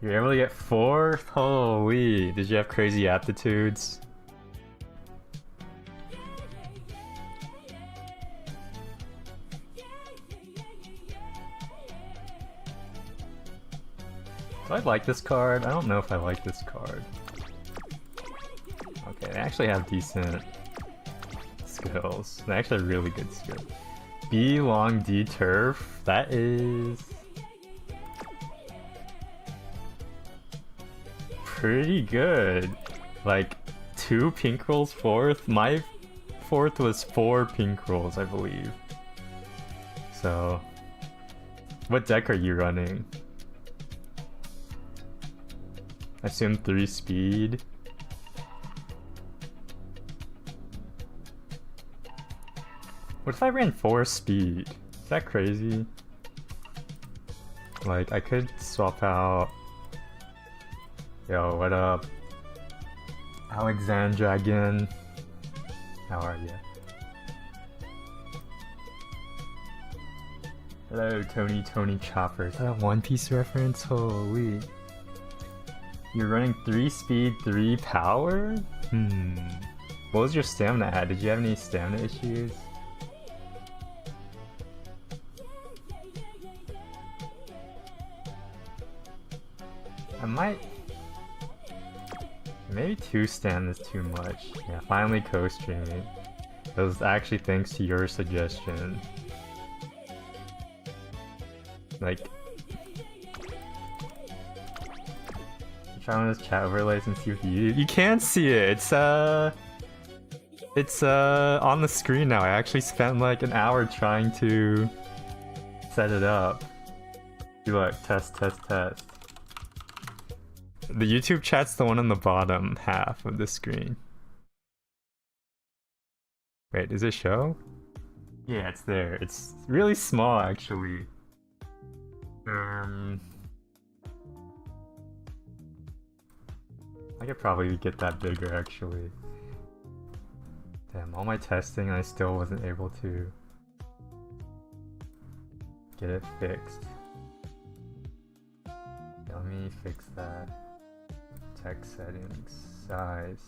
You're able to get 4th? Holy, did you have crazy aptitudes? Do I like this card? I don't know if I like this card. Okay, they actually have decent skills. They actually have really good skills. B long D turf. That is pretty good. Like 2 pink rolls 4th. My 4th was 4 pink rolls, I believe. So, what deck are you running? I assume 3 speed. What if I ran 4 speed? Is that crazy? Like, I could swap out... Yo, what up? Alexandra again. How are you? Hello, Tony Chopper. Is that a One Piece reference? Holy. You're running 3 speed, 3 power? What was your stamina at? Did you have any stamina issues? I might... Maybe 2 stamina is too much. Yeah, finally co-streaming. It was actually thanks to your suggestion. Like... Try one of those chat overlays and see what you can't see it! It's on the screen now. I actually spent like an hour trying to set it up. Look, test. The YouTube chat's the one on the bottom half of the screen. Wait, does it show? Yeah, it's there. It's really small, actually. I could probably get that bigger, actually. Damn, all my testing, I still wasn't able to get it fixed. Let me fix that. Text settings, size.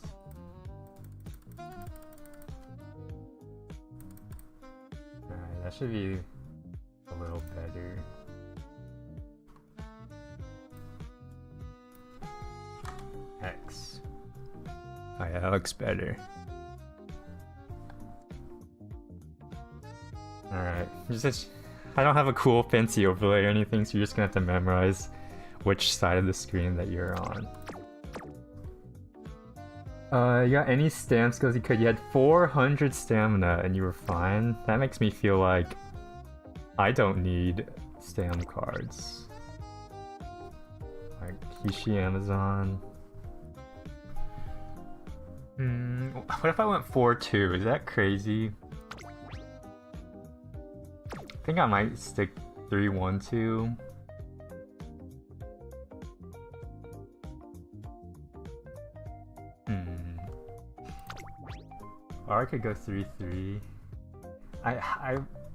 Alright, that should be a little better. X. Oh yeah, that looks better. Alright, I don't have a cool fancy overlay or anything, so you're just gonna have to memorize which side of the screen that you're on. You got any stam skills you could? You had 400 stamina and you were fine? That makes me feel like I don't need stam cards. Like Kishi Amazon. What if I went 4-2? Is that crazy? I think I might stick 3-1-2. Or I could go 3-3.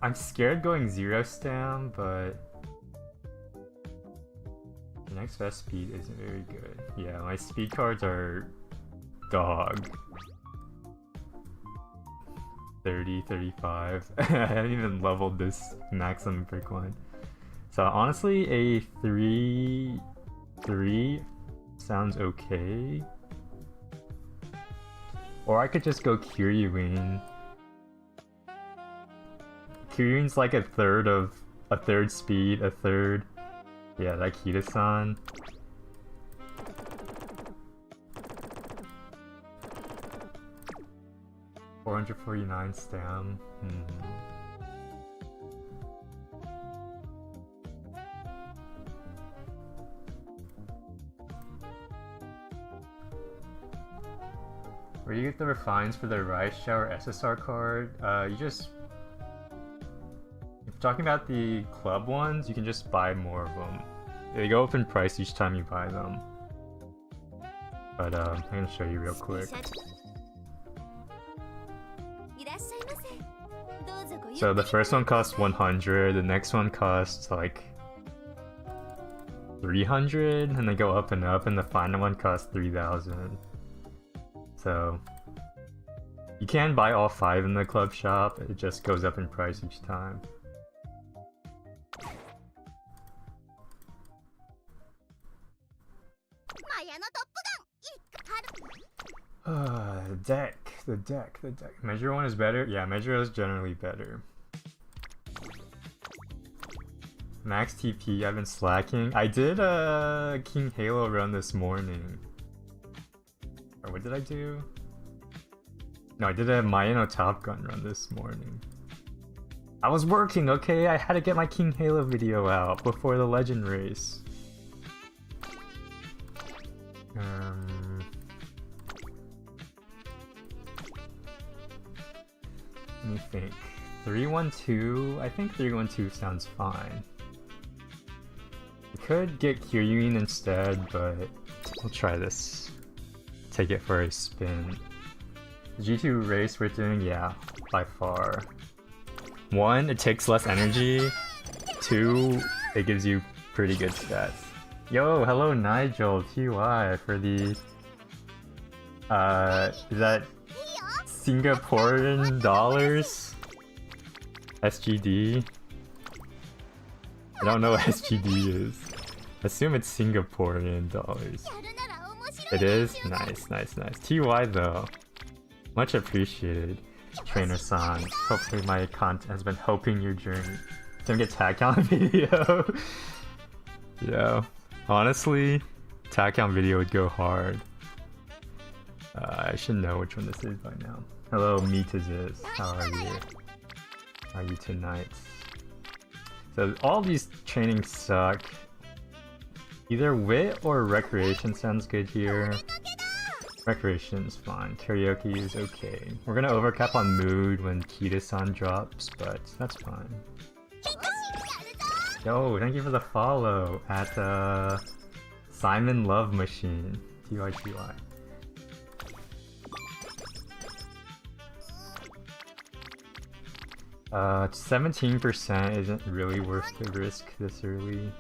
I'm scared going 0 stam, but the next best speed isn't very good. Yeah, my speed cards are dog. 30, 35. I haven't even leveled this maximum brick one. So honestly, a 3-3 sounds okay. Or I could just go Kiryuin. Kiryuin's like a third speed, a third. Yeah, like Hida-san. $449 stam. Where do you get the refines for the Rise Shower SSR card? You just... If you're talking about the club ones, you can just buy more of them. They go up in price each time you buy them. But I'm gonna show you real quick. So the first one costs 100, the next one costs like 300, and they go up, and the final one costs 3,000. So you can buy all 5 in the club shop, it just goes up in price each time. The deck. Measure 1 is better? Yeah, Measure is generally better. Max TP, I've been slacking. I did a King Halo run this morning. Or what did I do? No, I did a Mayano Top Gun run this morning. I was working, okay? I had to get my King Halo video out before the Legend race. Let me think. 312? I think 312 sounds fine. I could get Kiryuin instead, but we'll try this. Take it for a spin. The G2 race we're doing, yeah, by far. 1, it takes less energy. 2, it gives you pretty good stats. Yo, hello Nigel, TY for the... is that Singaporean dollars? SGD? I don't know what SGD is. Assume it's Singaporean dollars. It is? Nice. TY though. Much appreciated, Trainer-san. Hopefully my content has been helping your journey. Don't get tag count video. Yeah. Honestly, tag count video would go hard. I should know which one this is by now. Hello, Meetaziz. How are you? How are you tonight? So all these trainings suck. Either wit or recreation sounds good here. Recreation's fine. Karaoke is okay. We're gonna overcap on mood when Kita-san drops, but that's fine. Yo, thank you for the follow at Simon Love Machine. TYTY. 17% isn't really worth the risk this early.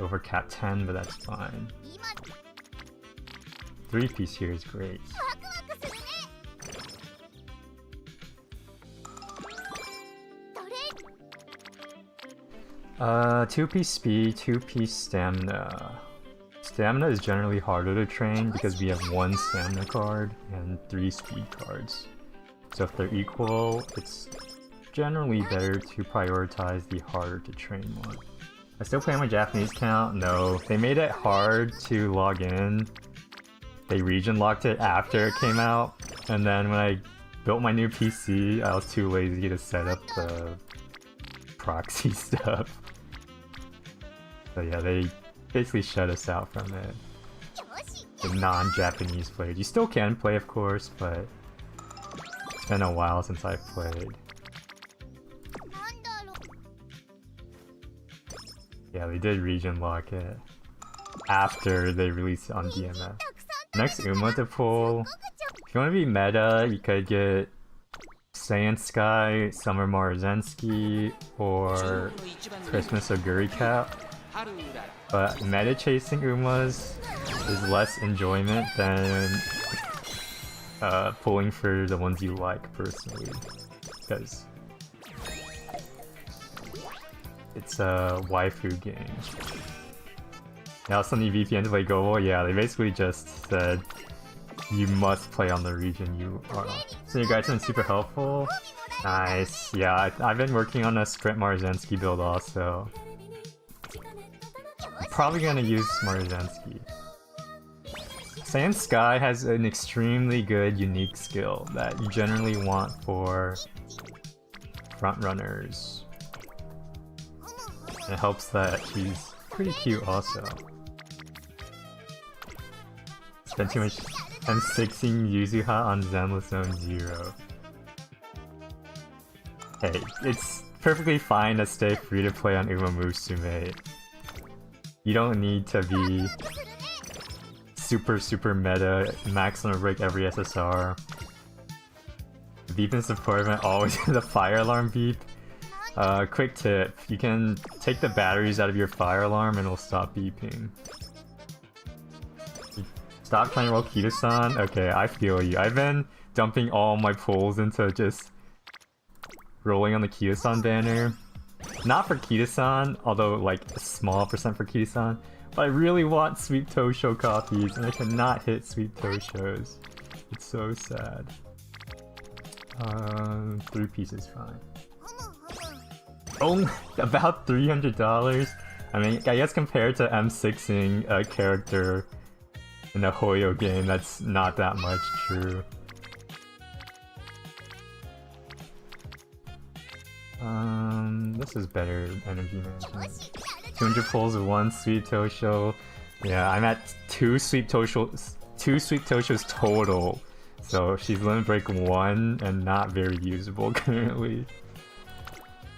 Over cap 10, but that's fine. 3-piece here is great. Two-piece speed, 2-piece stamina. Stamina is generally harder to train because we have 1 stamina card and 3 speed cards. So if they're equal, it's generally better to prioritize the harder to train one. I still play my Japanese account? No. They made it hard to log in. They region locked it after it came out, and then when I built my new PC, I was too lazy to set up the proxy stuff. So yeah, they basically shut us out from it. The non-Japanese players. You still can play, of course, but it's been a while since I've played. Yeah, they did region lock it after they released it on DMF. Next Uma to pull. If you want to be meta, you could get Saiyan Sky, Summer Marzensky, or Christmas Oguri Cap. But meta chasing Umas is less enjoyment than pulling for the ones you like personally, because it's a waifu game. Now Sunny VPN to play Global, yeah, they basically just said you must play on the region you are on. So your guys have been super helpful. Nice, yeah, I've been working on a Sprint Marzensky build also. I'm probably gonna use Marzensky. Saiyan Sky has an extremely good unique skill that you generally want for front runners. It helps that she's pretty cute also. Spent too much time 6ing Yuzuha on Zenless Zone 0. Hey, it's perfectly fine to stay free to play on Uma Musume. You don't need to be super meta, max on a break every SSR. The beep and support event always the fire alarm beep. Quick tip, you can take the batteries out of your fire alarm and it'll stop beeping. Stop trying to roll Kita-san? Okay, I feel you. I've been dumping all my pulls into just rolling on the Kita-san banner. Not for Kita-san, although like a small percent for Kita-san, but I really want Sweet Tosho copies and I cannot hit Sweet Toshos. It's so sad. 3 pieces fine. Only about $300? I mean, I guess compared to M6ing a character in a Hoyo game, that's not that much true. This is better energy management. 200 pulls of 1 Sweet Tosho. Yeah, I'm at 2 Sweet Toshos total. So she's limit break 1 and not very usable currently.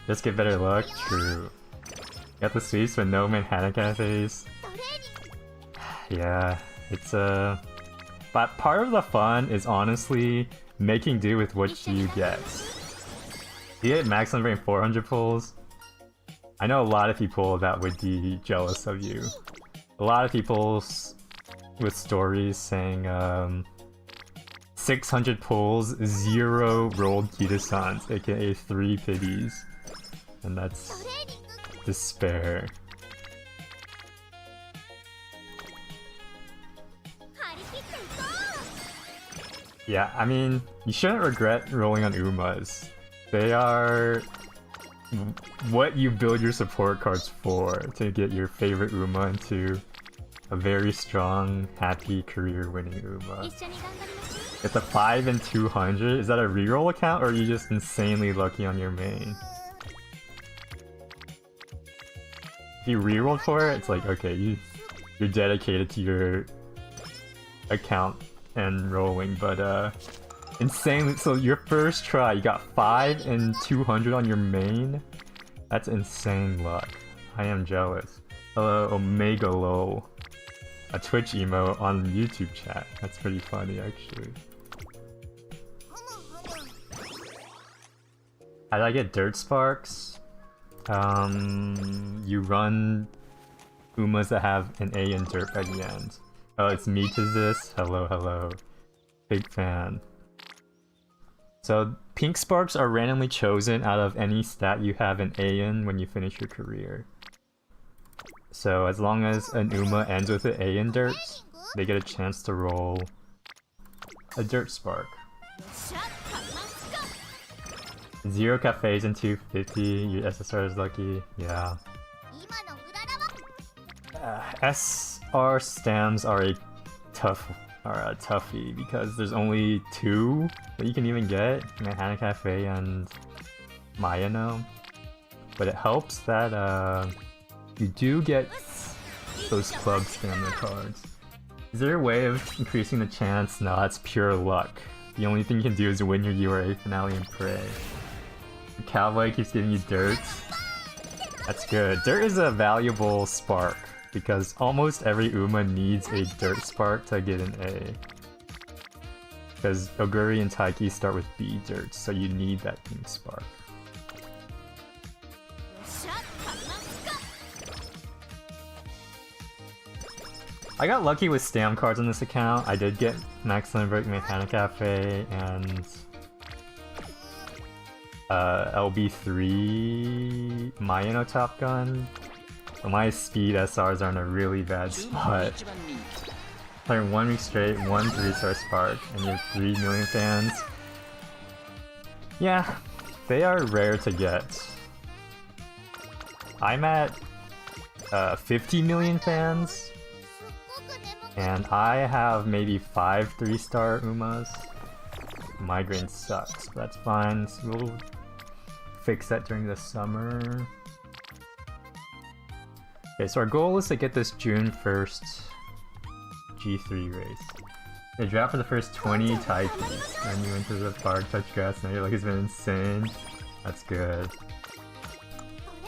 Just get better luck? True. Got the sweeps but no Manhattan cafes. Yeah, it's but part of the fun is honestly making do with what you get. You get maximum rate 400 pulls. I know a lot of people that would be jealous of you. A lot of people with stories saying 600 pulls, 0 rolled Kita-sans, aka 3 pities. And that's despair. Yeah, I mean, you shouldn't regret rolling on Umas. They are what you build your support cards for, to get your favorite Uma into a very strong, happy, career-winning Uma. It's a 5 and 200. Is that a reroll account, or are you just insanely lucky on your main? If you rerolled for it, it's like, okay, you're dedicated to your account and rolling, but insanely. So your first try, you got 5 and 200 on your main? That's insane luck. I am jealous. Hello, Omega Lol. A Twitch emote on YouTube chat. That's pretty funny, actually. How did I get Dirt Sparks? You run Umas that have an A in Dirt by the end. Oh, it's me to this. Hello, hello. Big fan. So, pink sparks are randomly chosen out of any stat you have an A in when you finish your career. So, as long as an Uma ends with an A in Dirt, they get a chance to roll a Dirt Spark. 0 cafes and 250, your SSR is lucky, yeah. SR stems are a toughie because there's only 2 that you can even get, Manhattan Cafe and Mayano. But it helps that you do get those club stamina cards. Is there a way of increasing the chance? No, that's pure luck. The only thing you can do is win your URA finale and pray. The cowboy keeps giving you dirt. That's good. Dirt is a valuable spark because almost every Uma needs a dirt spark to get an A. Because Oguri and Taiki start with B dirt, so you need that pink spark. I got lucky with stam cards on this account. I did get Max Lindbergh, Manhattan Cafe, and LB3 Mayano Top Gun. But my speed SRs are in a really bad spot. Playing 1 week straight, 1 3-star spark, and you have 3 million fans. Yeah, they are rare to get. I'm at 50 million fans. And I have maybe 5 3-star Umas. Migraine sucks, but that's fine. So we'll fix that during the summer. Okay, so our goal is to get this June 1st G3 race. They draft for the first 20 Taikis, and you went to the park, touch grass, and your luck has been insane. That's good.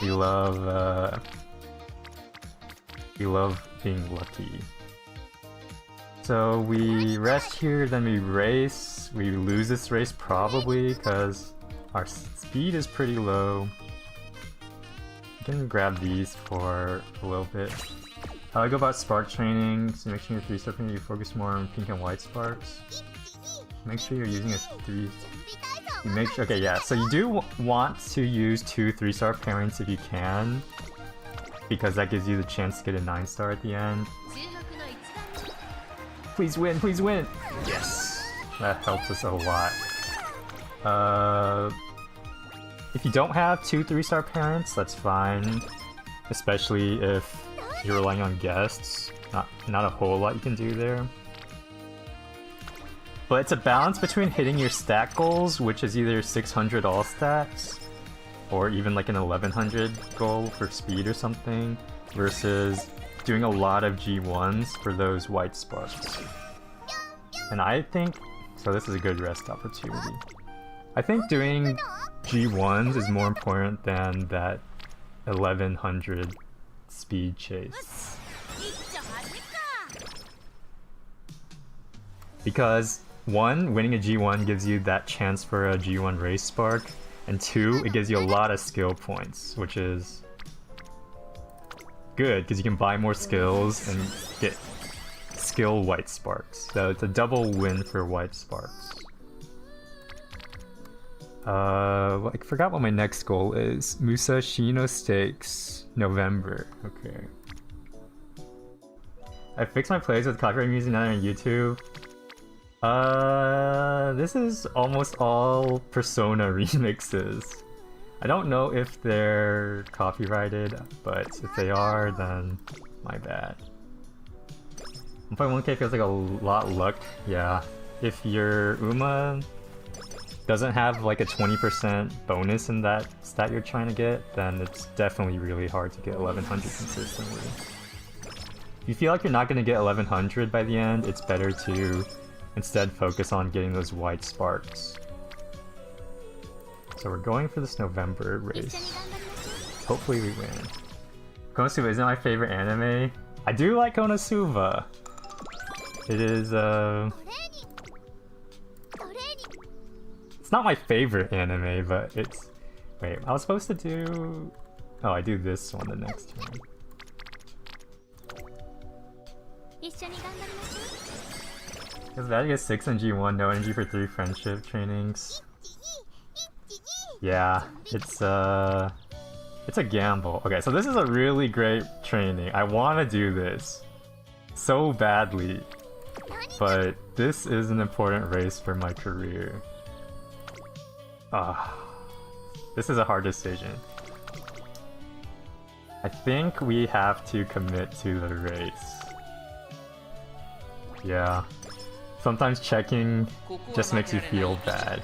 We love being lucky. So we rest here, then we race. We lose this race probably because our speed is pretty low. can grab these for a little bit. How I go about spark training, so make sure your 3-star painting you focus more on pink and white sparks. Make sure you're using a 3... You make sure, okay, yeah, so you do want to use 2 3-star pairings if you can, because that gives you the chance to get a 9-star at the end. Please win, please win! Yes! That helps us a lot. If you don't have 2 3-star parents, that's fine. Especially if you're relying on guests. Not a whole lot you can do there. But it's a balance between hitting your stat goals, which is either 600 all stats, or even like an 1100 goal for speed or something, versus doing a lot of G1s for those white sparks. And I think... So this is a good rest opportunity. I think doing G1s is more important than that 1100 speed chase. Because 1, winning a G1 gives you that chance for a G1 race spark, and 2, it gives you a lot of skill points, which is good because you can buy more skills and get skill white sparks. So it's a double win for white sparks. I forgot what my next goal is. Musashino Stakes, November. Okay. I fixed my plays with copyright music now on YouTube. This is almost all Persona remixes. I don't know if they're copyrighted, but if they are, then my bad. 1.1k feels like a lot luck. Yeah. If your Uma doesn't have like a 20% bonus in that stat you're trying to get, then it's definitely really hard to get 1100 consistently. If you feel like you're not going to get 1100 by the end, it's better to instead focus on getting those white sparks. So we're going for this November race. Hopefully we win. Konosuba isn't my favorite anime. I do like Konosuba. It is, it's not my favorite anime, but it's... Wait, I was supposed to do... Oh, I do this one the next turn. Because that gets 6 in G1, no energy for 3 friendship trainings. Yeah, it's a gamble. Okay, so this is a really great training. I want to do this so badly, but this is an important race for my career. This is a hard decision. I think we have to commit to the race. Yeah. Sometimes checking just makes you feel bad.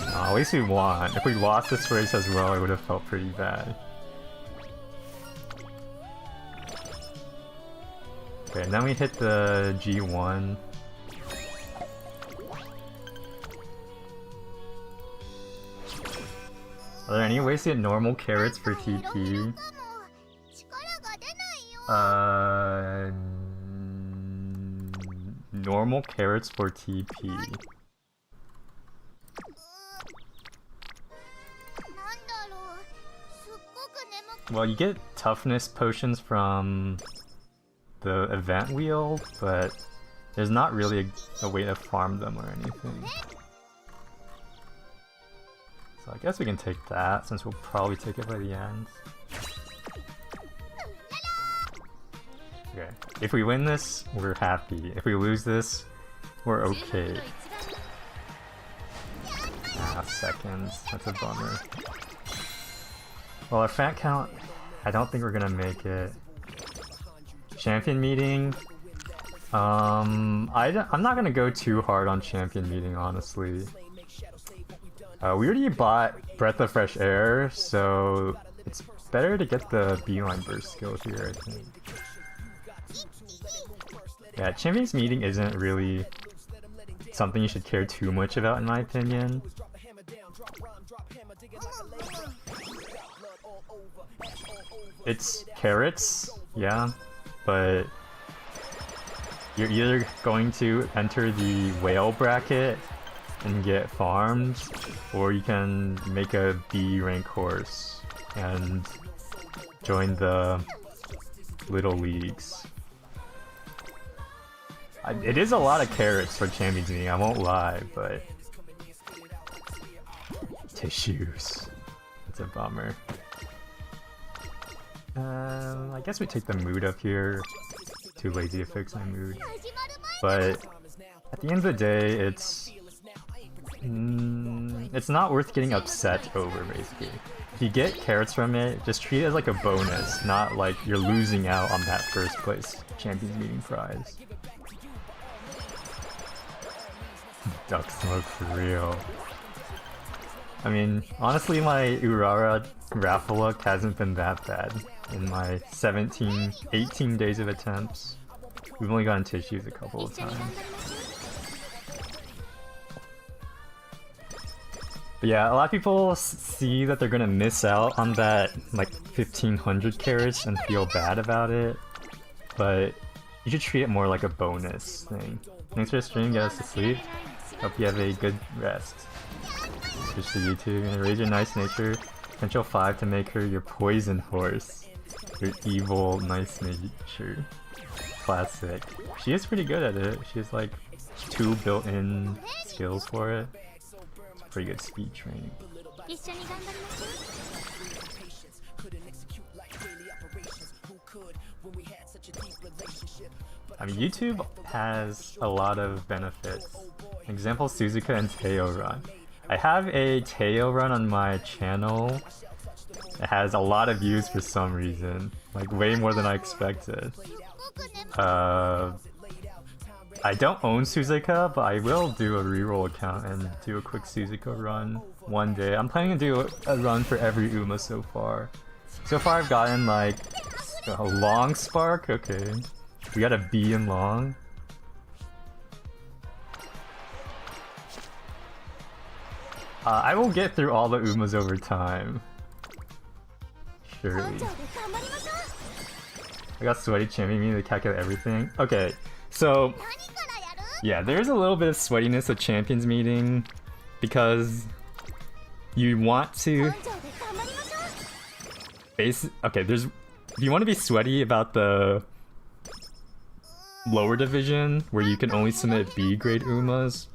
At least we won. If we lost this race as well, I would have felt pretty bad. Okay, and then we hit the G1. Are there any ways to get normal carrots for TP? Normal carrots for TP. Well, you get toughness potions from the event wheel, but there's not really a way to farm them or anything. So I guess we can take that, since we'll probably take it by the end. Okay, if we win this, we're happy. If we lose this, we're okay. Seconds. That's a bummer. Well, our fan count, I don't think we're gonna make it. Champion meeting. I'm not gonna go too hard on champion meeting, honestly. We already bought Breath of Fresh Air, so it's better to get the Beeline Burst skill here, I think. Yeah, Champions meeting isn't really something you should care too much about, in my opinion. It's carrots, yeah, but you're either going to enter the whale bracket and get farmed, or you can make a B rank horse. and join the little leagues. It is a lot of carrots for Champions Meeting, I won't lie, but... Tissues. It's a bummer. I guess we take the mood up here. Too lazy to fix my mood. But at the end of the day, it's not worth getting upset over, basically. If you get carrots from it, just treat it as like a bonus, not like you're losing out on that first place Champions Meeting prize. Duck smoke for real. I mean, honestly, my Urara raffle luck hasn't been that bad in my 18 days of attempts. We've only gotten tissues a couple of times. But yeah, a lot of people see that they're gonna miss out on that like 1500 carats and feel bad about it, but you should treat it more like a bonus thing. Thanks for the stream, get us to sleep. Hope you have a good rest. Switch to YouTube and raise your nice nature. Potential 5 to make her your poison horse. Your evil nice nature. Classic. She is pretty good at it. She has like 2 built-in skills for it. It's pretty good speed training. I mean, YouTube has a lot of benefits. Example, Suzuka and Teo run. I have a Teo run on my channel. It has a lot of views for some reason. Like, way more than I expected. I don't own Suzuka, but I will do a reroll account and do a quick Suzuka run one day. I'm planning to do a run for every Uma so far. So far I've gotten like a long spark, okay. We got a B in long. I will get through all the Umas over time. Surely. I got sweaty champion me to calculate everything. Okay, so yeah, there's a little bit of sweatiness at Champions Meeting because you want to okay, if you want to be sweaty about the lower division where you can only submit B grade Umas,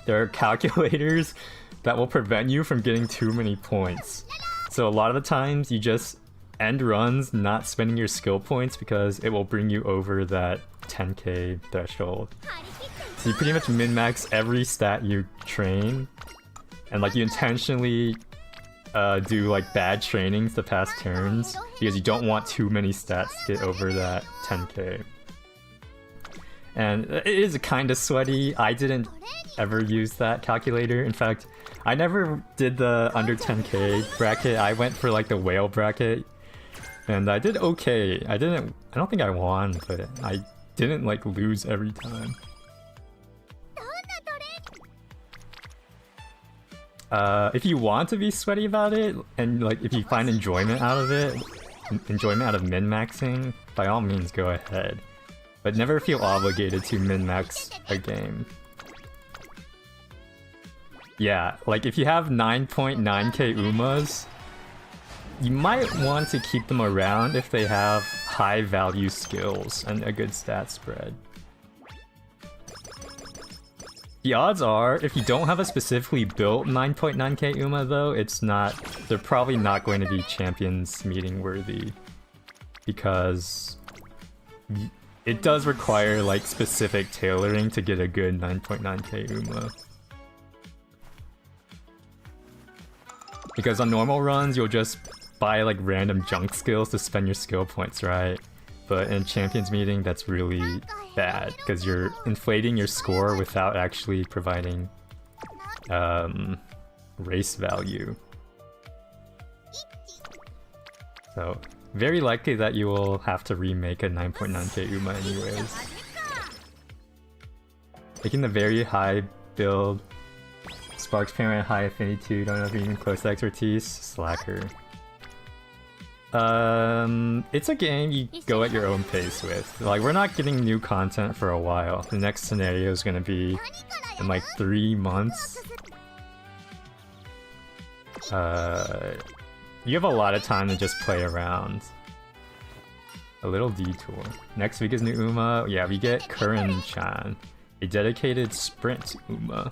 there are calculators that will prevent you from getting too many points. So a lot of the times you just end runs not spending your skill points because it will bring you over that 10k threshold. So you pretty much min-max every stat you train, and like you intentionally do like bad trainings to pass turns because you don't want too many stats to get over that 10k. And it is kind of sweaty. I didn't ever use that calculator. In fact, I never did the under 10k bracket. I went for like the whale bracket, and I did okay. I don't think I won, but I didn't like lose every time. If you want to be sweaty about it, and like if you find enjoyment out of it, enjoyment out of min-maxing, by all means go ahead. But never feel obligated to min-max a game. Yeah, like if you have 9.9k Umas, you might want to keep them around if they have high value skills and a good stat spread. The odds are, if you don't have a specifically built 9.9k Uma though, they're probably not going to be Champions Meeting worthy. Because it does require like specific tailoring to get a good 9.9k Uma. Because on normal runs, you'll just buy like random junk skills to spend your skill points, right? But in Champions Meeting, that's really bad because you're inflating your score without actually providing race value. So, very likely that you will have to remake a 9.9k Uma anyways. Making the very high build, Sparks Parent, high affinity 2, don't have even close expertise, slacker. It's a game you go at your own pace with. Like, we're not getting new content for a while. The next scenario is gonna be in like 3 months. You have a lot of time to just play around. A little detour. Next week is new Uma. Yeah, we get Curran-chan, a dedicated sprint Uma.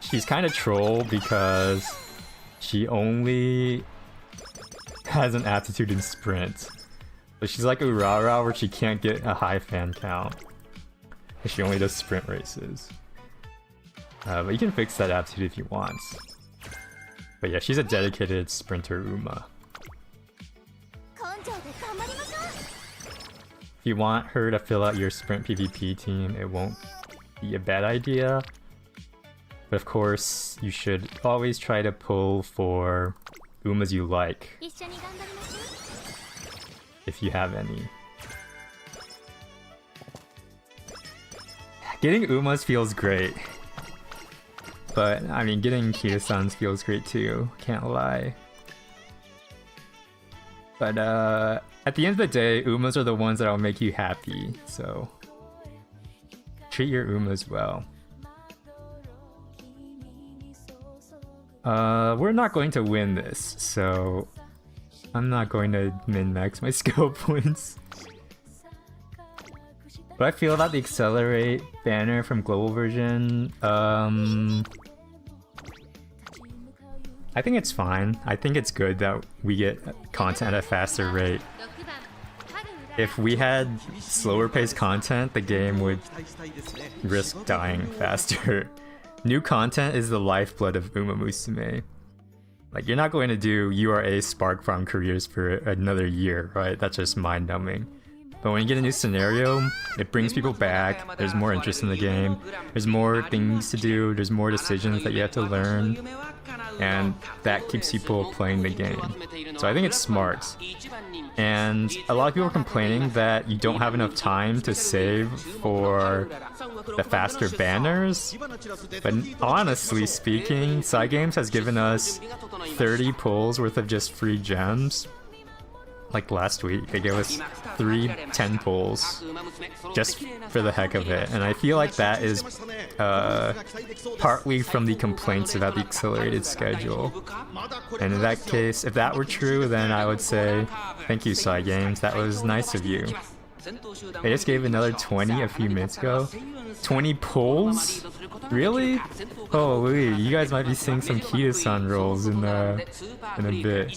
She's kind of troll because she only has an aptitude in sprint. But she's like Urara where she can't get a high fan count. She only does sprint races. But you can fix that aptitude if you want. But yeah, she's a dedicated sprinter Uma. If you want her to fill out your sprint PvP team, it won't be a bad idea. But of course, you should always try to pull for Umas you like. If you have any. Getting Umas feels great. But, I mean, getting Kita-sans feels great too, can't lie. But, at the end of the day, Umas are the ones that'll make you happy, so... treat your Umas well. We're not going to win this, so... I'm not going to min-max my skill points. But I feel about the Accelerate banner from global version, I think it's fine. I think it's good that we get content at a faster rate. If we had slower paced content, the game would risk dying faster. New content is the lifeblood of Uma Musume. Like, you're not going to do URA Spark Farm careers for another year, right? That's just mind-numbing. But when you get a new scenario, it brings people back, there's more interest in the game, there's more things to do, there's more decisions that you have to learn, and that keeps people playing the game. So I think it's smart. And a lot of people are complaining that you don't have enough time to save for the faster banners, but honestly speaking, Cygames has given us 30 pulls worth of just free gems. Like last week, they gave us 3 10 pulls just for the heck of it, and I feel like that is partly from the complaints about the accelerated schedule. And in that case, if that were true, then I would say thank you, Cygames, that was nice of you. They just gave another 20 a few minutes ago. 20 pulls? Really? Holy, you guys might be seeing some Kita-san rolls in a bit.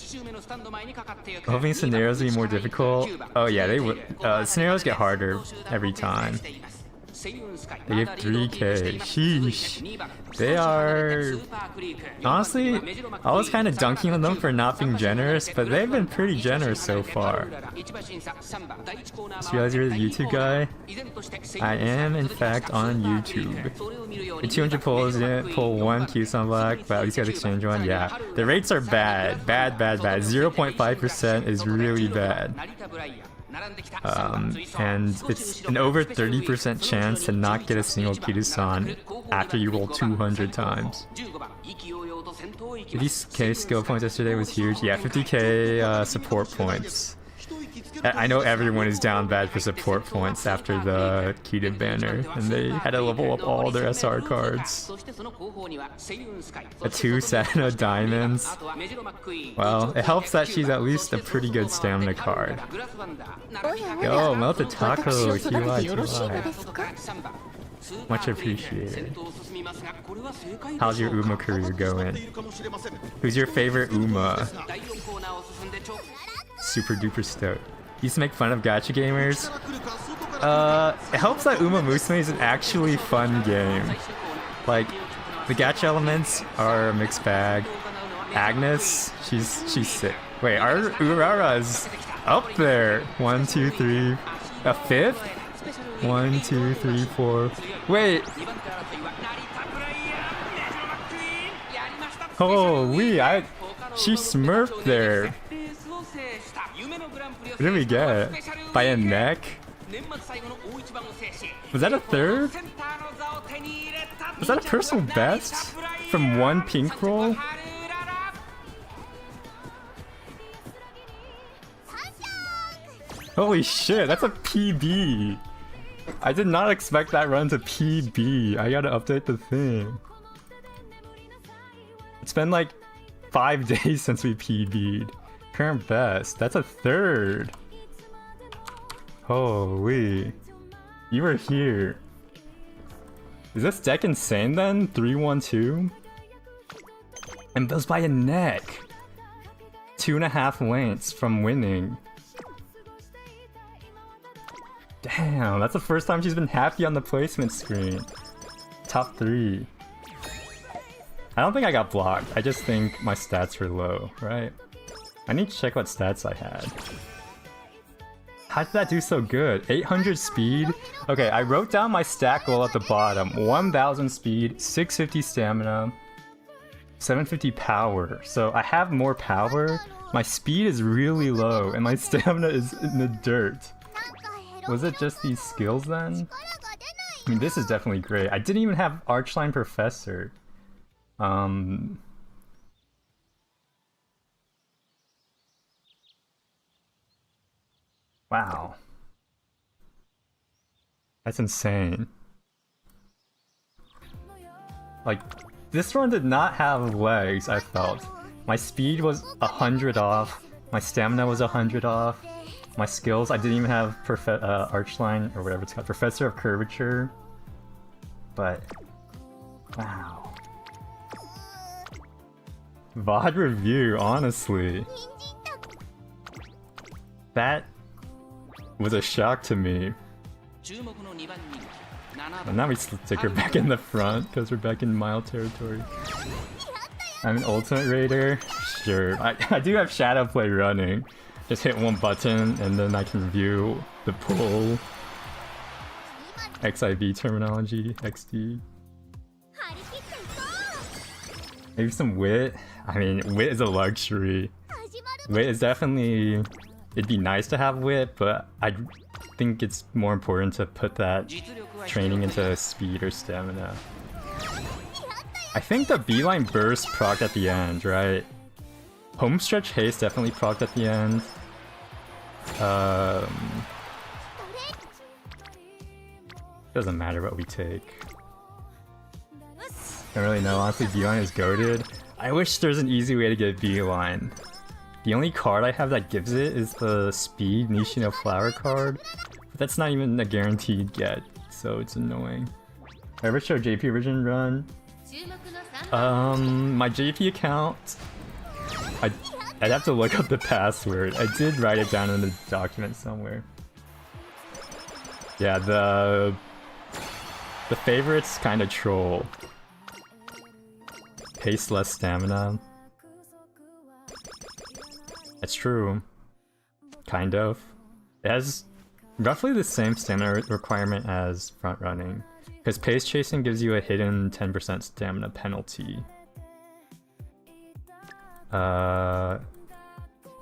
Hoping scenarios will be more difficult. Oh yeah, they would. Scenarios get harder every time. They give 3k. Sheesh. They are... Honestly, I was kind of dunking on them for not being generous, but they've been pretty generous so far. Just realize you're the YouTube guy? I am, in fact, on YouTube. The 200 pulls, didn't pull 1 Q-Sun Black, but at least you got to exchange one. Yeah. The rates are bad. Bad, bad, bad. 0.5% is really bad. And it's an over 30% chance to not get a single Kita-san after you roll 200 times. 50k skill points yesterday was huge. Yeah, 50k support points. I know everyone is down bad for support points after the Kita banner, and they had to level up all their SR cards. A 2 Saturno Diamonds. Well, it helps that she's at least a pretty good stamina card. Yo, melted taco, TY. Much appreciated. How's your Uma career going? Who's your favorite Uma? Super duper stoked. Used to make fun of gacha gamers. It helps that Uma Musume is an actually fun game. Like, the gacha elements are a mixed bag. Agnes, she's sick. Wait, our Urara's up there. 1, 2, 3, a 5th? 1, 2, 3, 4. Wait. Holy, she smurfed there. What did we get? By a neck? Was that a 3rd? Was that a personal best? From 1 pink roll? Holy shit, that's a PB! I did not expect that run to PB. I gotta update the thing. It's been like 5 days since we PB'd. Current best. That's a third. Holy. You were here. Is this deck insane then? 3-1-2? And goes by a neck. 2.5 lengths from winning. Damn, that's the first time she's been happy on the placement screen. Top 3. I don't think I got blocked. I just think my stats were low, right? I need to check what stats I had. How did that do so good? 800 speed? Okay, I wrote down my stat goal at the bottom. 1000 speed, 650 stamina, 750 power. So I have more power. My speed is really low and my stamina is in the dirt. Was it just these skills then? I mean, this is definitely great. I didn't even have Archline Professor. Wow. That's insane. Like, this one did not have legs, I felt. My speed was 100 off, my stamina was 100 off, my skills, I didn't even have Archline, or whatever it's called, Professor of Curvature. But, wow. VOD review, honestly. That was a shock to me. And now we stick her back in the front because we're back in mild territory. I'm an ultimate raider? Sure. I do have shadow play running. Just hit one button and then I can view the pull. XIV terminology, XD. Maybe some wit? I mean, wit is a luxury. Wit is definitely... It'd be nice to have wit, but I think it's more important to put that training into speed or stamina. I think the beeline burst procced at the end, right? Homestretch haste definitely procced at the end. Doesn't matter what we take. Don't really know, honestly, beeline is goated. I wish there's an easy way to get beeline. The only card I have that gives it is the speed Nishino Flower card, but that's not even a guaranteed get, so it's annoying. Ever show JP Origin run? My JP account, I'd have to look up the password. I did write it down in the document somewhere. Yeah, the favorite's kind of troll. Pace less stamina. That's true. Kind of. It has roughly the same stamina requirement as front running, because pace chasing gives you a hidden 10% stamina penalty. Wow,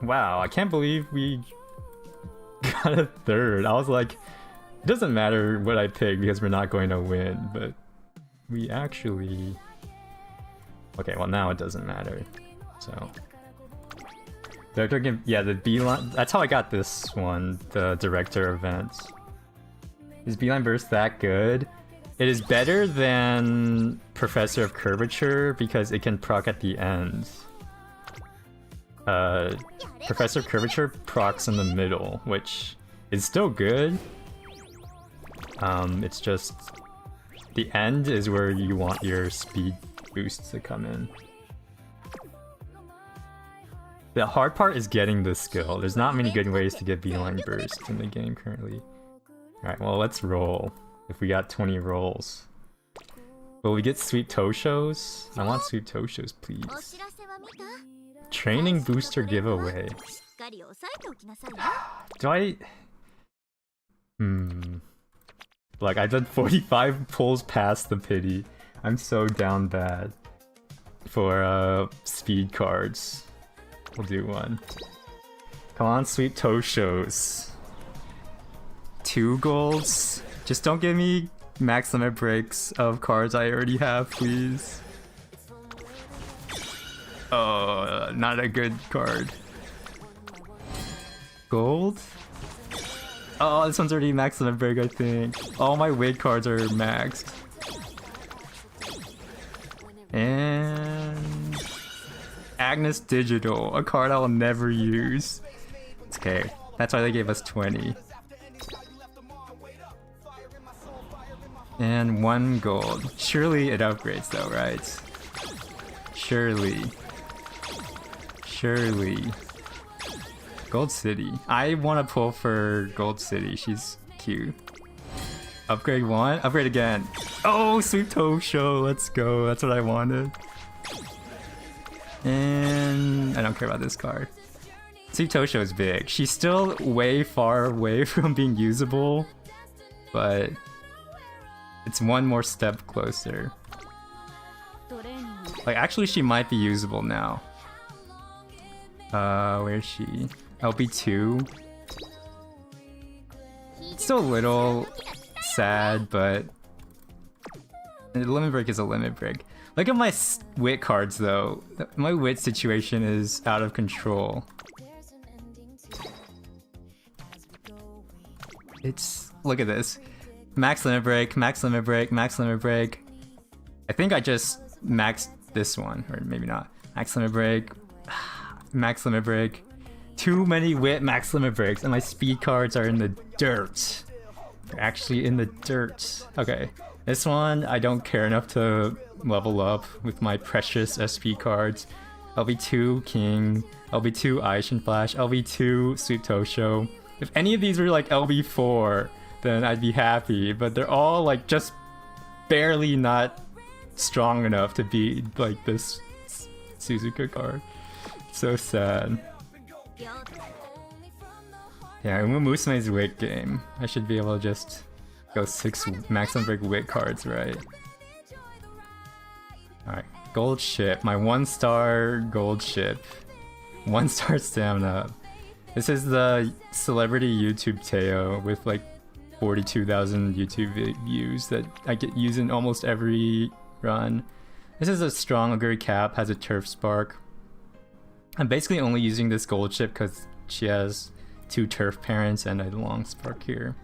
I can't believe we got a third. I was like, it doesn't matter what I pick because we're not going to win, but we actually... Okay, well now it doesn't matter, so... Yeah, the beeline. That's how I got this one, the director events. Is beeline burst that good? It is better than Professor of Curvature because it can proc at the end. Professor of Curvature procs in the middle, which is still good. It's just the end is where you want your speed boosts to come in. The hard part is getting this skill. There's not many good ways to get beeline burst in the game currently. Alright, well let's roll. If we got 20 rolls. Will we get sweet Toshos? I want sweet Toshos, please. Training booster giveaway. Do I... Like, I've done 45 pulls past the pity. I'm so down bad for speed cards. We'll do one. Come on, sweet Toshos. 2 golds. Just don't give me max limit breaks of cards I already have, please. Oh, not a good card. Gold? Oh, this one's already maxed limit break, I think. All my weight cards are maxed. And Agnes Digital, a card I will never use. It's okay. That's why they gave us 20. And 1 gold. Surely it upgrades though, right? Surely. Gold City. I want to pull for Gold City. She's cute. Upgrade 1. Upgrade again. Oh, Sweet Toe Show. Let's go. That's what I wanted. And I don't care about this card. Sweet Toe Show is big. She's still way far away from being usable, but it's one more step closer. Like, actually, she might be usable now. Where is she? LB2. Still a little sad, but a limit break is a limit break. Look at my wit cards though. My wit situation is out of control. Look at this. Max limit break, max limit break, max limit break. I think I just maxed this one, or maybe not. Max limit break, max limit break. Too many wit max limit breaks, and my speed cards are in the dirt. They're actually in the dirt. Okay, this one I don't care enough to level up with my precious SP cards. LB2 King, LB2 Aishin Flash, LB2 Sweet Toe Show. If any of these were like LB4, then I'd be happy, but they're all like just barely not strong enough to be like this Suzuka card. So sad. Yeah, Uma Musume's wit game. I should be able to just go 6 max limit break wit cards, right? Alright, gold ship. My 1-star gold ship. 1-star stamina. This is the celebrity YouTube Teo with like 42,000 YouTube views that I get used in almost every run. This is a strong Aguri cap, has a turf spark. I'm basically only using this gold ship because she has 2 turf parents and a long spark here.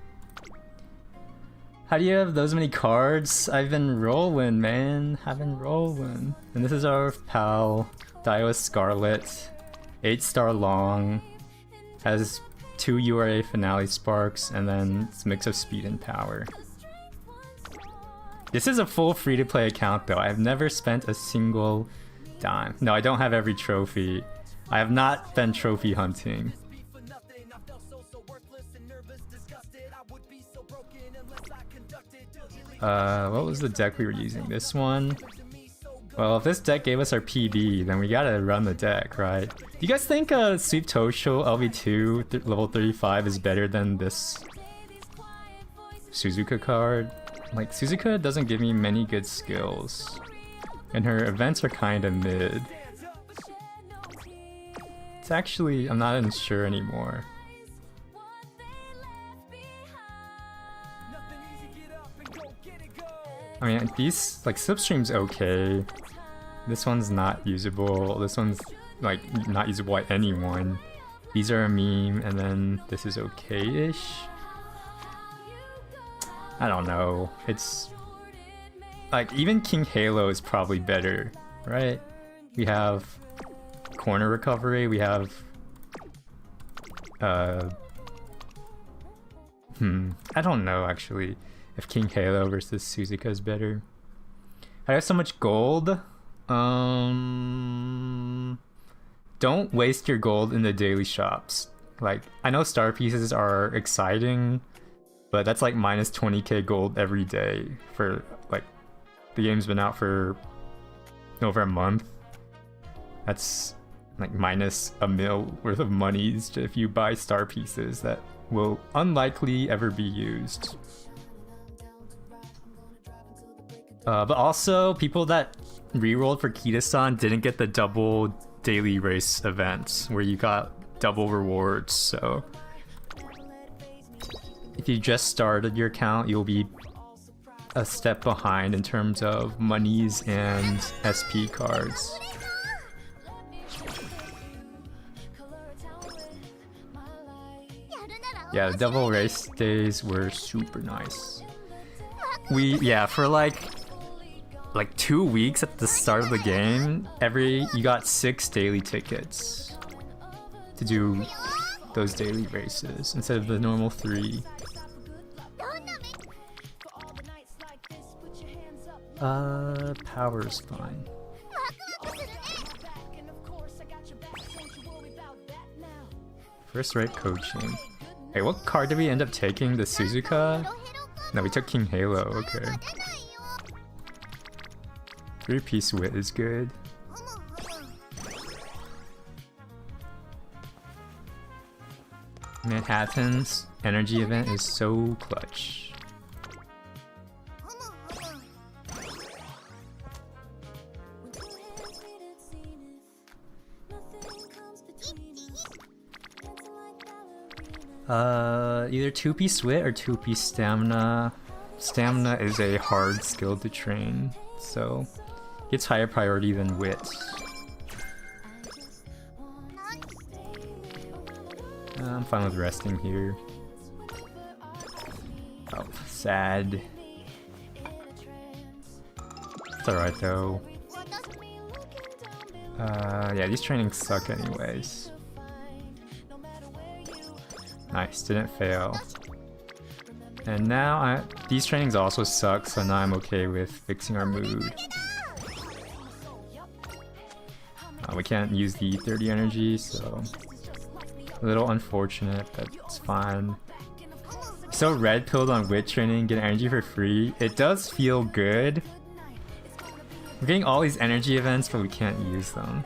How do you have those many cards? I've been rolling, man. I've been rolling. And this is our pal, Daiwa Scarlet. 8-star long. Has 2 URA finale sparks, and then it's a mix of speed and power. This is a full free-to-play account though. I've never spent a single dime. No, I don't have every trophy. I have not been trophy hunting. What was the deck we were using? This one? Well, if this deck gave us our PB, then we gotta run the deck, right? Do you guys think Sweet Tosho LV2 level 35 is better than this Suzuka card? Like, Suzuka doesn't give me many good skills, and her events are kinda mid. It's actually, I'm not even sure anymore. I mean, these, like, Slipstream's okay. This one's not usable. This one's, like, not usable by anyone. These are a meme, and then this is okay-ish. I don't know. It's... like, even King Halo is probably better, right? We have corner recovery, we have... I don't know, actually. If King Halo versus Suzuka is better. I have so much gold. Don't waste your gold in the daily shops. Like, I know star pieces are exciting, but that's like minus 20k gold every day for, like, the game's been out for over a month. That's like minus a mil worth of monies if you buy star pieces that will unlikely ever be used. But also, people that rerolled for Kita-san didn't get the double daily race events where you got double rewards, so if you just started your account, you'll be a step behind in terms of monies and SP cards. Yeah, the double race days were super nice. For like 2 weeks at the start of the game, you got 6 daily tickets to do those daily races instead of the normal 3. Power's fine. First rate coaching. Hey, what card did we end up taking? The Suzuka? No, we took King Halo, okay. 3-piece wit is good. Manhattan's energy event is so clutch. Either 2-piece wit or 2-piece stamina. Stamina is a hard skill to train, so it's higher priority than wit. I'm fine with resting here. Oh, sad. It's alright though. Yeah, these trainings suck anyways. Nice, didn't fail. And now these trainings also suck, so now I'm okay with fixing our mood. We can't use the 30 energy, so a little unfortunate, but it's fine. So red pilled on wit training, get energy for free. It does feel good. We're getting all these energy events, but we can't use them.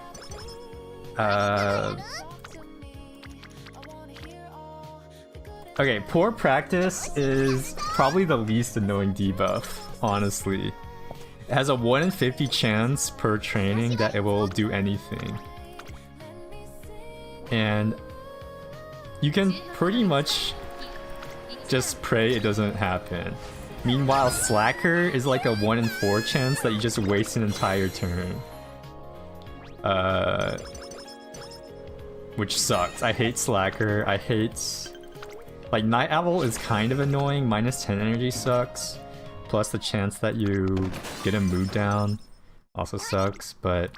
Okay, poor practice is probably the least annoying debuff, honestly. It has a 1 in 50 chance per training that it will do anything. And you can pretty much just pray it doesn't happen. Meanwhile, Slacker is like a 1 in 4 chance that you just waste an entire turn. Which sucks. I hate Slacker. I hate... Like, Night Owl is kind of annoying. Minus 10 energy sucks. Plus the chance that you get a mood down also sucks, but...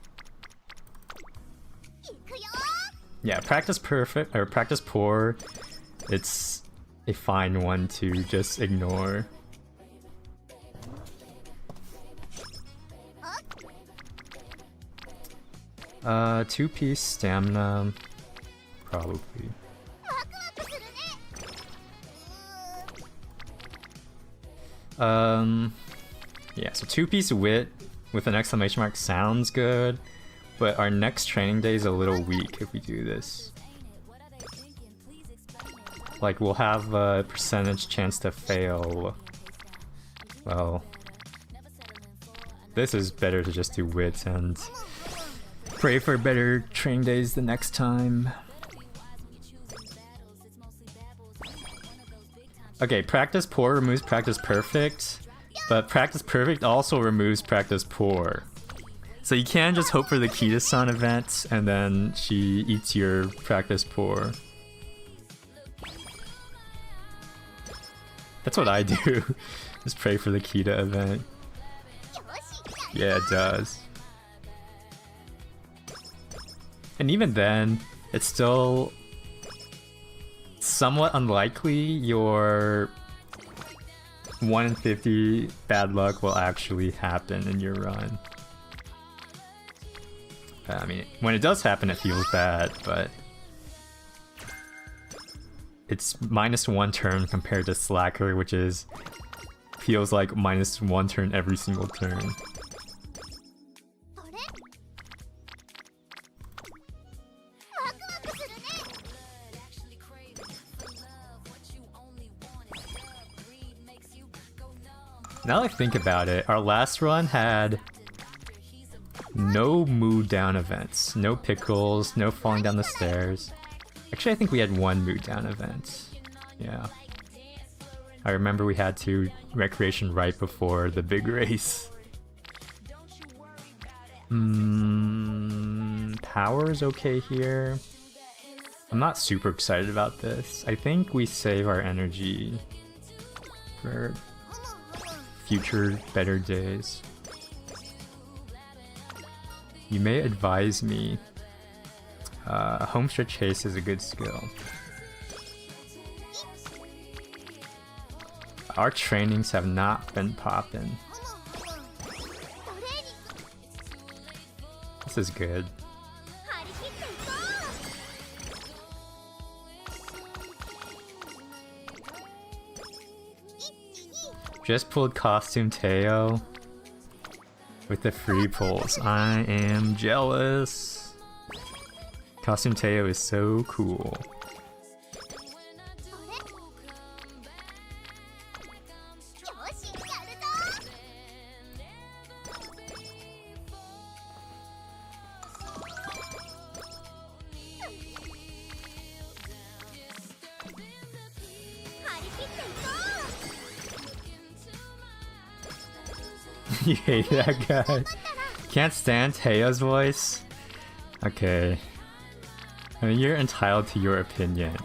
Yeah, practice perfect, or practice poor. It's a fine one to just ignore. Two-piece stamina, probably. Yeah, so 2-piece wit with an exclamation mark sounds good, but our next training day is a little weak if we do this. Like, we'll have a percentage chance to fail. Well, this is better to just do wit and pray for better training days the next time. Okay, practice poor removes practice perfect, but practice perfect also removes practice poor. So you can't just hope for the Kita-san event and then she eats your practice poor. That's what I do. Just pray for the Kita event. Yeah, it does. And even then, it's still somewhat unlikely your 1 in 50 bad luck will actually happen in your run. I mean, when it does happen, it feels bad, but it's -1 turn compared to Slacker, which feels like -1 turn every single turn. Now that I think about it, our last run had no mood down events, no pickles, no falling down the stairs. Actually, I think we had 1 mood down event. Yeah. I remember we had 2 recreation right before the big race. Power's okay here. I'm not super excited about this. I think we save our energy for future better days. You may advise me. Homestretch haste is a good skill. Our trainings have not been popping. This is good. Just pulled Costume Teo with the free pulls. I am jealous. Costume Teo is so cool. You hate that guy. Can't stand Teo's voice? Okay. I mean, you're entitled to your opinion.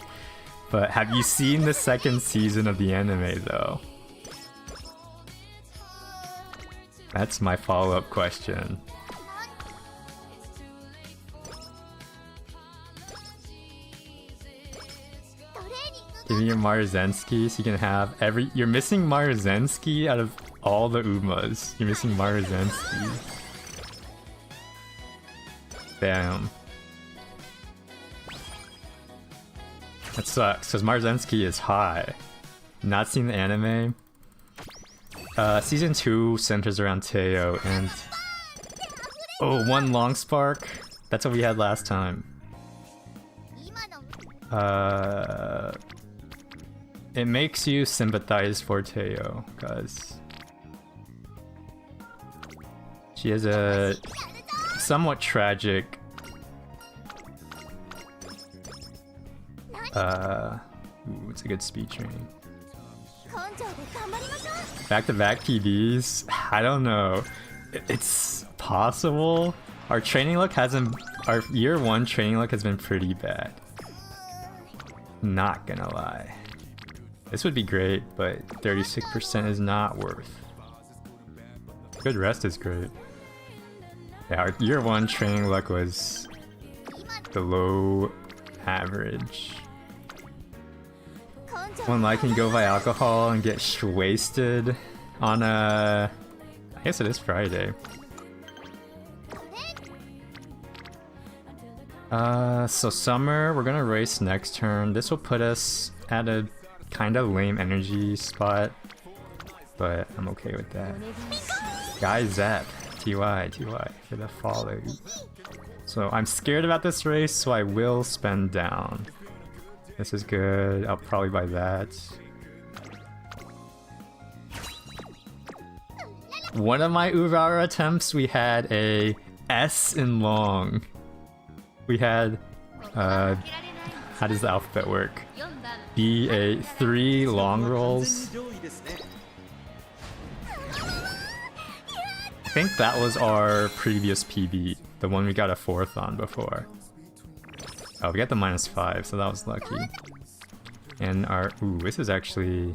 But have you seen the second season of the anime, though? That's my follow-up question. Give me your Maruzensky so you can have every— You're missing Maruzensky out of all the Umas. You're missing Maruzensky. Damn. That sucks, because Maruzensky is high. Not seen the anime. Season 2 centers around Teo and... Oh, one long spark? That's what we had last time. It makes you sympathize for Teo, because she has a somewhat tragic it's a good speed training. Back-to-back PBs? I don't know. It's possible. Our training luck hasn't... Our year 1 training luck has been pretty bad. Not gonna lie. This would be great, but 36% is not worth. Good rest is great. Yeah, our year 1 training luck was below average. One like can go buy alcohol and get wasted on a... I guess it is Friday. So summer, we're gonna race next turn. This will put us at a kind of lame energy spot, but I'm okay with that. Guy Zap, TY for the follow. So I'm scared about this race, so I will spend down. This is good. I'll probably buy that. One of my Urara attempts, we had a S in long. We had, how does the alphabet work? B, 3 long rolls. I think that was our previous PB, the one we got a 4th on before. Oh, we got the -5, so that was lucky. And our... Ooh, this is actually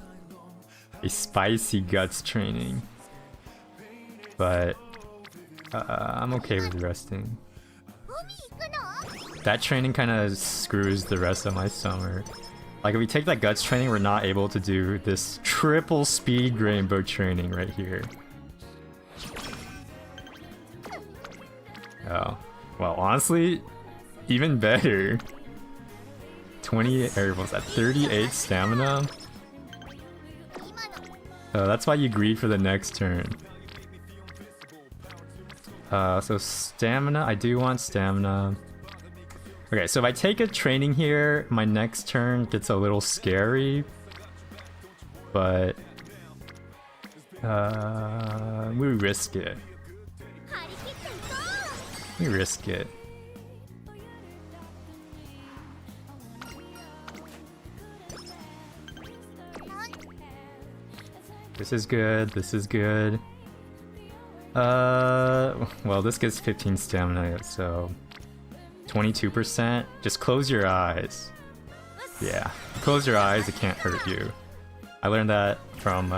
a spicy guts training. But I'm okay with resting. That training kind of screws the rest of my summer. Like, if we take that guts training, we're not able to do this triple speed rainbow training right here. Oh. Well, honestly, even better. 20, or was that 38 stamina? Oh, that's why you greed for the next turn. So stamina, I do want stamina. Okay, so if I take a training here, my next turn gets a little scary. But... we risk it. We risk it. This is good, this is good. Well, this gets 15 stamina, so... 22%. Just close your eyes. Yeah, close your eyes, it can't hurt you. I learned that from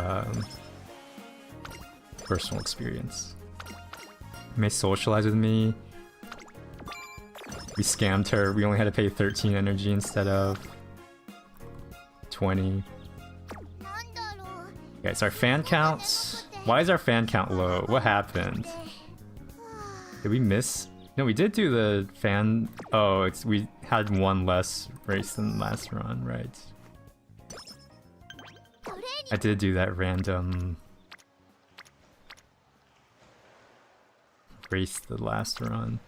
personal experience. You may socialize with me. We scammed her. We only had to pay 13 energy instead of 20. Okay, so our fan counts. Why is our fan count low? What happened? Did we miss? No, we did do the fan. Oh, we had one less race than last run, right? I did do that random race the last run.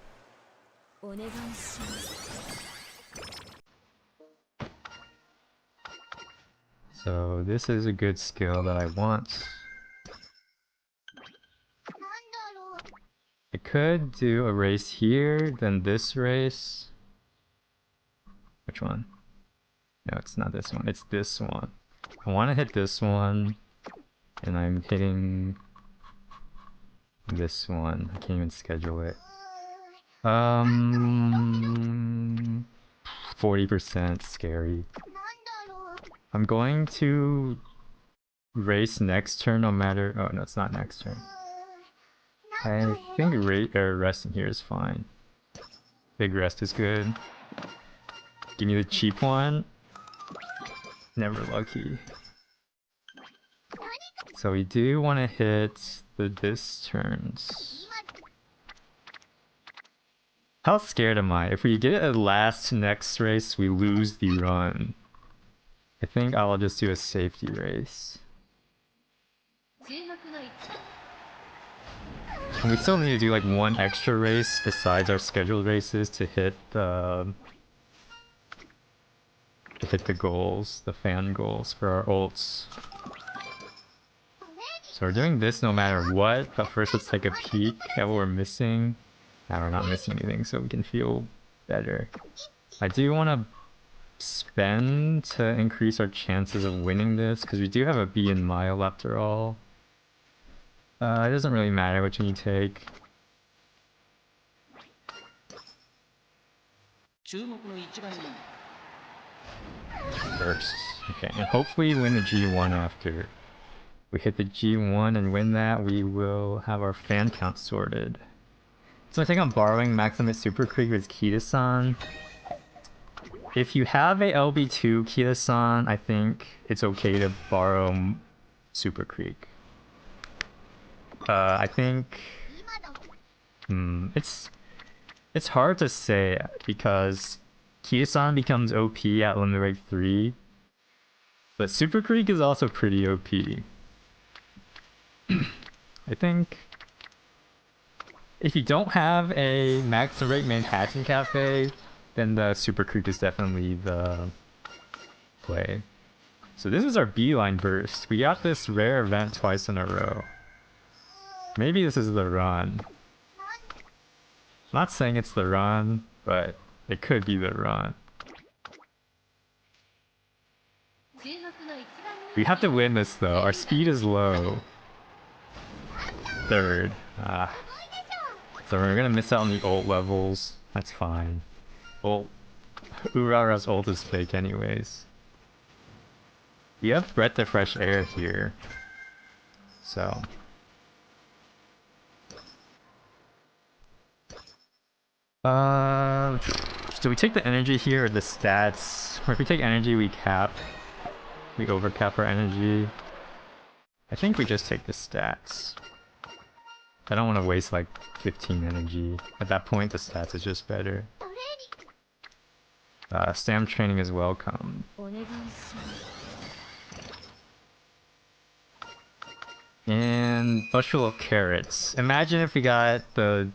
So this is a good skill that I want. I could do a race here, then this race. Which one? No, it's not this one, it's this one. I want to hit this one, and I'm hitting this one. I can't even schedule it. 40% scary. I'm going to race next turn no matter... Oh no, it's not next turn. I think resting here is fine. Big rest is good. Give me the cheap one. Never lucky. So we do want to hit the this turns. How scared am I? If we get a last next race, we lose the run. I think I'll just do a safety race. And we still need to do like one extra race besides our scheduled races to hit the goals, the fan goals for our ults. So we're doing this no matter what, but first let's take a peek at what we're missing. Now we're not missing anything, so we can feel better. I do want to spend to increase our chances of winning this, because we do have a B in mile after all. It doesn't really matter which one you take. First. Okay, and hopefully win the G1 after. We hit the G1 and win that, we will have our fan count sorted. So I think I'm borrowing Maximate Super Krieg with Kita-san. If you have a LB2 Kita-san, I think it's okay to borrow Super Krieg. I think... It's hard to say because Kita-san becomes OP at limit break 3. But Super Krieg is also pretty OP. I think... if you don't have a max rate Manhattan Cafe, then the Super Krieg is definitely the play. So this is our beeline burst. We got this rare event twice in a row. Maybe this is the run. I'm not saying it's the run, but it could be the run. We have to win this though. Our speed is low. Third. So we're gonna miss out on the ult levels. That's fine. Urara's ult is fake anyways. We have Breath of Fresh Air here. So... do we take the energy here or the stats? Or if we take energy, we cap. We overcap our energy. I think we just take the stats. I don't want to waste like 15 energy. At that point, the stats is just better. Stam training is welcome. And bushel of carrots. Imagine if we got the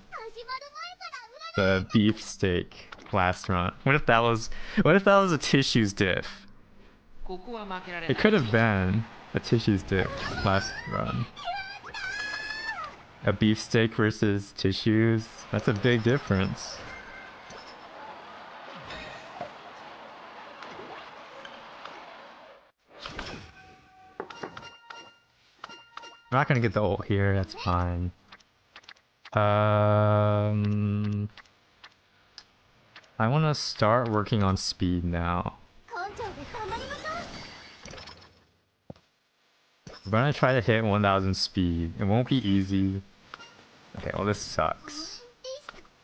beef steak last run. What if that was a tissues diff? It could have been a tissues diff last run. A beef steak versus tissues. That's a big difference. I'm not gonna get the ult here, that's fine. I want to start working on speed now. We're gonna try to hit 1000 speed. It won't be easy. Okay, well this sucks.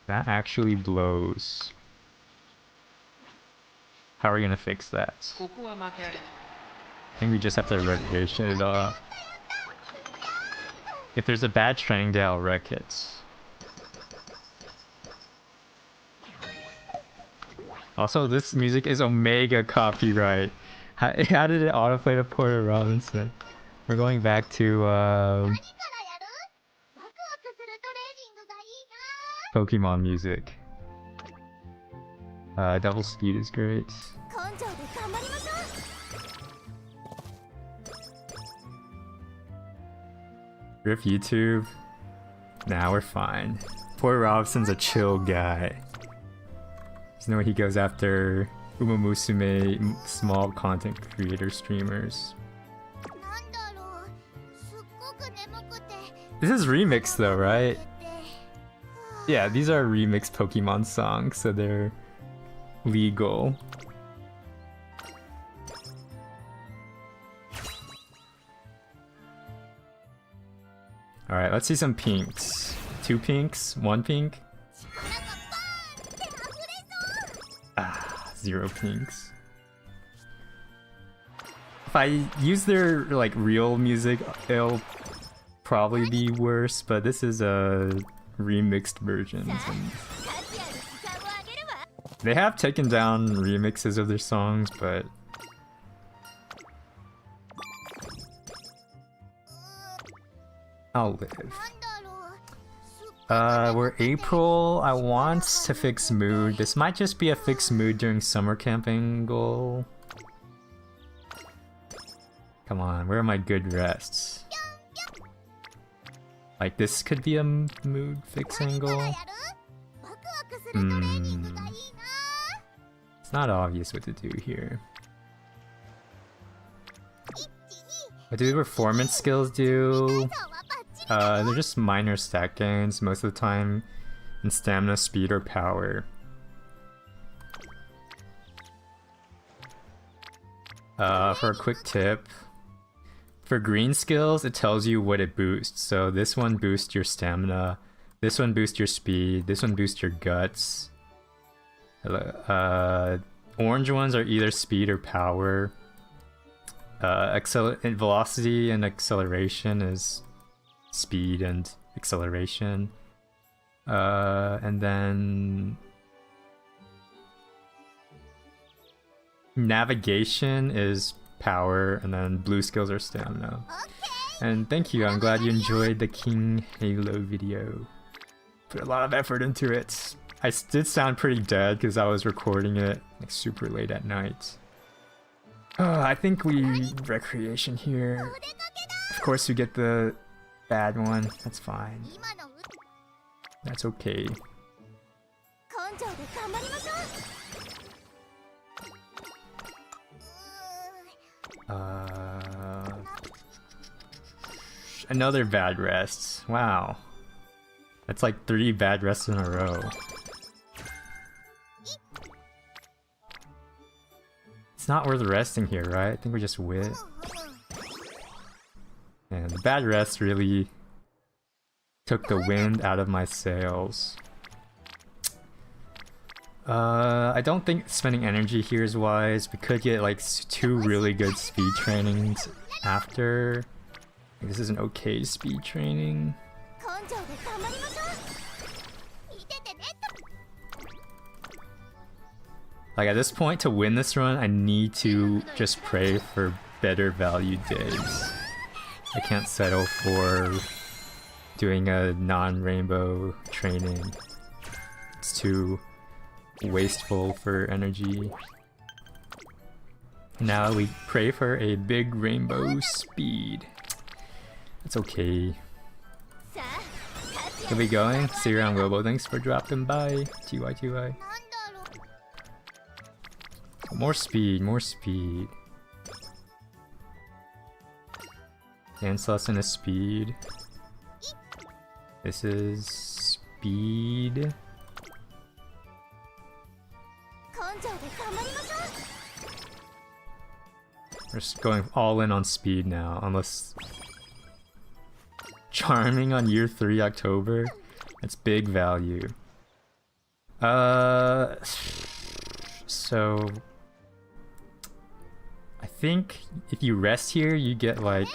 That actually blows. How are we gonna fix that? I think we just have to recreation it off. If there's a bad training day, I'll wreck it. Also, this music is Omega copyright. How did it autoplay to Porter Robinson? We're going back to Pokemon music. Double speed is great. Rip YouTube. Nah, we're fine. Porter Robinson's a chill guy. Just know he goes after Umamusume, small content creator streamers. This is remix though, right? Yeah, these are remixed Pokemon songs, so they're legal. Alright, let's see some pinks. 2 pinks? 1 pink? Ah, 0 pinks. If I use their like real music, it'll probably be worse, but this is a remixed version. They have taken down remixes of their songs, but I'll live. We're April. I want to fix mood. This might just be a fixed mood during summer camping goal. Come on, where are my good rests? Like this could be a mood fixing goal. It's not obvious what to do here. What do the performance skills do? They're just minor stat gains most of the time in stamina, speed, or power. For a quick tip, for green skills, it tells you what it boosts. So this one boosts your stamina, this one boosts your speed, this one boosts your guts. Orange ones are either speed or power. Velocity and acceleration is speed and acceleration. And then navigation is power, and then blue skills are stamina. And thank you, I'm glad you enjoyed the King Halo video. Put a lot of effort into it. I did sound pretty dead because I was recording it like super late at night. I think we recreation here. Of course we get the bad one, that's fine. That's okay. Another bad rest. Wow. That's like 3 bad rests in a row. It's not worth resting here, right? I think we just wit. And the bad rest really took the wind out of my sails. I don't think spending energy here is wise. We could get like 2 really good speed trainings after. This is an okay speed training. Like at this point, to win this run, I need to just pray for better value days. I can't settle for doing a non-rainbow training. It's too wasteful for energy. Now we pray for a big rainbow speed. It's okay. Keep we going. See you around, Robo. Thanks for dropping by. TY. More speed, more speed. Dance lesson is speed. This is speed. We're just going all in on speed now, unless... Charming on year 3 October? That's big value. So... I think if you rest here, you get like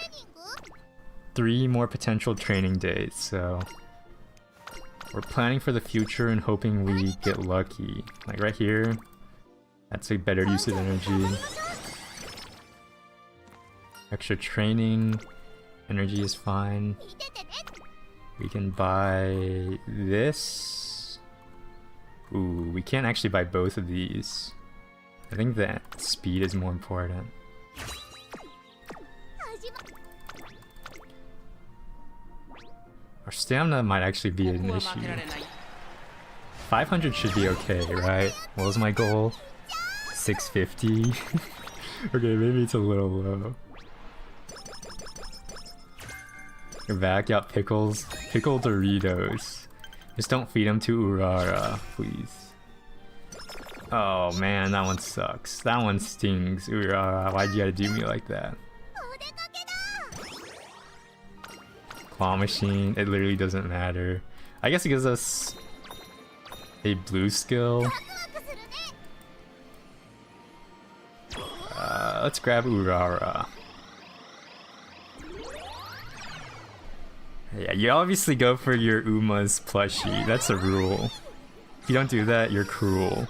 3 more potential training days, so... We're planning for the future and hoping we get lucky. Like right here, that's a better use of energy. Extra training, energy is fine. We can buy this. Ooh, we can't actually buy both of these. I think that speed is more important. Our stamina might actually be an issue. 500 should be okay, right? What was my goal? 650? Okay, maybe it's a little low. You're back, got pickles. Pickle Doritos. Just don't feed them to Urara, please. Oh man, that one sucks. That one stings, Urara. Why'd you gotta do me like that? Claw machine, it literally doesn't matter. I guess it gives us a blue skill. Let's grab Urara. Yeah, you obviously go for your Uma's plushie. That's a rule. If you don't do that, you're cruel.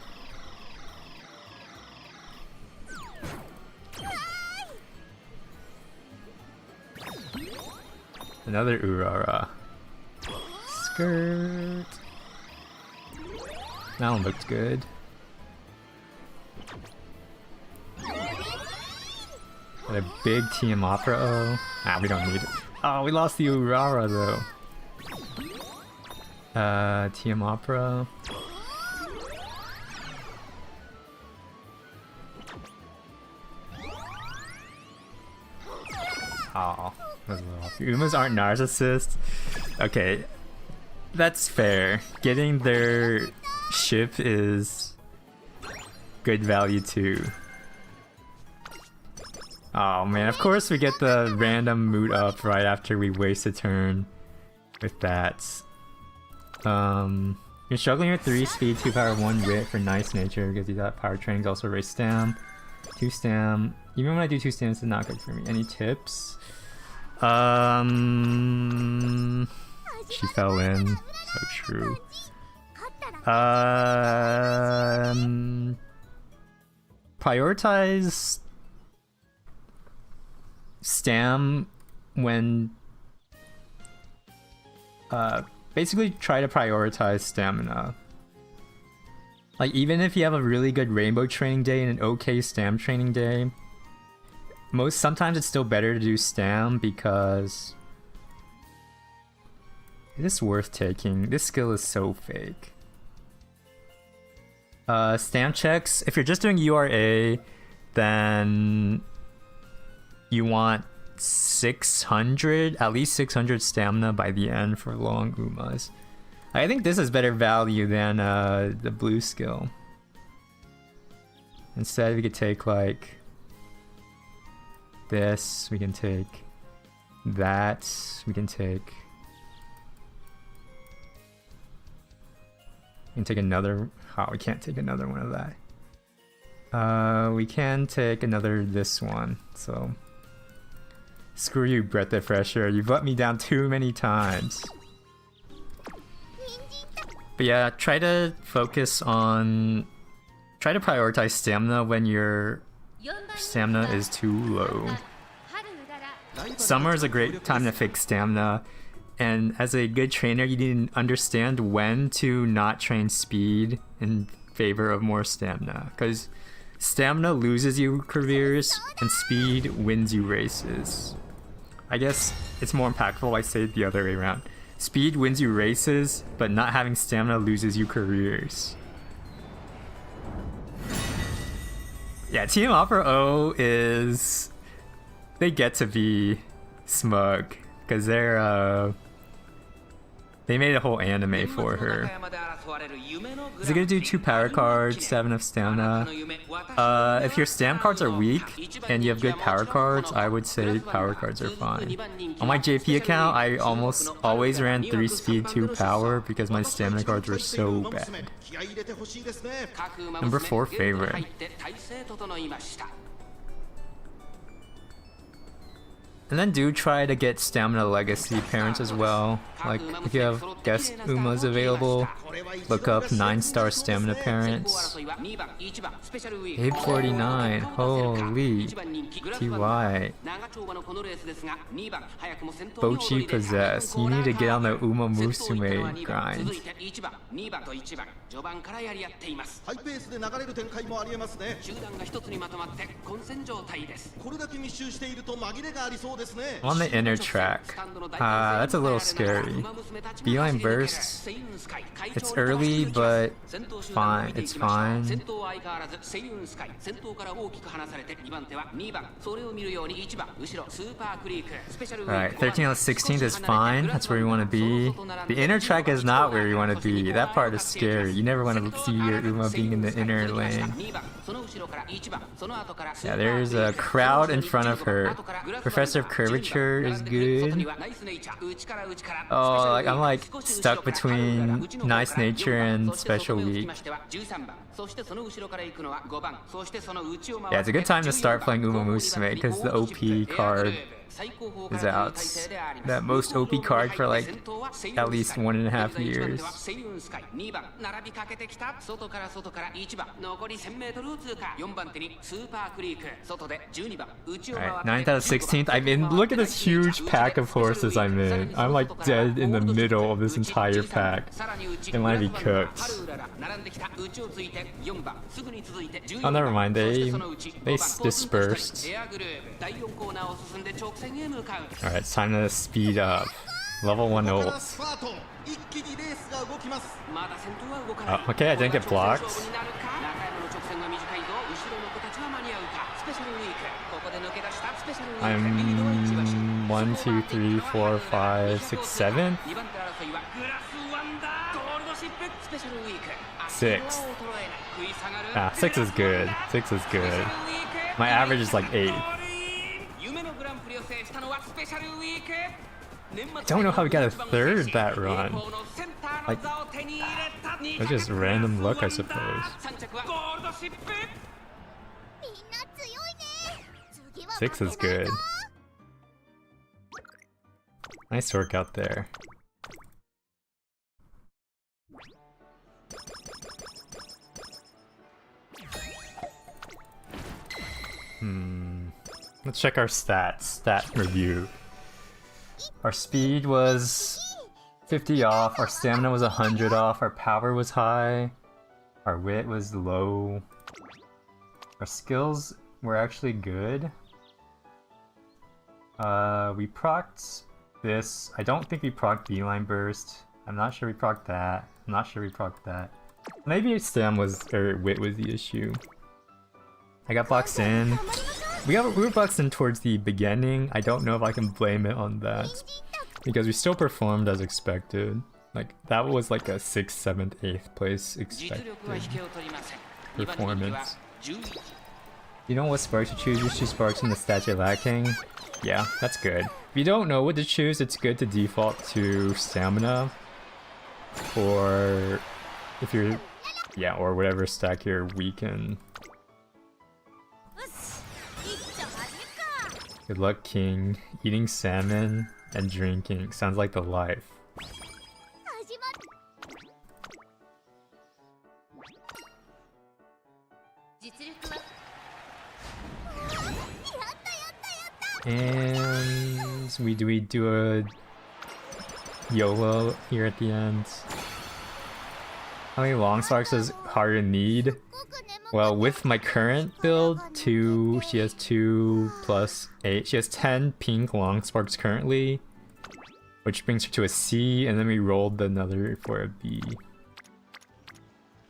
Another Urara. Skirt. That one looked good. Got a big TM Opera O. Ah, we don't need it. Oh, we lost the Urara though. TM Opera. Oh. Umas aren't narcissists. Okay, that's fair. Getting their ship is good value too. Oh man, of course we get the random mood up right after we waste a turn with that. You're struggling with 3 speed, 2 power, 1 wit for nice nature because you got power trainings, also raise stam. 2 stam. Even when I do 2 stam, it's not good for me. Any tips? She fell in. So true. Prioritize stam when basically try to prioritize stamina. Like even if you have a really good rainbow training day and an okay stam training day, sometimes it's still better to do stam because it's worth taking. This skill is so fake. Stam checks, if you're just doing URA, then you want 600, at least 600 stamina by the end for long Umas. I think this is better value than the blue skill. Instead we could take like this, we can take that, we can take another. Oh, we can't take another one of that. We can take another this one. So screw you, Breath of Fresh Air. You've let me down too many times. But yeah, try to prioritize stamina when your stamina is too low. Summer is a great time to fix stamina, and as a good trainer you need to understand when to not train speed in favor of more stamina, because stamina loses you careers and speed wins you races. I guess it's more impactful I say it the other way around. Speed wins you races, but not having stamina loses you careers. Yeah, Team Opera O is... they get to be smug, because they're They made a whole anime for her. Is it gonna do 2 power cards, 7 of stamina? If your stam cards are weak and you have good power cards, I would say power cards are fine. On my JP account, I almost always ran 3 speed, 2 power because my stamina cards were so bad. Number 4 favorite. And then do try to get stamina legacy parents as well. Like if you have guest Umas available, look up 9-star stamina parents. 849, holy TY. Bochi possess. You need to get on the Uma Musume grind. I'm on the inner track. That's a little scary. Beeline burst. It's early, but fine. It's fine. Alright, 13 on the 16th is fine. That's where you want to be. The inner track is not where you want to be. That part is scary. You never want to see your Uma being in the inner lane. Yeah, there's a crowd in front of her. Professor of Curvature is good. Oh, like I'm like stuck between Nice Nature and Special Week. Yeah, it's a good time to start playing Uma Musume because the OP card is out. That most OP card for like at least 1.5 years. Alright, 9th out of 16th. I'm in. Look at this huge pack of horses I'm in. I'm like dead in the middle of this entire pack. It might be cooked. Oh, never mind. They dispersed. Alright, it's time to speed up. Level 1 ults. Oh, okay, I didn't get blocked. I'm 1, 2, 3, 4, 5, 6, 7. 6. Ah, 6 is good. 6 is good. My average is like 8. I don't know how we got a 3rd that run. Like, it's just random luck, I suppose. 6 is good. Nice work out there. Let's check our stats. Stat review. Our speed was 50 off, our stamina was 100 off, our power was high, our wit was low. Our skills were actually good. We procced this. I don't think we procced Beeline Burst. I'm not sure we procced that. I'm not sure we procced that. Maybe stam was, or wit was the issue. I got boxed in. We were boxed in towards the beginning. I don't know if I can blame it on that. Because we still performed as expected. Like, that was like a 6th, 7th, 8th place expected performance. You know what sparks to choose? You choose sparks in the stats you're lacking. Yeah, that's good. If you don't know what to choose, it's good to default to stamina. Or if you're, yeah, or whatever stack you're weak in. Good luck, King. Eating salmon and drinking sounds like the life. And we do a YOLO here at the end. How many long sparks does Haru need? Well, with my current build, she has 2 plus 8. She has 10 pink long sparks currently, which brings her to a C, and then we rolled another for a B.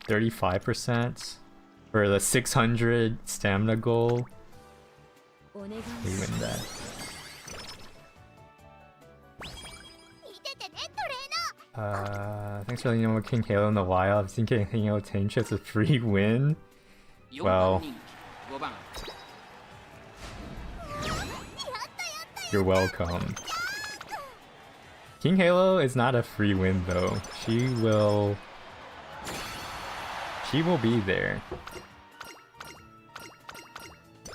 35% for the 600 stamina goal. We win that. Thanks for letting me know what King Halo in the wild. I've seen King Halo Tenchi as a free win. Well, you're welcome. King Halo is not a free win though. She will be there.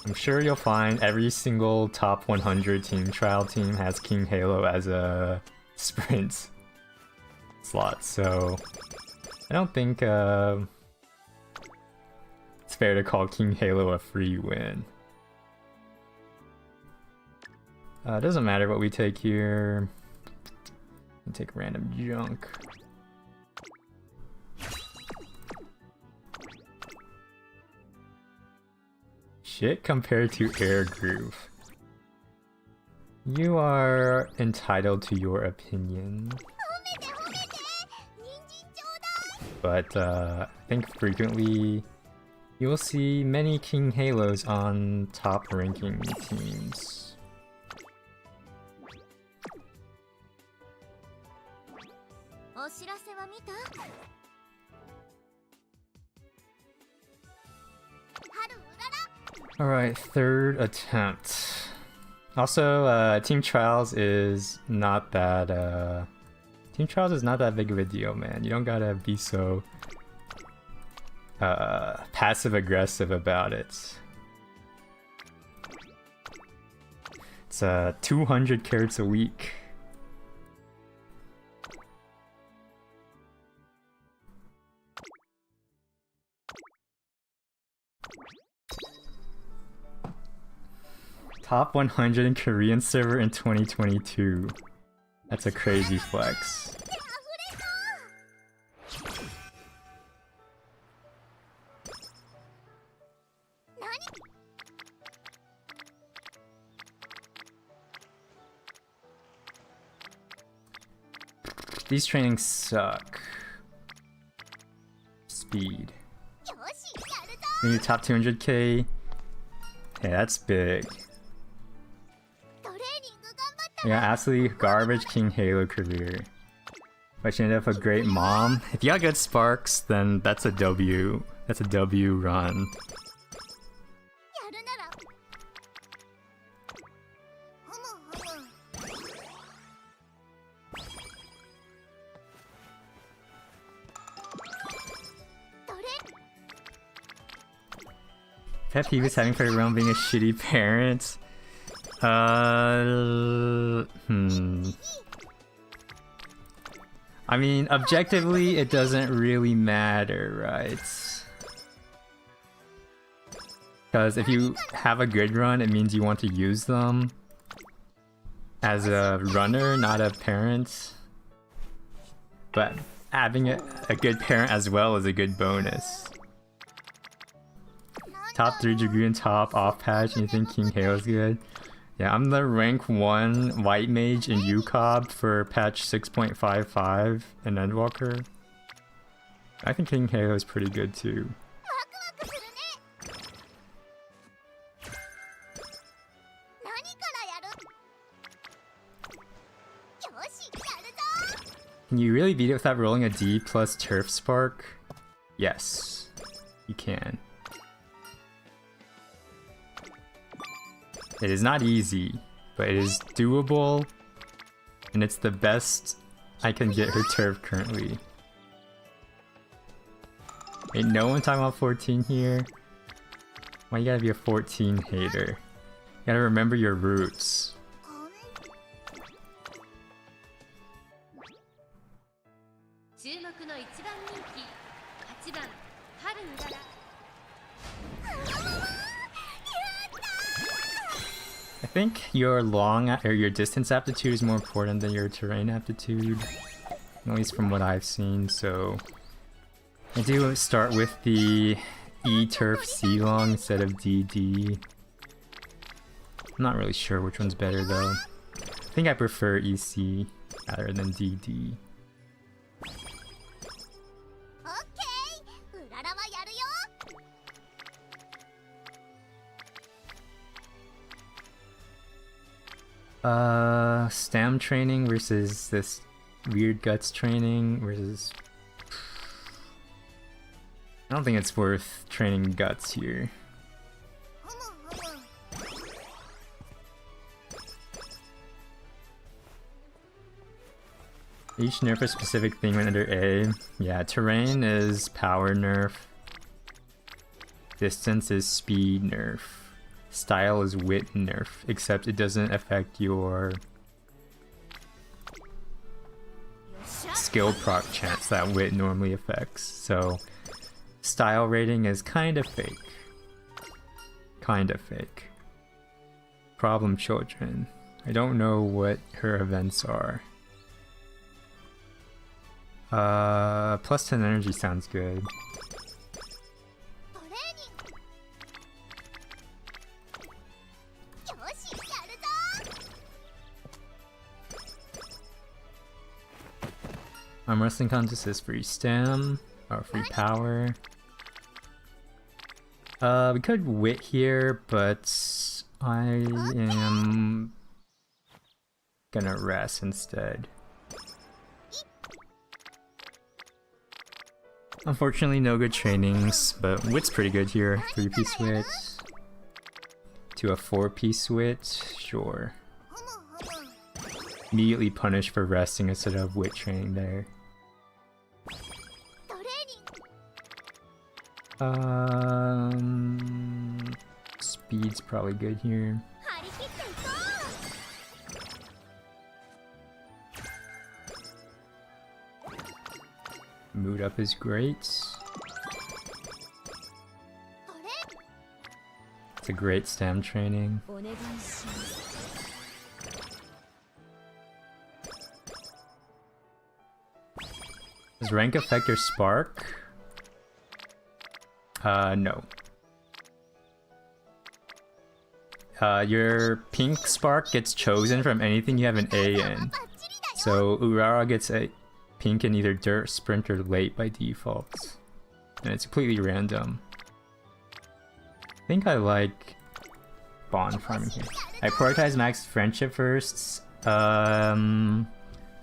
I'm sure you'll find every single top 100 team trial team has King Halo as a sprint slot, so I don't think it's fair to call King Halo a free win. It doesn't matter what we take here. We take random junk. Shit compared to Air Groove. You are entitled to your opinion. But I think frequently you will see many King Halos on top ranking teams. Alright, third attempt. Also, Team Trials is not that Team Trials is not that big of a deal, man. You don't gotta be so passive aggressive about it. It's 200 carats a week. Top 100 in Korean server in 2022. That's a crazy flex. These trainings suck. Speed. Maybe top 200k. Yeah, that's big. Yeah, absolutely garbage King Halo career. But you ended up a great mom. If you got good sparks, then that's a W. That's a W run. Pet peeve is having for everyone being a shitty parent. I mean, objectively, it doesn't really matter, right? Because if you have a good run, it means you want to use them as a runner, not a parent. But having a good parent as well is a good bonus. Top 3 degree and top off patch, and you think King Halo's good? Yeah, I'm the rank 1 white mage in UCOB for patch 6.55 in Endwalker. I think King Halo is pretty good too. Can you really beat it without rolling a D plus Turf Spark? Yes, you can. It is not easy, but it is doable, and it's the best I can get her turf currently. Ain't no one talking about 14 here. Why you gotta be a 14 hater? You gotta remember your roots. I think your your distance aptitude is more important than your terrain aptitude, at least from what I've seen. So I do start with the E turf C long instead of DD. I'm not really sure which one's better though. I think I prefer EC rather than DD. Stam training versus this weird guts training versus... I don't think it's worth training guts here. Each nerf a specific thing when under A. Yeah, terrain is power nerf. Distance is speed nerf. Style is wit nerf, except it doesn't affect your skill proc chance that wit normally affects. So style rating is kind of fake. Kind of fake. Problem children. I don't know what her events are. Plus 10 energy sounds good. Arm wrestling contest is free stam, or free power. We could wit here, but I am gonna rest instead. Unfortunately, no good trainings, but wit's pretty good here. 3-piece wit to a 4-piece wit, sure. Immediately punished for resting instead of wit training there. Speed's probably good here. Mood up is great. It's a great stam training. Does rank affect your spark? No. Your pink spark gets chosen from anything you have an A in. So Urara gets a pink in either dirt, sprint, or late by default. And it's completely random. I think I like bond farming here. I prioritize max friendship first. The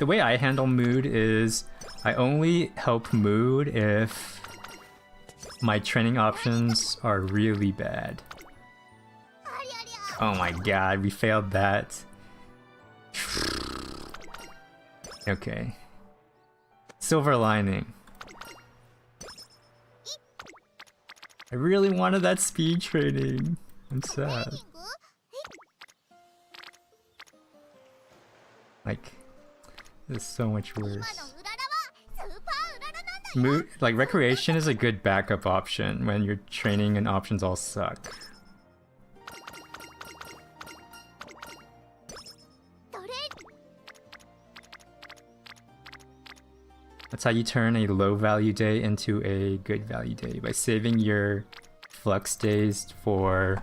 way I handle mood is I only help mood if my training options are really bad. Oh my god, we failed that. Okay. Silver lining. I really wanted that speed training. I'm sad. Like, this is so much worse. Like, recreation is a good backup option when you're training and options all suck. That's how you turn a low value day into a good value day, by saving your flux days for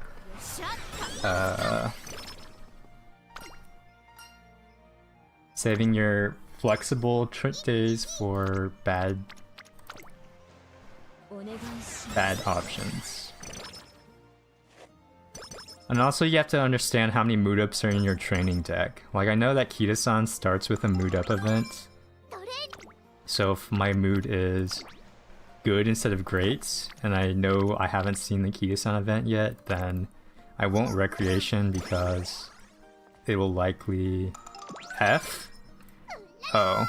saving your flexible days for bad options. And also you have to understand how many mood ups are in your training deck. Like, I know that Kita-san starts with a mood up event. So if my mood is good instead of great, and I know I haven't seen the Kita-san event yet, then I won't recreation because it will likely F. Oh.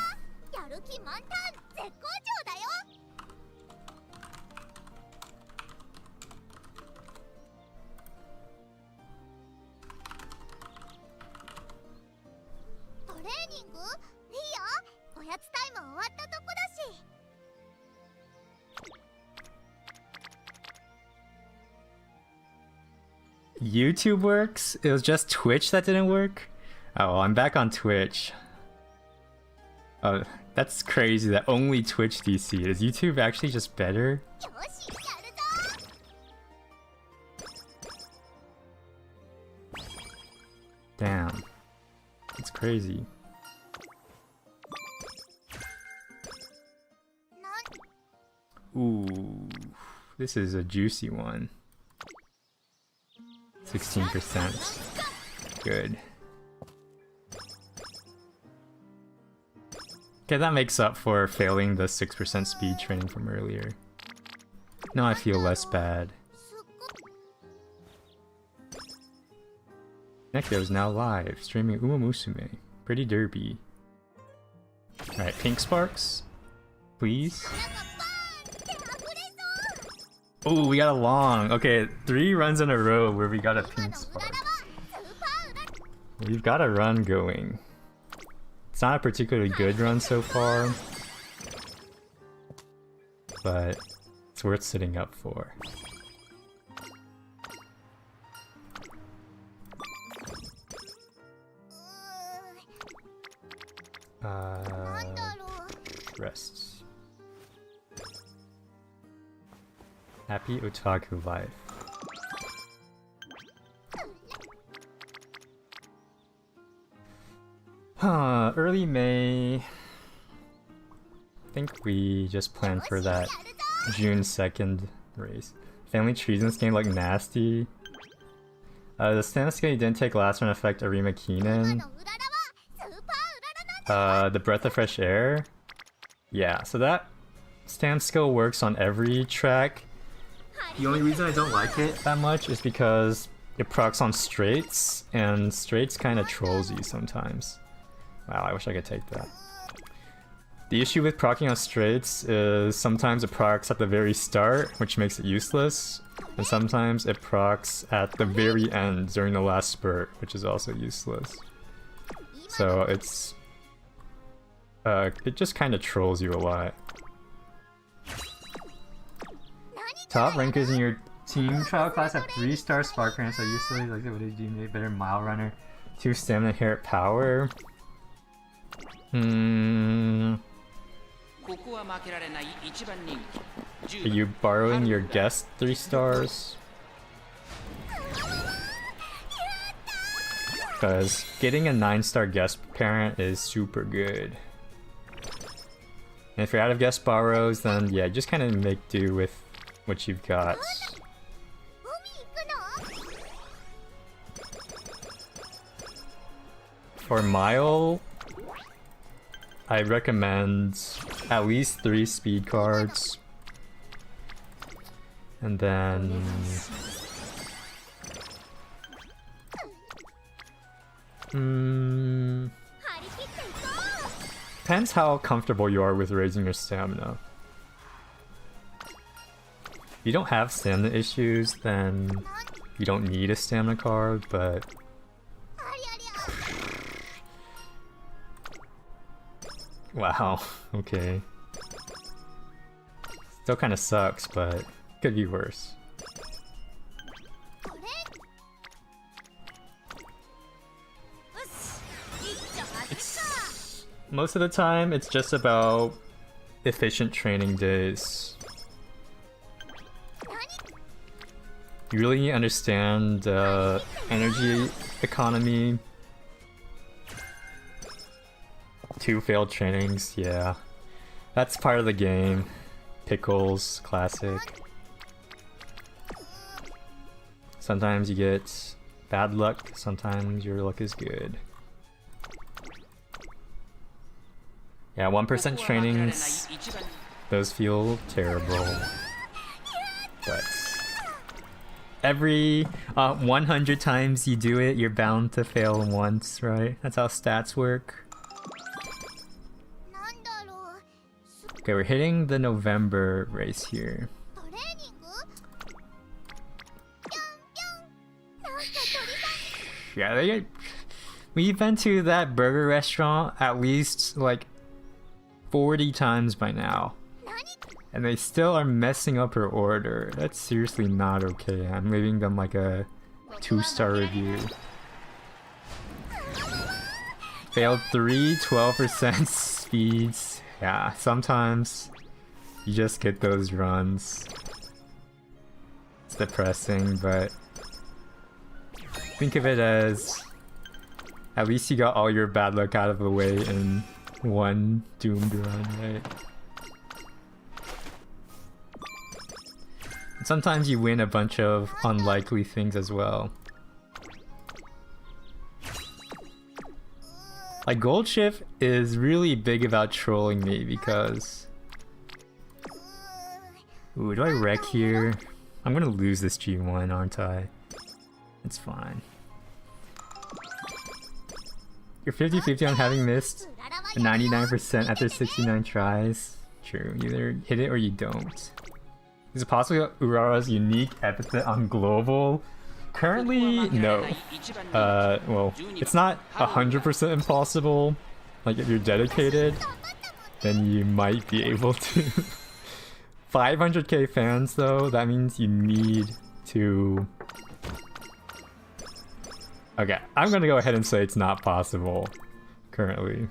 YouTube works? It was just Twitch that didn't work? Oh, well, I'm back on Twitch. Oh, that's crazy that only Twitch DC. Is YouTube actually just better? Damn. It's crazy. Ooh, this is a juicy one. 16%. Good. Okay, that makes up for failing the 6% speed training from earlier. Now I feel less bad. Nekko is now live, streaming Uma Musume. Pretty derpy. Alright, pink sparks? Please? Oh, we got a long. Okay, 3 runs in a row where we got a pink spark. We've got a run going. It's not a particularly good run so far, but it's worth sitting up for. Rests. Happy otaku life. Early May. I think we just planned for that June 2nd race. Family trees in this game look nasty. The stamina skill didn't take last run effect Arima Kinen. The breath of fresh air. Yeah, so that stamina skill works on every track. The only reason I don't like it that much is because it procs on straights, and straights kind of trolls you sometimes. Wow, I wish I could take that. The issue with proccing on straights is sometimes it procs at the very start, which makes it useless, and sometimes it procs at the very end during the last spurt, which is also useless. So it's... it just kind of trolls you a lot. Top rankers in your team trial class have 3-star spark parents, so usually like what did you make better mile runner, 2 stamina inherent power. Are you borrowing your guest 3 stars? Because getting a 9-star guest parent is super good. And if you're out of guest borrows, then yeah, just kind of make do with what you've got. For mile, I recommend at least 3 speed cards. And then... depends how comfortable you are with raising your stamina. If you don't have stamina issues, then you don't need a stamina card, but... wow, okay. Still kind of sucks, but could be worse. Most of the time, it's just about efficient training days. You really understand energy economy. 2 failed trainings, yeah. That's part of the game. Pickles, classic. Sometimes you get bad luck, sometimes your luck is good. Yeah, 1% trainings, those feel terrible. But every 100 times you do it, you're bound to fail once, right? That's how stats work. Okay, we're hitting the November race here. Yeah, we've been to that burger restaurant at least like 40 times by now. And they still are messing up her order. That's seriously not okay. I'm leaving them like a 2-star review. Failed 3, 12% speeds. Yeah, sometimes you just get those runs. It's depressing, but think of it as at least you got all your bad luck out of the way in one doomed run, right? And sometimes you win a bunch of unlikely things as well. Like, Gold Shift is really big about trolling me because... Ooh, do I wreck here? I'm gonna lose this G1, aren't I? It's fine. You're 50-50 on having missed 99% after 69 tries. True, you either hit it or you don't. Is it possible Urara's unique epithet on global? Currently, no. Well, it's not 100% impossible. Like, if you're dedicated, then you might be able to. 500k fans, though, that means you need to... Okay, I'm gonna go ahead and say it's not possible, currently.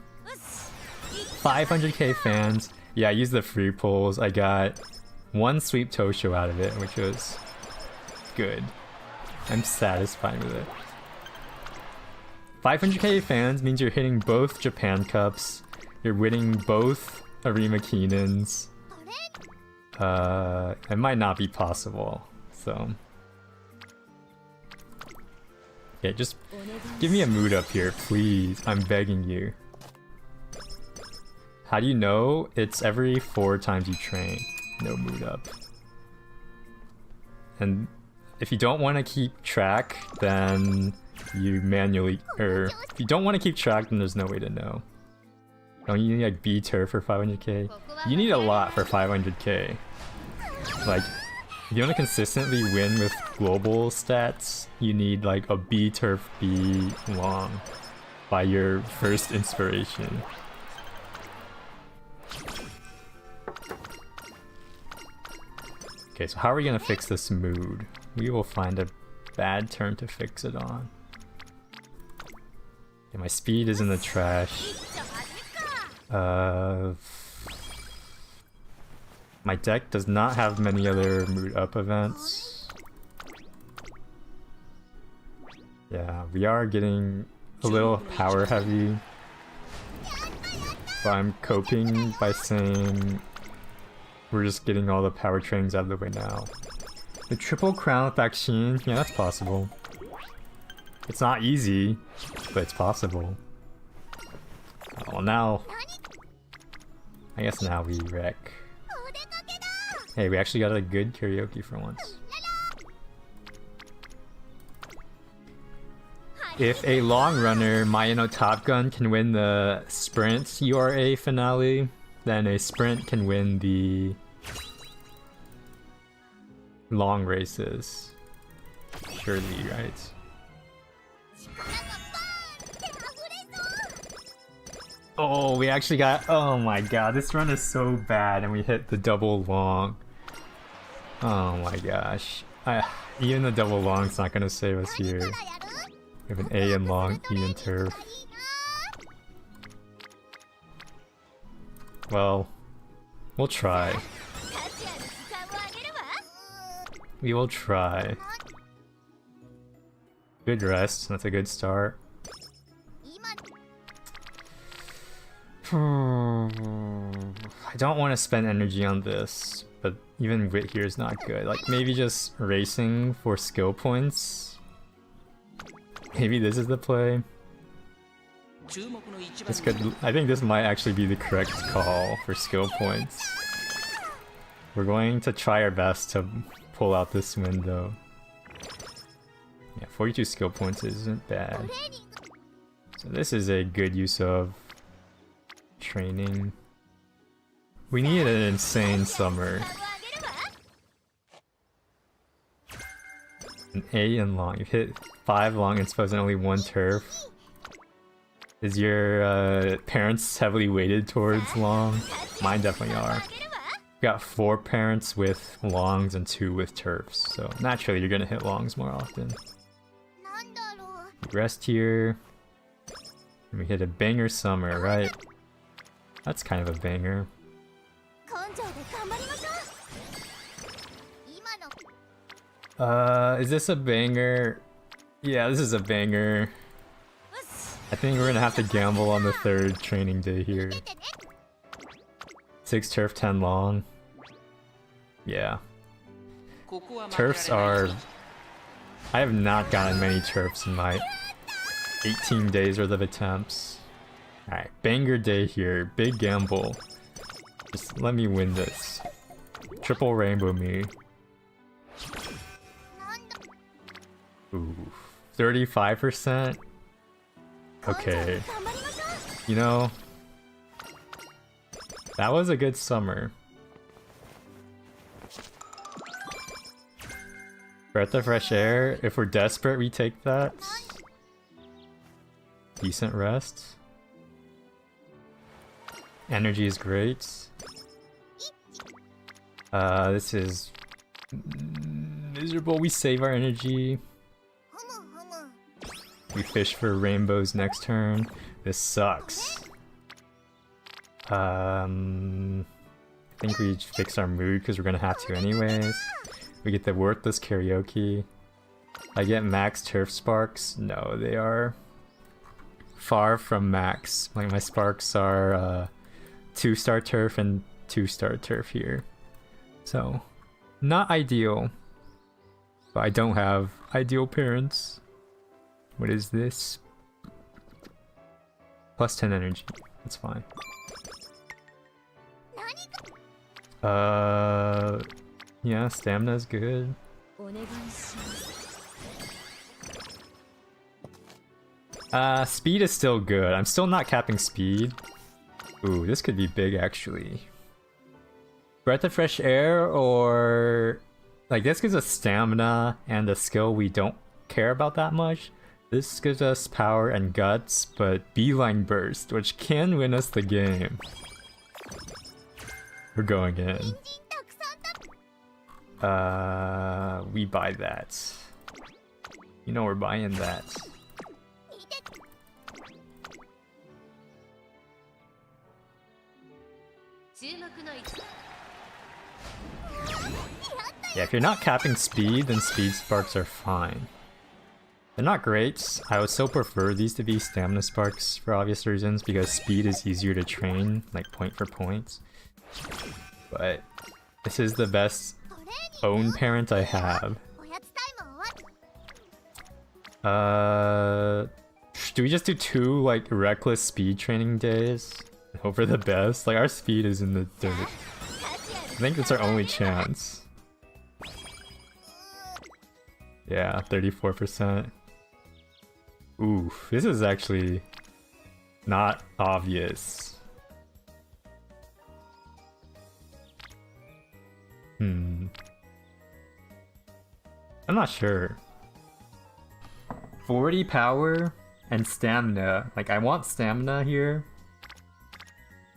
500k fans. Yeah, I used the free pulls. I got one sweep Tosho out of it, which was good. I'm satisfied with it. 500k fans means you're hitting both Japan Cups. You're winning both Arima Kinens. It might not be possible, so... Yeah, just give me a mood up here, please. I'm begging you. How do you know? It's every 4 times you train. No mood up. And if you don't want to keep track, then you manually... Or if you don't want to keep track, then there's no way to know. Don't you need like B turf for 500k? You need a lot for 500k. Like, if you want to consistently win with global stats, you need like a B turf B long by your first inspiration. Okay, so how are we gonna fix this mood? We will find a bad turn to fix it on. Okay, my speed is in the trash. My deck does not have many other mood up events. Yeah, we are getting a little power heavy. But I'm coping by saying we're just getting all the power trains out of the way now. The triple crown vaccine, yeah, that's possible. It's not easy, but it's possible. Oh, well now... I guess now we wreck. Hey, we actually got a good karaoke for once. If a long runner, Mayano Top Gun, can win the sprint URA finale, then a sprint can win the long races. Surely, right? Oh, we actually got... Oh my god, this run is so bad and we hit the double long. Oh my gosh. Even the double long's not gonna save us here. We have an A in long, E in turf. Well, we'll try. We will try. Good rest, that's a good start. I don't want to spend energy on this, but even wit here is not good. Like, maybe just racing for skill points? Maybe this is the play? This could, I think this might actually be the correct call for skill points. We're going to try our best to pull out this window. Yeah, 42 skill points isn't bad. So this is a good use of training. We need an insane summer. An A in long. You've hit 5 long inspo and only 1 turf. Is your parents heavily weighted towards long? Mine definitely are. We got 4 parents with longs and 2 with turfs, so naturally you're gonna hit longs more often. We rest here. And we hit a banger summer, right? That's kind of a banger. Is this a banger? Yeah, this is a banger. I think we're gonna have to gamble on the 3rd training day here. 6 turf, 10 long. Yeah. Turfs are... I have not gotten many turfs in my 18 days worth of attempts. Alright, banger day here. Big gamble. Just let me win this. Triple rainbow me. Ooh, 35%? Okay. You know, that was a good summer. Breath of fresh air. If we're desperate, we take that. Decent rest. Energy is great. This is miserable. We save our energy. We fish for rainbows next turn. This sucks. I think we fix our mood because we're gonna have to anyways. We get the worthless karaoke. I get max turf sparks. No, they are far from max. Like my sparks are 2-star turf and 2-star turf here. So, not ideal. But I don't have ideal parents. What is this? Plus 10 energy. That's fine. Yeah, stamina's good. Speed is still good. I'm still not capping speed. Ooh, this could be big actually. Breath of fresh air, or like this gives us stamina and a skill we don't care about that much. This gives us power and guts, but beeline burst, which can win us the game. We're going in. We buy that. You know we're buying that. Yeah, if you're not capping speed, then speed sparks are fine. They're not great. I would still prefer these to be stamina sparks for obvious reasons, because speed is easier to train, like point for point. But this is the best own parent I have. Do we just do 2 like reckless speed training days? Hope for the best. Like our speed is in the dirt. I think it's our only chance. Yeah, 34%. Oof, this is actually not obvious. I'm not sure. 40 power and stamina. Like I want stamina here.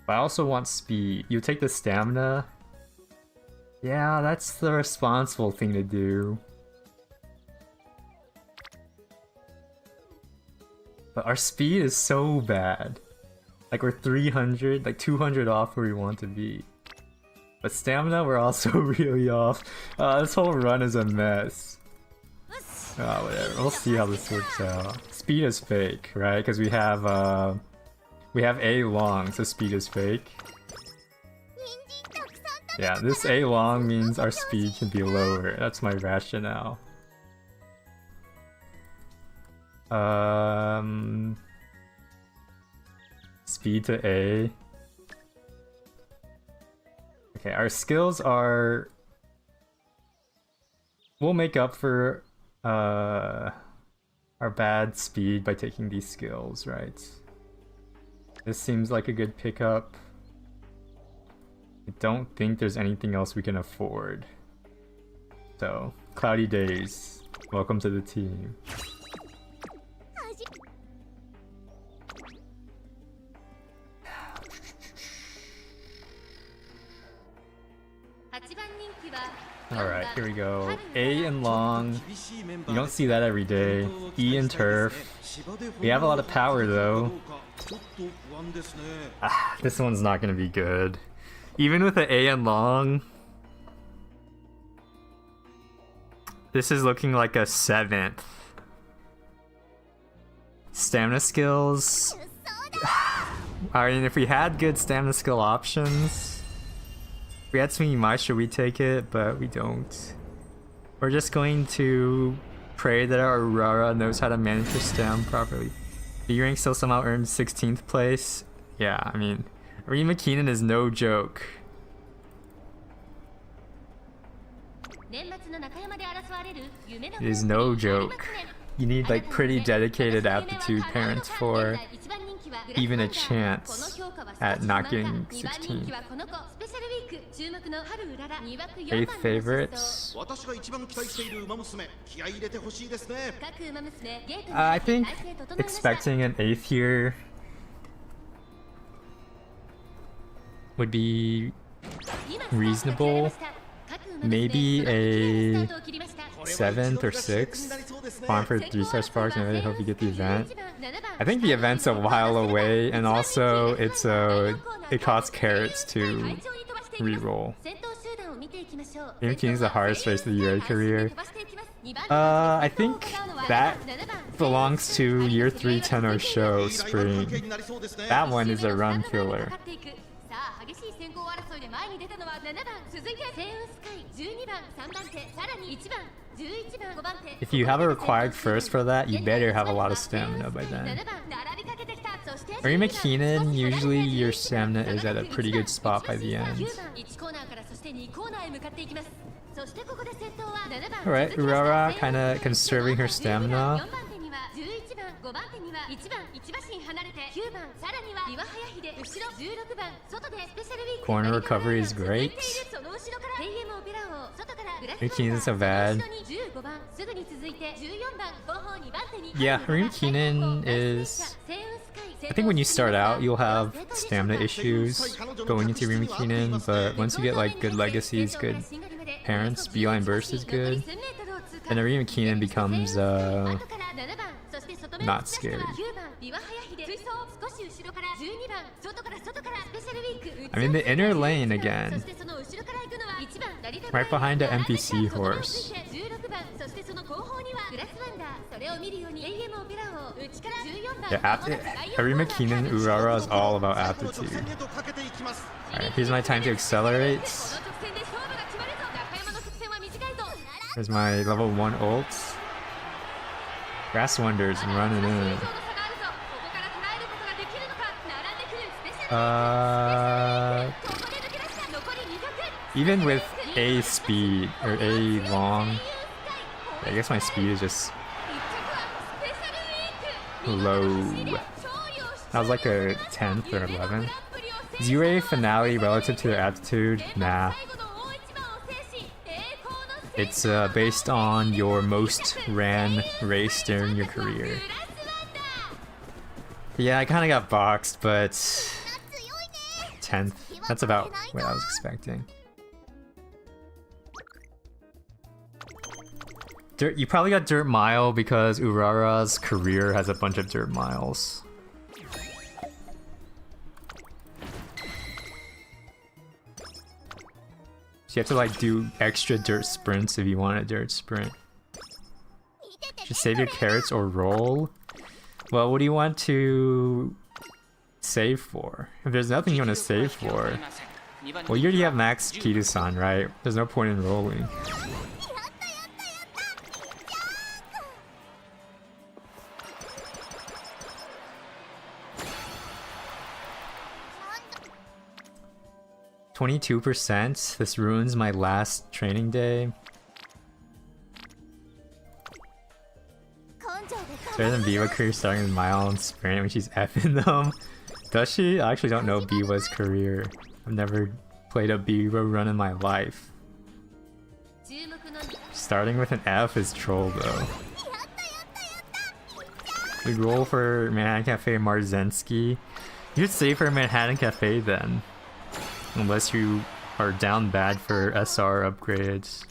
But I also want speed. You take the stamina. Yeah, that's the responsible thing to do. But our speed is so bad. Like we're 300, like 200 off where we want to be. But stamina, we're also really off. This whole run is a mess. Whatever. We'll see how this works out. Speed is fake, right? Because we have A long, so speed is fake. Yeah, this A long means our speed can be lower. That's my rationale. Speed to A. Okay, our skills are... We'll make up for our bad speed by taking these skills, right? This seems like a good pickup. I don't think there's anything else we can afford. So, cloudy days. Welcome to the team. Alright, here we go. A and long. You don't see that every day. E and turf. We have a lot of power though. This one's not gonna be good. Even with the A and long, this is looking like a 7th. Stamina skills. I mean, if we had good stamina skill options, if we had swinging maestro, we'd take it, but we don't. We're just going to pray that our Urara knows how to manage her stam properly. B rank still somehow earned 16th place. Yeah, I mean, Arima Kinen is no joke. It is no joke. You need like pretty dedicated aptitude parents for even a chance at not getting 16. 8th favorites. I think expecting an 8th here would be reasonable. Maybe a 7th or 6th. Farm for 3-star sparks, and I really hope you get the event. I think the event's a while away, and also it costs carrots to reroll. Game King is the hardest race of the UA career. I think that belongs to year 3 tenor show spring. That one is a run killer. If you have a required first for that, you better have a lot of stamina by then. Arima Kinen, usually your stamina is at a pretty good spot by the end. Alright, Urara kinda conserving her stamina. Corner recovery is great. Arima Kinen isn't so bad. Yeah, Arima Kinen is... I think when you start out, you'll have stamina issues going into Arima Kinen, but once you get like good legacies, good parents, Beeline Burst is good, and Arima Kinen becomes not scary. I mean, the inner lane again, right behind the NPC horse. Yeah, Arima Kinen Urara is all about aptitude. Alright, here's my time to accelerate. Here's my level 1 ult. Grass Wonders and running in. Even with A speed or A long, I guess my speed is just low. That was like a 10th or 11th. Is UA finale relative to their aptitude? Nah. It's based on your most ran race during your career. Yeah, I kind of got boxed, but 10th. That's about what I was expecting. You probably got Dirt Mile because Urara's career has a bunch of Dirt Miles. So you have to like do extra dirt sprints if you want a dirt sprint. Should save your carrots or roll? Well, what do you want to save for? If there's nothing you want to save for, well, you already have max Kido-san, right? There's no point in rolling. %. This ruins my last training day. It's better than Biwa career starting with Mile and Sprint when she's effing them. Does she? I actually don't know Biwa's career. I've never played a Biwa run in my life. Starting with an F is troll though. We roll for Manhattan Cafe Marzensky. You should save for Manhattan Cafe then. Unless you are down bad for SR upgrades.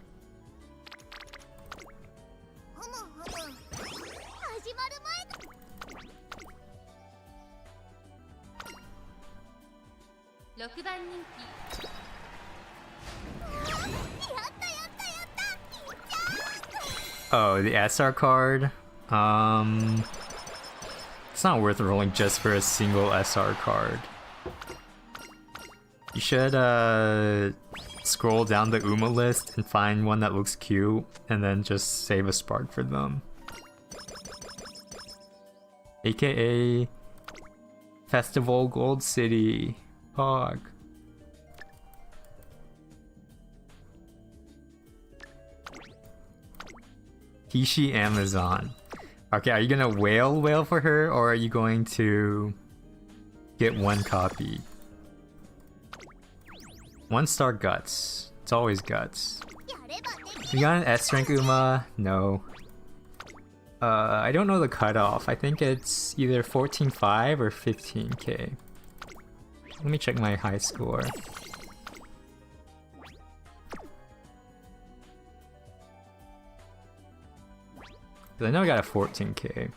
Oh, the SR card? It's not worth rolling just for a single SR card. You should scroll down the UMA list and find one that looks cute, and then just save a spark for them. AKA Festival Gold City. Pog. Kishi Amazon. Okay, are you gonna whale for her, or are you going to get one copy? 1-star guts. It's always guts. You got an S rank Uma? No. I don't know the cutoff. I think it's either 14.5 or 15k. Let me check my high score. I know I got a 14k.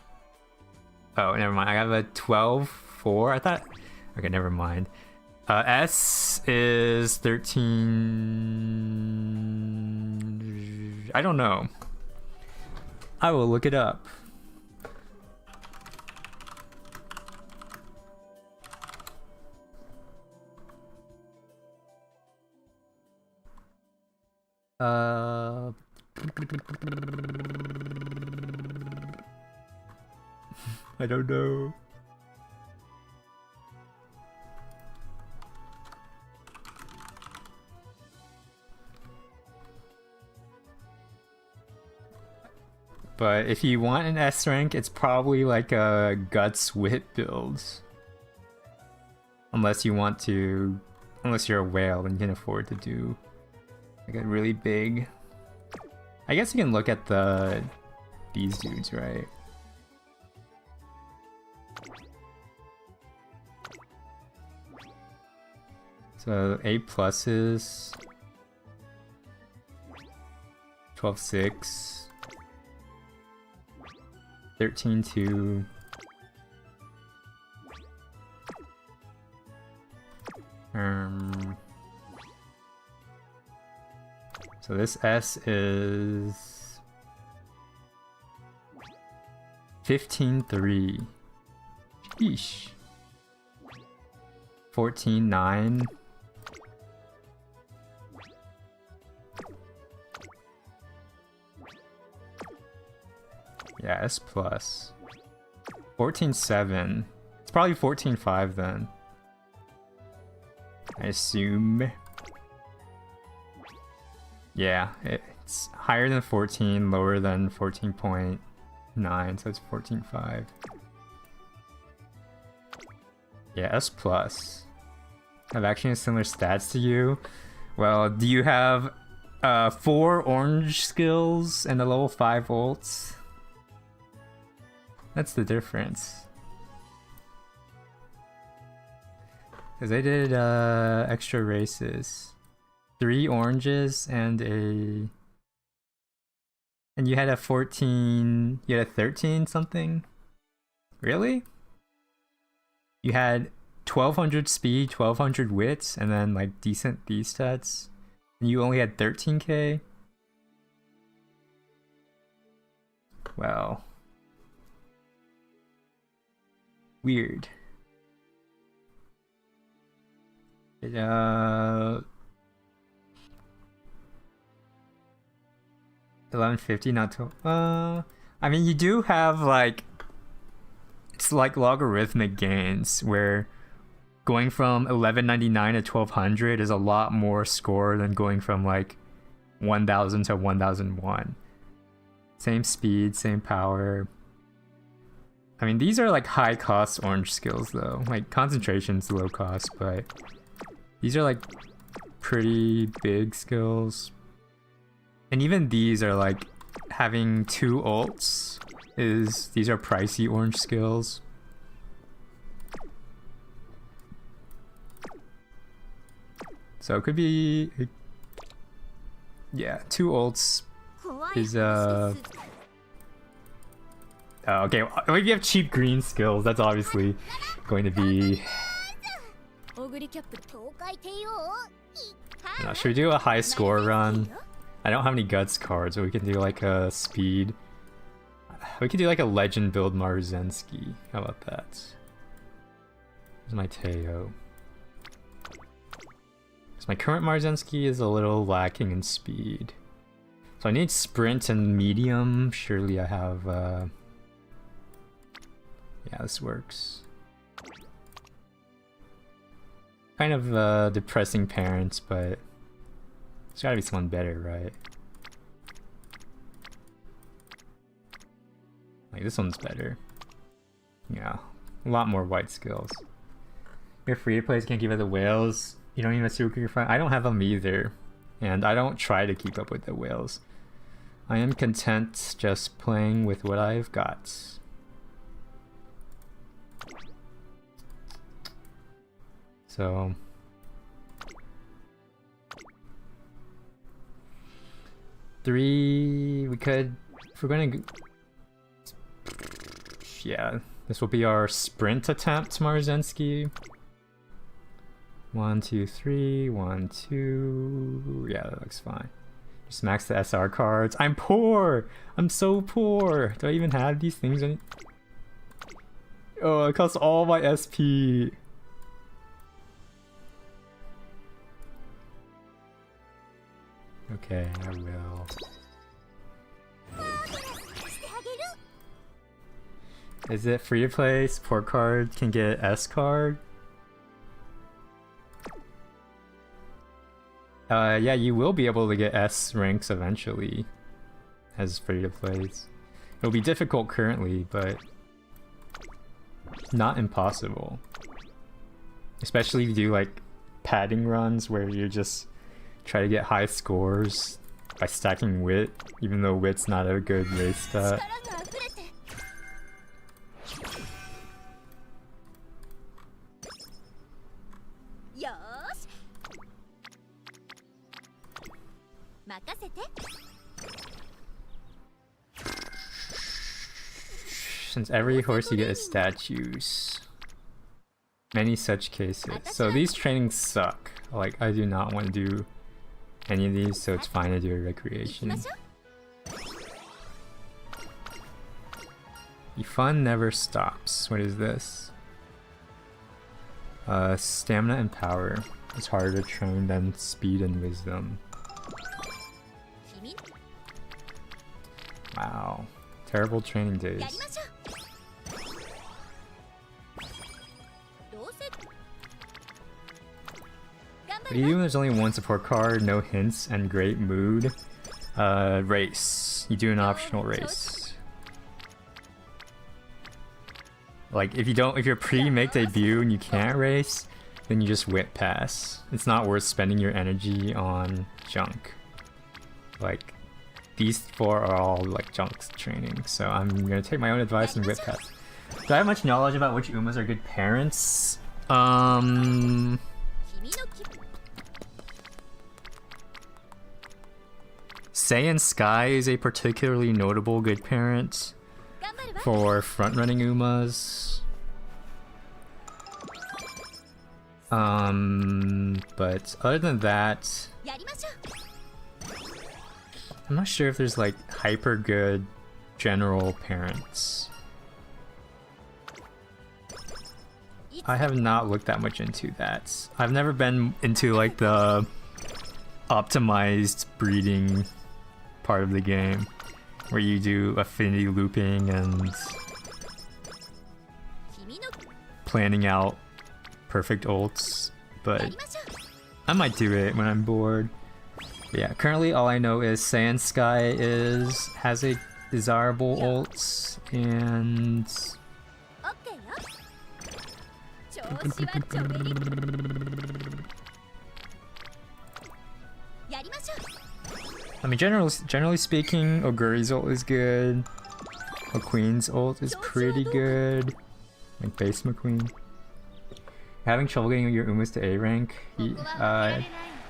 Oh, never mind. I have a 12.4. I thought... Okay, never mind. S is 13... I don't know. I will look it up. I don't know. But if you want an S rank, it's probably like a Guts Wit build. Unless you want to... Unless you're a whale and you can afford to do like a really big... I guess you can look at these dudes, right? So A pluses... 12.6... 13.2... So this S is 15.3. Sheesh. 14.9. Yeah, S plus. 14.7. It's probably 14.5 then. I assume. Yeah, it's higher than 14, lower than 14.9, so it's 14.5. Yeah, S plus. Have actually similar stats to you. Well, do you have 4 orange skills and a level 5 ults? That's the difference. Because I did extra races. 3 oranges and a... And you had a 14... You had a 13 something? Really? You had 1200 speed, 1200 wits, and then like decent B stats. And you only had 13k? Well... Weird. 1150, not 12. I mean, you do have like, it's like logarithmic gains where going from 1199 to 1200 is a lot more score than going from like 1000 to 1001. Same speed, same power. I mean, these are like high cost orange skills though. Like concentration's low cost, but these are like pretty big skills. And even these are like having 2 ults these are pricey orange skills. So it could be, yeah, 2 ults is okay, well, if you have cheap green skills, that's obviously going to be... Should we do a high score run? I don't have any guts cards, but we can do like a speed. We could do like a legend build Marzensky. How about that? Here's my Teo. Because my current Marzensky is a little lacking in speed. So I need sprint and medium. Surely I have Yeah, this works. Kind of depressing parents, but there's gotta be someone better, right? Like, this one's better. Yeah, a lot more white skills. Your free-to-plays can't keep up with the whales. You don't even have super quick fun. I don't have them either. And I don't try to keep up with the whales. I am content just playing with what I've got. So... we could... If we're gonna... Yeah, this will be our sprint attempt, Marzensky. 1, 2, 3, 1, 2... Yeah, that looks fine. Just max the SR cards. I'm poor! I'm so poor! Do I even have these things in? Oh, it costs all my SP. Okay, I will. Is it free to play? Support card can get S card? Yeah, you will be able to get S ranks eventually as free to plays. It'll be difficult currently, but not impossible. Especially if you do like padding runs where you just try to get high scores by stacking wit, even though wit's not a good race stat. Since every horse you get is statues. Many such cases. So these trainings suck. Like, I do not want to do any of these, so it's fine to do a recreation. The fun never stops. What is this? Stamina and power. It's harder to train than speed and wisdom. Wow. Terrible training days. What do you do when there's only one support card, no hints, and great mood? Race. You do an optional race. Like, if you're pre-make debut and you can't race, then you just whip pass. It's not worth spending your energy on junk. Like, these 4 are all like junk training, so I'm gonna take my own advice and whip pass. Do I have much knowledge about which Umas are good parents? Saiyan Sky is a particularly notable good parent for front-running Umas. But other than that, I'm not sure if there's like hyper good general parents. I have not looked that much into that. I've never been into like the optimized breeding part of the game where you do affinity looping and planning out perfect ults, but I might do it when I'm bored. But yeah, currently all I know is Saiyan Sky has a desirable ult, and I mean, generally speaking, Oguri's ult is good. McQueen's ult is pretty good. Like base McQueen. Having trouble getting your Umas to A rank. You know,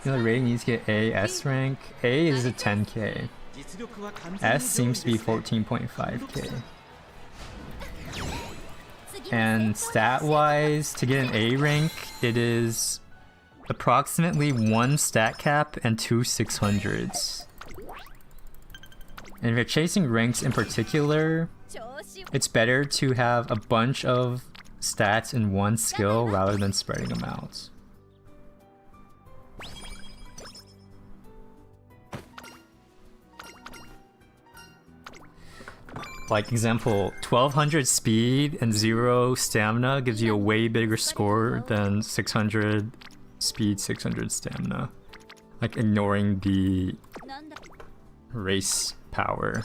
the rating needs to get A, S rank. A is a 10k. S seems to be 14.5k. And stat-wise, to get an A rank, it is approximately 1 stat cap and 2 600s. And if you're chasing ranks in particular, it's better to have a bunch of stats in one skill rather than spreading them out. Like example, 1200 speed and 0 stamina gives you a way bigger score than 600 speed, 600 stamina. Like ignoring the race power.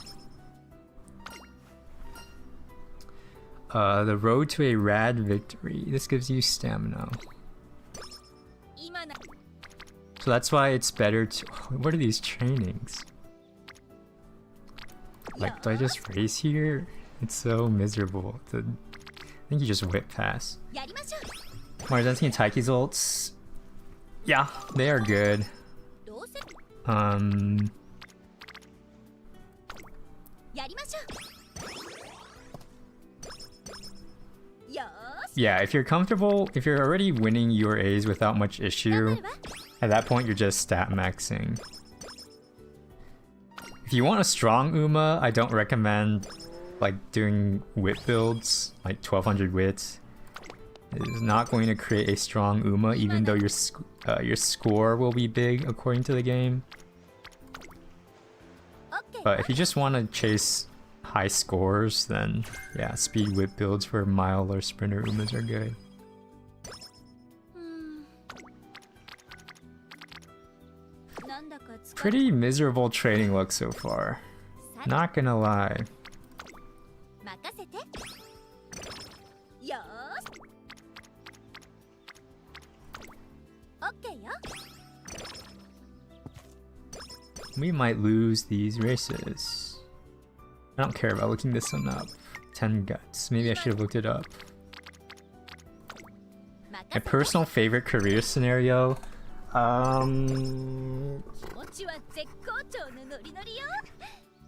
The road to a rad victory. This gives you stamina. So that's why it's better to... What are these trainings? Like, do I just race here? It's so miserable. I think you just whip past. Marzensky and Taiki's ults. Yeah, they are good. Yeah, if you're comfortable, if you're already winning your A's without much issue, at that point you're just stat maxing. If you want a strong Uma, I don't recommend like doing wit builds, like 1200 wits. It is not going to create a strong Uma, even though your score will be big according to the game. But if you just want to chase high scores, then yeah, speed whip builds for mile or sprinter Umas are good. Pretty miserable training luck so far. Not gonna lie. We might lose these races. I don't care about looking this one up. 10 guts. Maybe I should have looked it up. My personal favorite career scenario?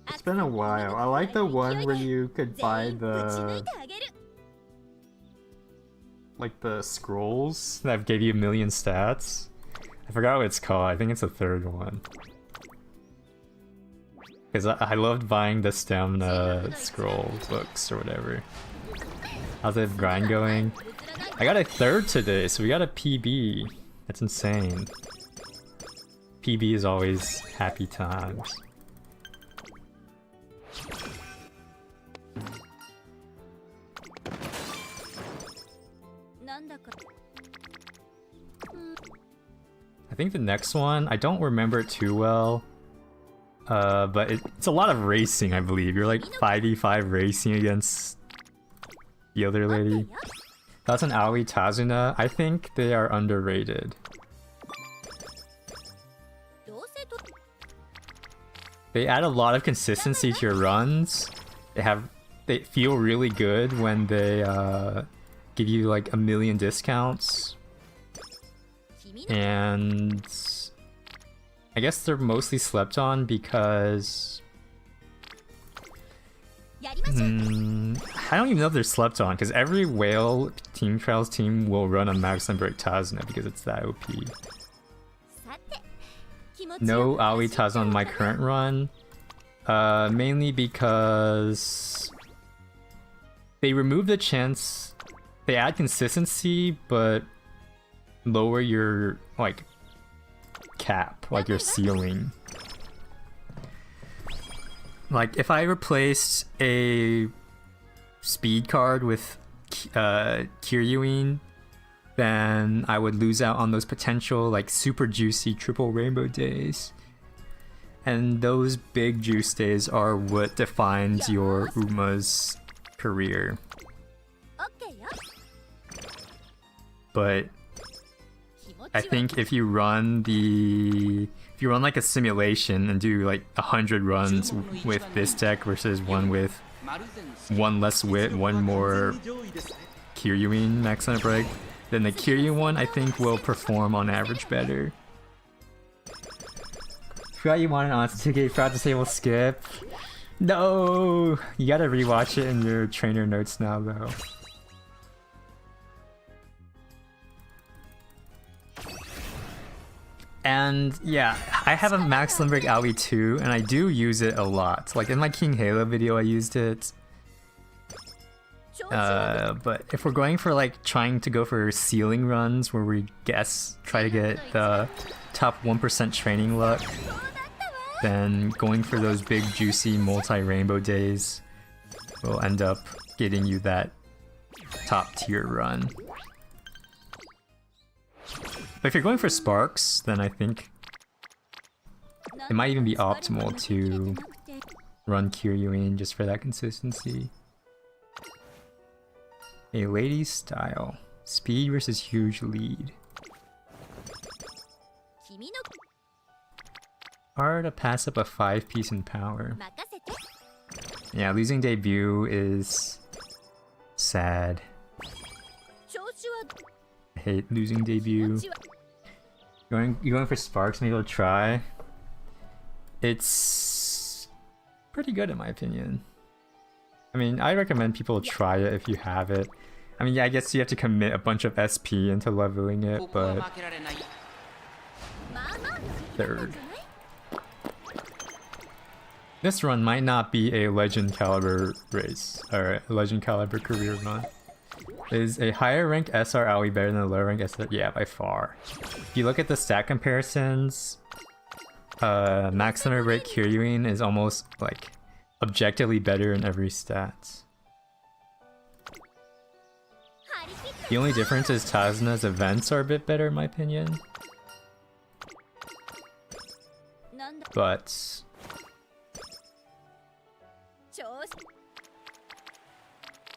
It's been a while. I like the one where you could buy the... like the scrolls that gave you 1,000,000 stats. I forgot what it's called. I think it's the third one. Because I loved buying the stamina scroll books or whatever. How's the grind going? I got a third today, so we got a PB. That's insane. PB is always happy times. I think the next one, I don't remember it too well. But it's a lot of racing, I believe. You're like 5v5 racing against the other lady. That's an Aoi Tazuna. I think they are underrated. They add a lot of consistency to your runs. They feel really good when they give you like 1,000,000 discounts. And I guess they're mostly slept on because... I don't even know if they're slept on, because every Whale Team Trials team will run a Max and Break Tazuna because it's that OP. No Aoi Tazuna on my current run, mainly because they remove the chance, they add consistency, but lower your, like, cap, like your ceiling. Like, if I replaced a speed card with Kiryuin, then I would lose out on those potential, like, super juicy triple rainbow days. And those big juice days are what defines your Uma's career. But I think if you run like a simulation and do like 100 runs with this deck versus one with one less wit, one more Kiryuin max on a break, then the Kiryuin one I think will perform on average better. Forgot you wanted on 2K, forgot to say we'll skip. No! You gotta rewatch it in your trainer notes now though. And yeah, I have a Max Limbrick Aoi too, and I do use it a lot. Like in my King Halo video I used it. But if we're going for like trying to go for ceiling runs where we try to get the top 1% training luck, then going for those big juicy multi-rainbow days will end up getting you that top tier run. But if you're going for sparks, then I think it might even be optimal to run Kiryuin just for that consistency. A lady's style. Speed versus huge lead. Hard to pass up a 5-piece in power. Yeah, losing debut is sad. I hate losing debut. You're going for sparks, maybe you'll try. It's pretty good in my opinion. I mean, I recommend people try it if you have it. I mean, yeah, I guess you have to commit a bunch of SP into leveling it, but... Third. This run might not be a Legend Caliber race, or a Legend Caliber career run. Is a higher rank SR Aoi better than a lower rank SR? Yeah, by far. If you look at the stat comparisons, Max Thunder Break Kiryuin is almost like objectively better in every stat. The only difference is Tazuna's events are a bit better in my opinion. But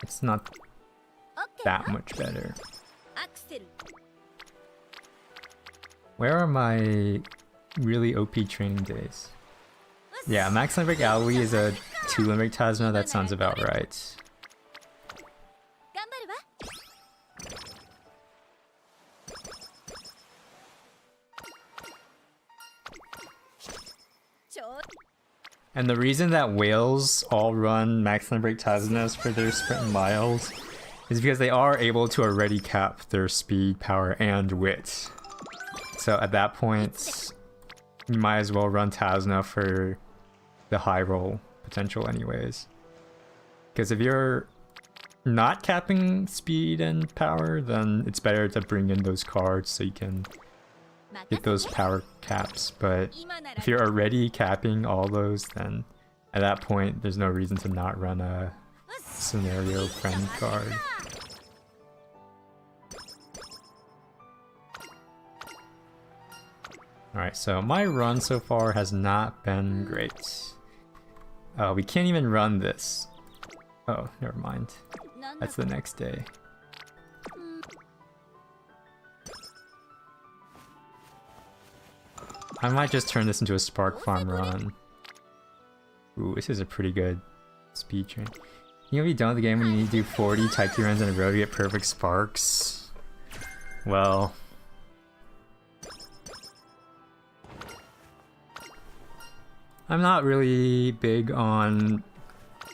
it's not that much better. Where are my really OP training days? Yeah, Max Limbrick Aoi is a 2 Limbrick Tazuna, that sounds about right. And the reason that whales all run Max Limbrick Tazunas for their sprint and miles is because they are able to already cap their speed, power, and wit. So at that point, you might as well run Tazuna for the high roll potential anyways. Because if you're not capping speed and power, then it's better to bring in those cards so you can get those power caps. But if you're already capping all those, then at that point there's no reason to not run a scenario friend card. Alright, so my run so far has not been great. We can't even run this. Oh, never mind. That's the next day. I might just turn this into a Spark Farm run. Ooh, this is a pretty good speed train. You'll be done with the game when you need to do 40 Taiki runs in a row to get perfect sparks. Well... I'm not really big on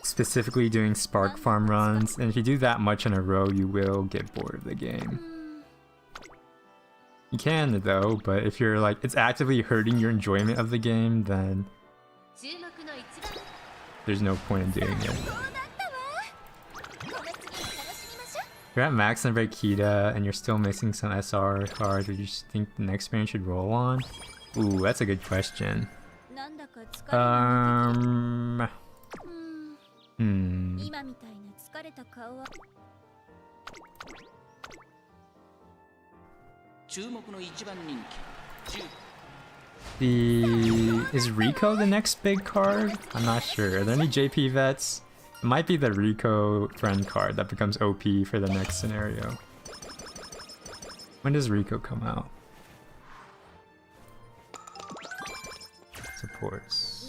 specifically doing Spark Farm runs, and if you do that much in a row, you will get bored of the game. You can though, but if you're like, it's actively hurting your enjoyment of the game, then there's no point in doing it. If you're at max and Kita and you're still missing some SR cards, would you think the next experience should roll on? Ooh, that's a good question. Is Rico the next big card? I'm not sure. Are there any JP vets? It might be the Rico friend card that becomes OP for the next scenario. When does Rico come out? Supports.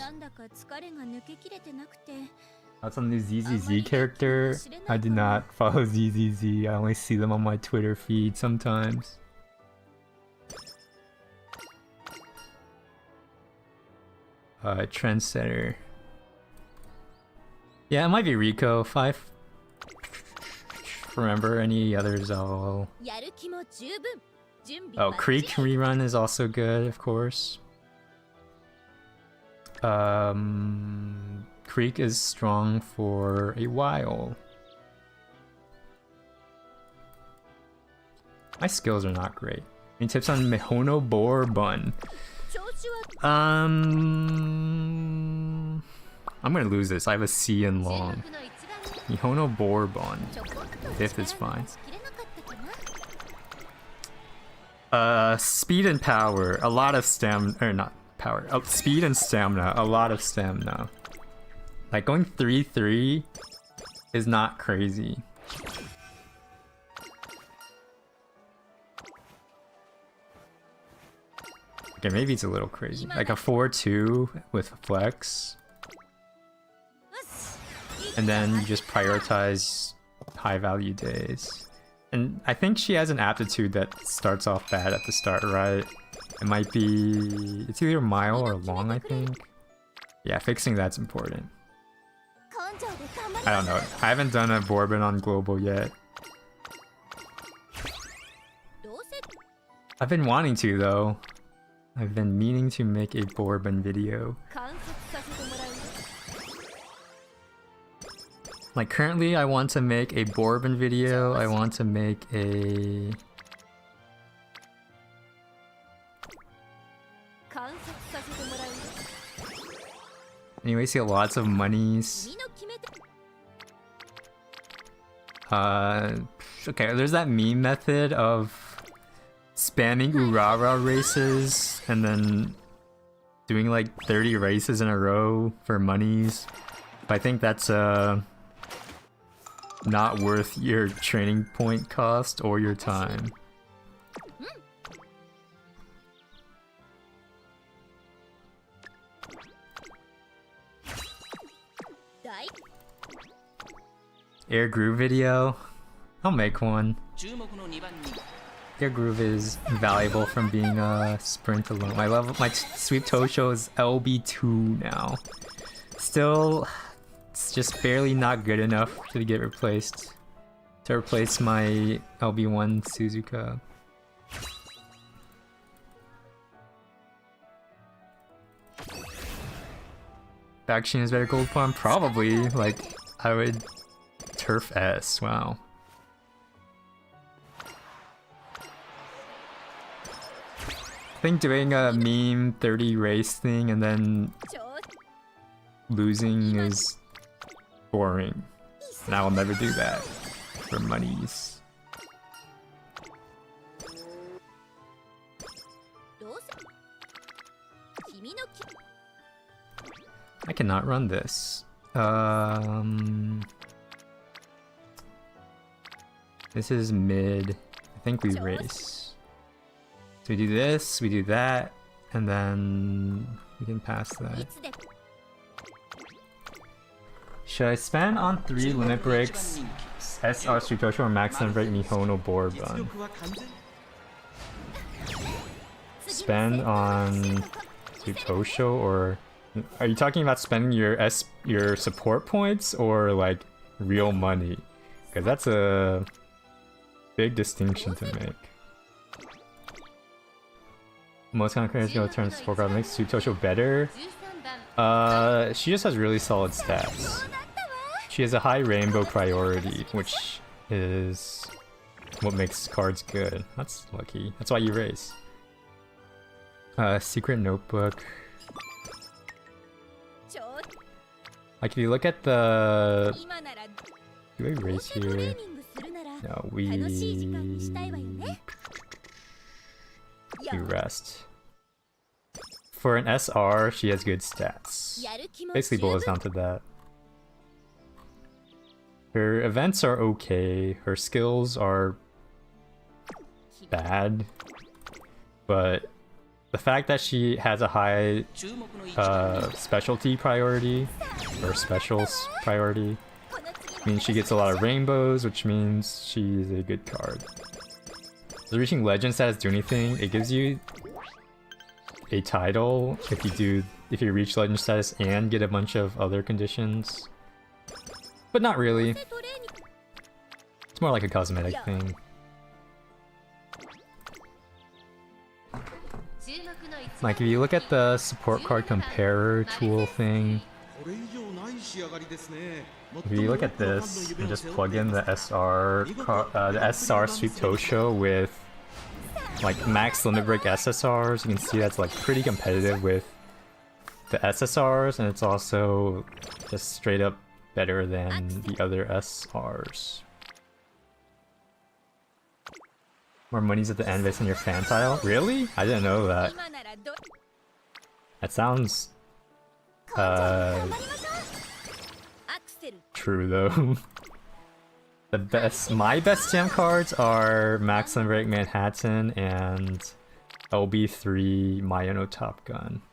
That's on the ZZZ character. I do not follow ZZZ. I only see them on my Twitter feed sometimes. Trendsetter. Yeah, it might be Rico. If I remember any others, I'll... Oh, Creek rerun is also good, of course. Creek is strong for a while. My skills are not great. Any tips on Mihono Boar Bun? I'm gonna lose this. I have a C in long. Mihono Bourbon. Fifth is fine. Speed and power. A lot of stamina. Or not power. Oh, speed and stamina. A lot of stamina. Like going 3-3 is not crazy. Okay, maybe it's a little crazy. Like a 4-2 with flex. And then you just prioritize high value days. And I think she has an aptitude that starts off bad at the start, right? It might be... It's either mile or long, I think. Yeah, fixing that's important. I don't know. I haven't done a Bourbon on Global yet. I've been wanting to, though. I've been meaning to make a Bourbon video. Like currently I want to make a Bourbon video, I want to make a... Anyway, see lots of monies. Okay, there's that meme method of spamming Urara races and then doing like 30 races in a row for monies. But I think that's not worth your training point cost or your time. Air Groove video? I'll make one. Air Groove is valuable from being a sprint alone. My sweep Tosho is LB2 now. Still, it's just barely not good enough to get replaced. To replace my LB1 Suzuka. Backshin is better gold farm? Probably. Like, I would turf S. Wow. I think doing a meme 30 race thing and then losing is boring. And I will never do that for monies. I cannot run this. This is mid. I think we race. So we do this, we do that, and then we can pass that. Should I spend on 3 limit breaks, SR Sweep Tosho, or max limit break Mihono Bourbon? Spend on Sweep Tosho, or are you talking about spending your support points or like real money? Because that's a big distinction to make. Most kind of characters go turn support card makes Sweep Tosho better. She just has really solid stats. She has a high rainbow priority, which is what makes cards good. That's lucky. That's why you race. Secret Notebook. Like if you look at the... Do we race here? No, we rest. For an SR, she has good stats. Basically boils down to that. Her events are okay, her skills are bad, but the fact that she has a high specialty priority, or specials priority, means she gets a lot of rainbows, which means she's a good card. Does reaching legend status do anything? It gives you a title if you reach legend status and get a bunch of other conditions. But not really. It's more like a cosmetic thing. Like if you look at the support card comparer tool thing, if you look at this and just plug in the SR Sweep Tosho with like max limit break SSRs, you can see that's like pretty competitive with the SSRs, and it's also just straight up better than the other SRs. More monies at the end based on your fan tile? Really? I didn't know that. That sounds... true though. My best jam cards are Max Break Manhattan and LB3 Mayano Top Gun.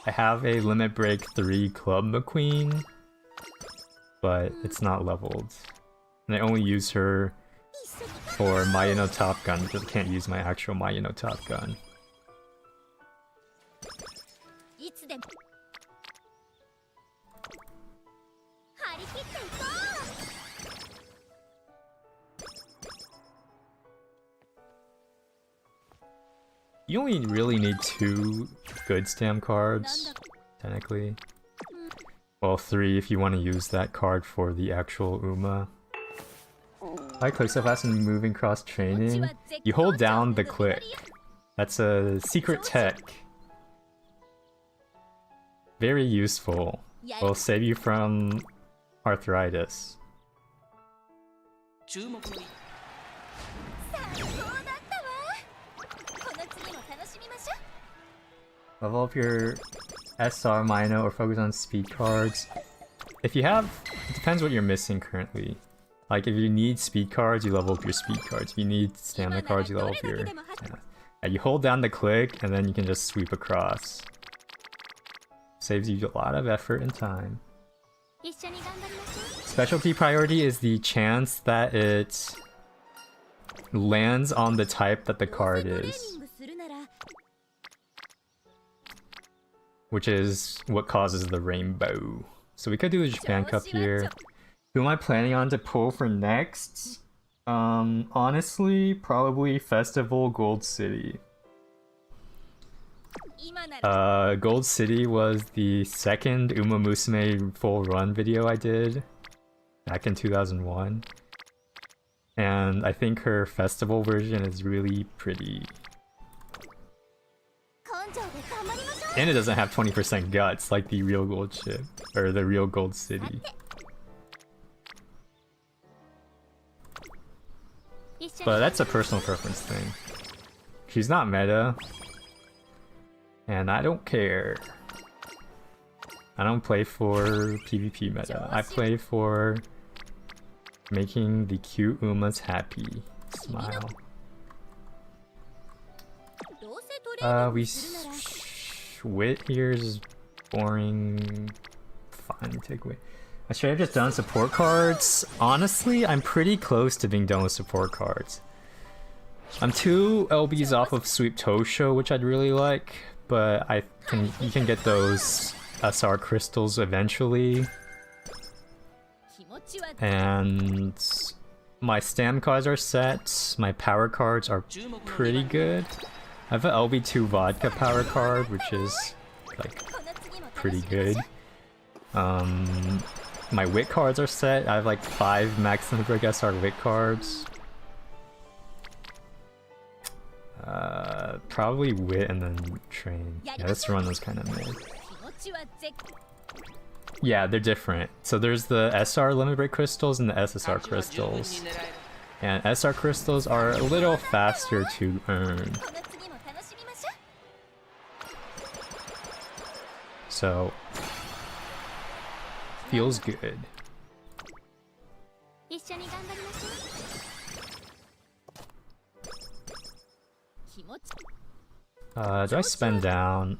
I have a Limit Break 3 Club McQueen, but it's not leveled. And I only use her for Mayano Top Gun because I can't use my actual Mayano Top Gun. You only really need 2 good stam cards, technically. Well, 3 if you want to use that card for the actual Uma. I click so fast and moving cross training. You hold down the click. That's a secret tech. Very useful. Will save you from arthritis. Level up your SR Mino or focus on speed cards. If you have, it depends what you're missing currently. Like if you need speed cards, you level up your speed cards. If you need stamina cards, you level up your... Yeah, you hold down the click and then you can just sweep across. Saves you a lot of effort and time. Specialty priority is the chance that it lands on the type that the card is, which is what causes the rainbow. So we could do the Japan Cup here. Who am I planning on to pull for next? Honestly, probably Festival Gold City. Gold City was the second Uma Musume full run video I did back in 2001. And I think her festival version is really pretty. And it doesn't have 20% guts like the real gold ship, or the real Gold City. But that's a personal preference thing. She's not meta. And I don't care. I don't play for PvP meta. I play for making the cute Umas happy. Smile. Wit here is boring. Fine, take away. I should have just done support cards. Honestly, I'm pretty close to being done with support cards. I'm 2 LBs off of Sweep Tosho, which I'd really like, but you can get those SR crystals eventually. And my stam cards are set. My power cards are pretty good. I have an LB2 vodka power card, which is like pretty good. My wit cards are set. I have like 5 Max Limit SR wit cards. Probably wit and then train. Yeah, this run was kind of mid. Yeah, they're different. So there's the SR Limit Break crystals and the SSR crystals. And SR crystals are a little faster to earn. So feels good. Do I spend down?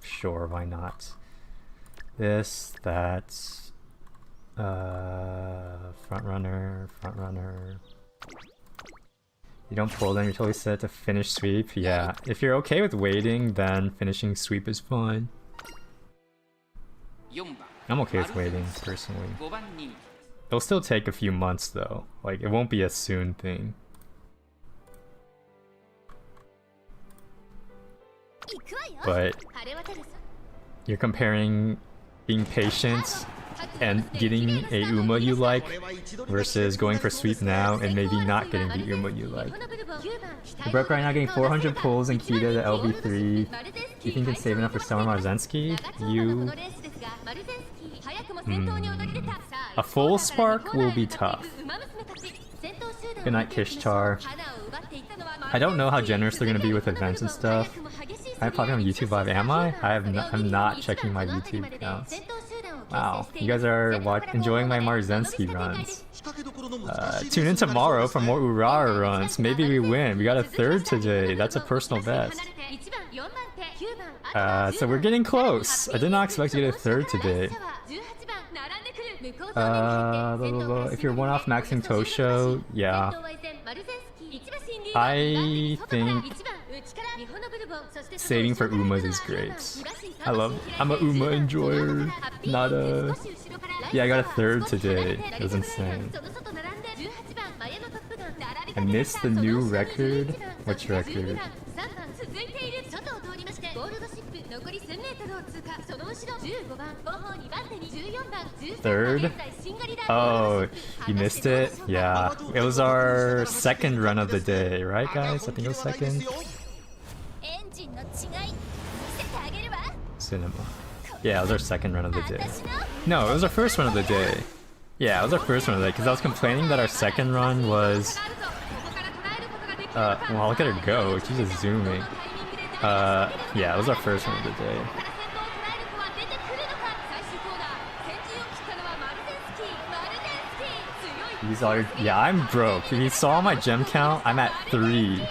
Sure, why not? This, that, front runner. You don't pull them, you're totally set to finish sweep. Yeah, if you're okay with waiting, then finishing sweep is fine. I'm okay with waiting, personally. It'll still take a few months though, like it won't be a soon thing. But you're comparing being patient and getting a Uma you like versus going for sweep now and maybe not getting the Uma you like. The broke right now getting 400 pulls in Kita to LB3. Do you think it's safe enough for Summer Marzensky? You... A full spark will be tough. Good night, Kishtar. I don't know how generous they're gonna be with events and stuff. I'm probably on YouTube Live. Am I? I'm not checking my YouTube accounts. Wow, you guys are enjoying my Marzensky runs. Tune in tomorrow for more Urara runs. Maybe we win. We got a third today. That's a personal best. So we're getting close. I did not expect to get a third today. If you're one-off maxing Tosho, yeah. I think saving for Umas is great. I'm a Uma enjoyer, not a... Yeah, I got a third today. It was insane. I missed the new record? Which record? Third? Oh, you missed it? Yeah. It was our second run of the day, right guys? I think it was second. Cinema. Yeah, it was our second run of the day. No, it was our first run of the day. Yeah, it was our first run of the day, because I was complaining that our second run was... well, look at her go, she's just zooming. Yeah, it was our first run of the day. These are... Yeah, I'm broke. If you saw my gem count, I'm at 3.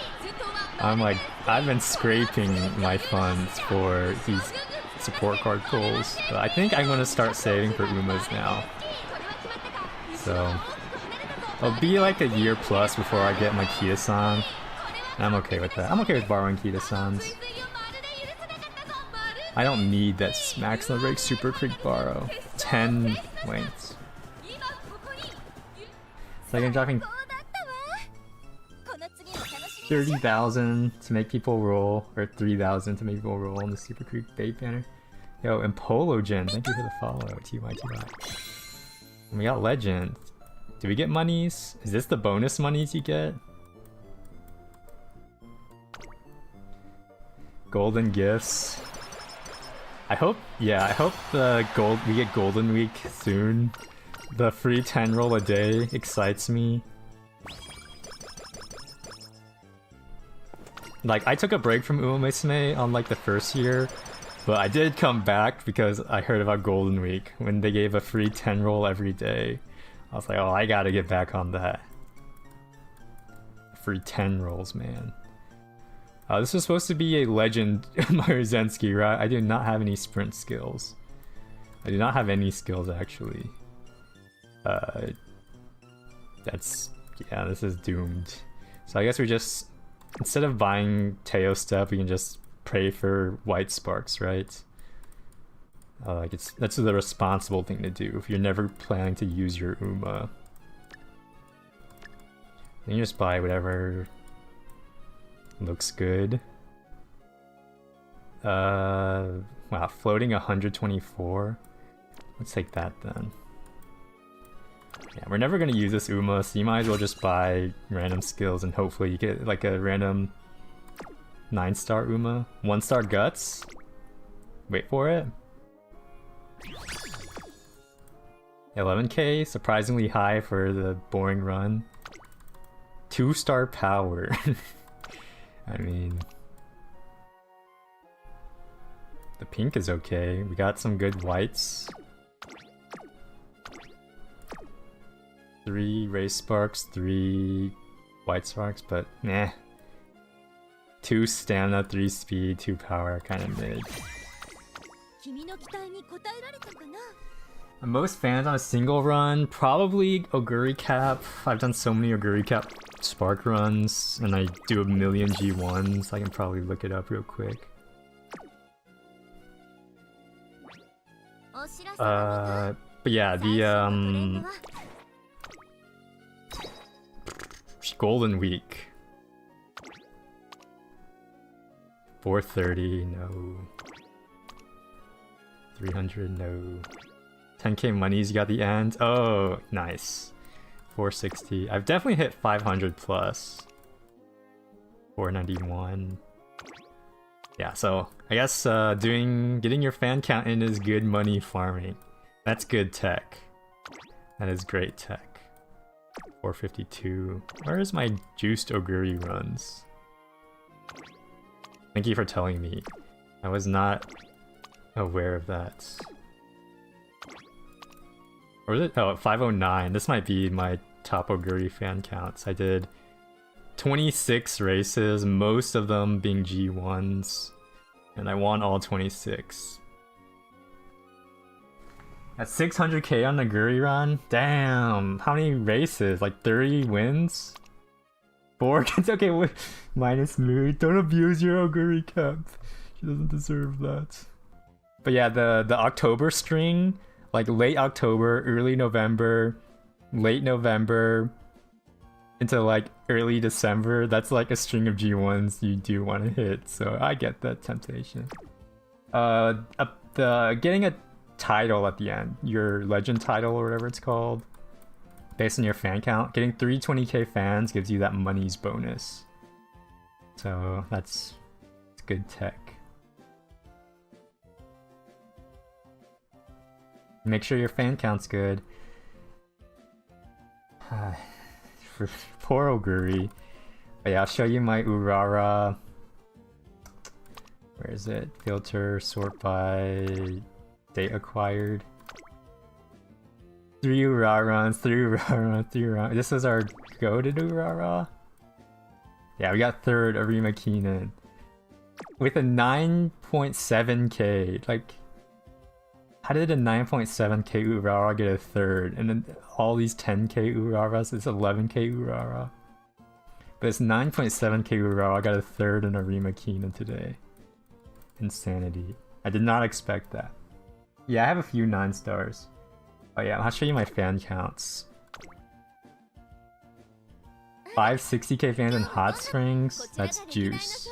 I'm like... I've been scraping my funds for these support card pulls. But I think I'm gonna start saving for Umas now. So... It'll be like a year plus before I get my Kita-san. And I'm okay with that. I'm okay with borrowing Kita-sans. I don't need that Max No Break Super Creek borrow. 10 lengths. So I'm dropping 30,000 to make people roll, or 3,000 to make people roll on the Super Creek bait banner. Yo, and Polo Gen, thank you for the follow. TY. And we got Legend. Do we get monies? Is this the bonus monies you get? Golden gifts. I hope we get Golden Week soon. The free 10 roll a day excites me. Like, I took a break from Umamusume on like the first year, but I did come back because I heard about Golden Week when they gave a free 10 roll every day. I was like, oh, I gotta get back on that. Free 10 rolls, man. This was supposed to be a Legend Marzensky, right? I do not have any sprint skills. I do not have any skills, actually. Yeah, this is doomed. So I guess we just, instead of buying Teo stuff, we can just pray for white sparks, right? That's the responsible thing to do if you're never planning to use your Uma. Then you just buy whatever looks good. Wow, floating 124. Let's take that then. Yeah, we're never gonna use this Uma, so you might as well just buy random skills and hopefully you get like a random 9-star Uma. 1-star Guts? Wait for it. 11k, surprisingly high for the boring run. 2-star Power. I mean... The pink is okay, we got some good whites. 3 race sparks, 3 white sparks, but nah. 2 stamina, 3 speed, 2 power, kinda mid. Most fans on a single run, probably Oguri Cap. I've done so many Oguri Cap spark runs, and I do a million G1s. I can probably look it up real quick. But yeah, the Golden Week. 430, no. 300, no. 10k monies, you got the end. Oh, nice. 460. I've definitely hit 500 plus. 491. Yeah, so I guess getting your fan count in is good money farming. That's good tech. That is great tech. 452. Where is my juiced Oguri runs? Thank you for telling me. I was not aware of that. Or is it? Oh, 509. This might be my top Oguri fan counts. I did 26 races, most of them being G1s, and I won all 26. At 600k on the Oguri run? Damn! How many races? Like 30 wins? 4? Okay, minus mood. Don't abuse your Oguri cap. She doesn't deserve that. But yeah, the October string, like late October, early November, late November, into like early December, that's like a string of G1s you do want to hit, so I get that temptation. Getting a title at the end, your legend title or whatever it's called, based on your fan count, getting 320k fans gives you that monies bonus. So that's good tech. Make sure your fan count's good. For poor Oguri. But yeah, I'll show you my Urara. Where is it? Filter, sort by date acquired. 3 Urara runs, 3 Urara runs, 3 Urara. This is our goated Urara. Yeah, we got 3rd Arima Kinen. With a 9.7k. Like, how did a 9.7k Urara get a 3rd? And then all these 10k Uraras, it's 11k Urara. But it's 9.7k Urara got a 3rd in Arima Kinen today. Insanity. I did not expect that. Yeah, I have a few 9 stars. Oh yeah, I'll show you my fan counts. 560k fans in Hot Springs, that's juice.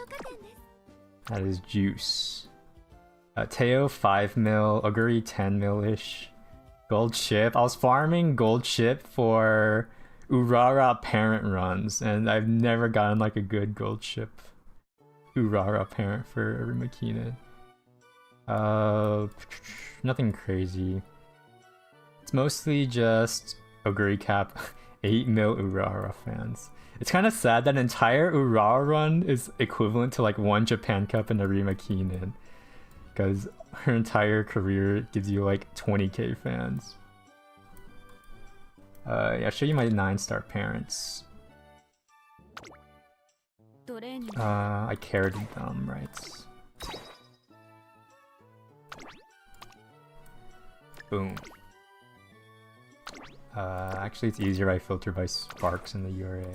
That is juice. Teo 5 mil, Oguri 10 mil-ish. Gold ship. I was farming gold ship for Urara parent runs, and I've never gotten like a good gold ship Urara parent for Arima Kinen. Nothing crazy. It's mostly just Oguri cap 8 mil Urara fans. It's kind of sad that an entire Urara run is equivalent to like 1 Japan Cup in Arima Kinen, because her entire career gives you like 20k fans. Yeah, I'll show you my 9-star parents. I carried them, right? Boom. Actually, it's easier I filter by sparks in the URA.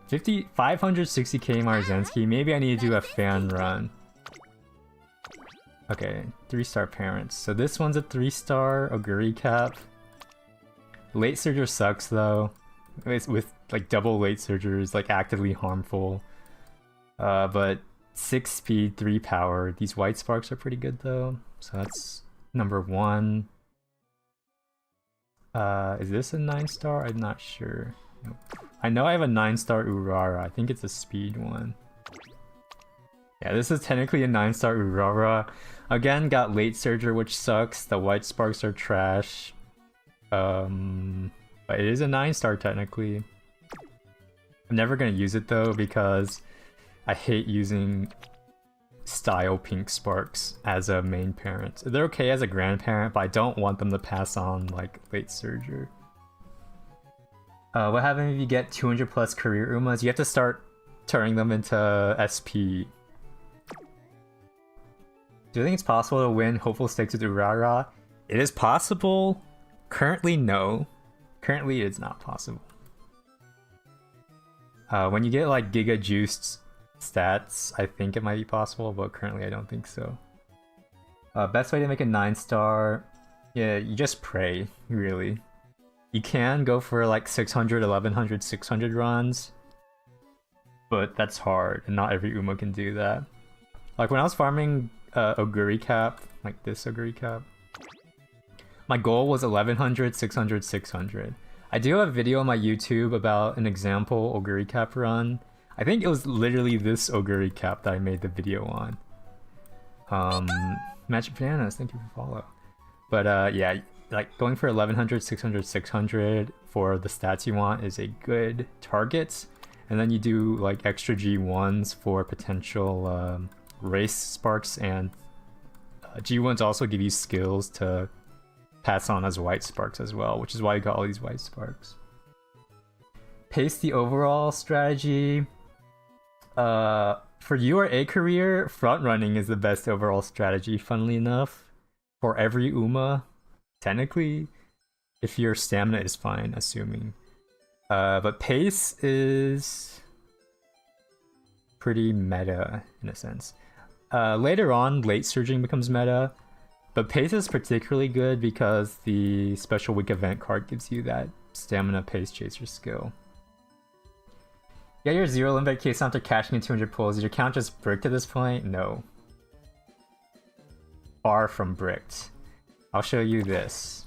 560k Marzensky. Maybe I need to do a fan run. Okay, 3-star parents. So this one's a 3-star Oguri cap. Late surger sucks though. It's with like double late surger is like actively harmful. But 6 speed, 3 power. These white sparks are pretty good though. So that's number 1. Is this a 9-star? I'm not sure. Nope. I know I have a 9-star Urara. I think it's a speed one. Yeah, this is technically a 9-star Urara. Again, got late surger, which sucks. The white sparks are trash. But it is a 9-star technically. I'm never gonna use it though because I hate using style pink sparks as a main parent. They're okay as a grandparent, but I don't want them to pass on like late surger. What happens if you get 200 plus career Umas? You have to start turning them into SP. Do you think it's possible to win Hopeful Stakes with Urara? It is possible. Currently, no. Currently, it's not possible. When you get like Giga Juiced stats, I think it might be possible, but currently I don't think so. Best way to make a 9-star? Yeah, you just pray, really. You can go for like 600, 1100, 600 runs, but that's hard, and not every Uma can do that. Like when I was farming Oguri cap, like this Oguri cap, My goal was 1100, 600, 600. I do have a video on my YouTube about an example Oguri Cap run. I think it was literally this Oguri Cap that I made the video on. Magic Bananas, thank you for follow. But yeah, like going for 1100, 600, 600 for the stats you want is a good target. And then you do like extra G1s for potential race sparks, and G1s also give you skills to pass on as white sparks as well, which is why you got all these white sparks. Pace the overall strategy. For URA career, front running is the best overall strategy, funnily enough. For every Uma, technically, if your stamina is fine, assuming. But pace is pretty meta in a sense. Later on, late surging becomes meta, but pace is particularly good because the special week event card gives you that stamina pace chaser skill. Get your 0 limit case after cashing in 200 pulls. Is your count just bricked at this point? No. Far from bricked. I'll show you this.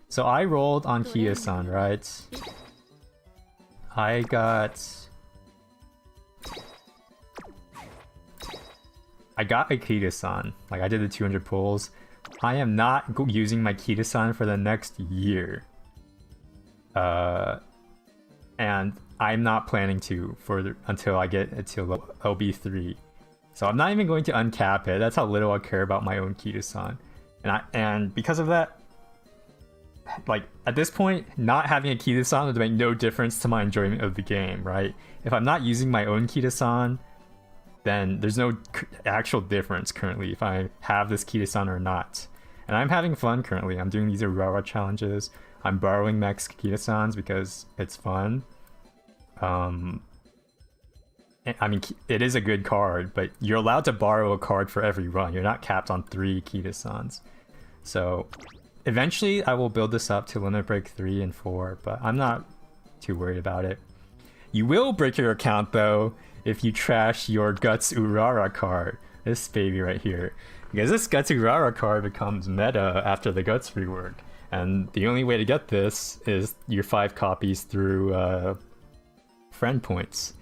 So I rolled on Kia-san, right? I got a Kita-san. Like, I did the 200 pulls. I am not using my Kita-san for the next year. And I'm not planning to until I get until LB3. So I'm not even going to uncap it. That's how little I care about my own Kita-san. And because of that, like, at this point, not having a Kita-san would make no difference to my enjoyment of the game, right? If I'm not using my own Kita-san, then there's no actual difference currently if I have this Kita-san or not. And I'm having fun currently. I'm doing these Urara challenges. I'm borrowing Max Kita-sans because it's fun. I mean, it is a good card, but you're allowed to borrow a card for every run. You're not capped on 3 Kita-sans. So eventually I will build this up to limit break 3 and 4, but I'm not too worried about it. You will break your account though if you trash your Guts Urara card. This baby right here. Because this Guts Urara card becomes meta after the Guts rework. And the only way to get this is your 5 copies through friend points.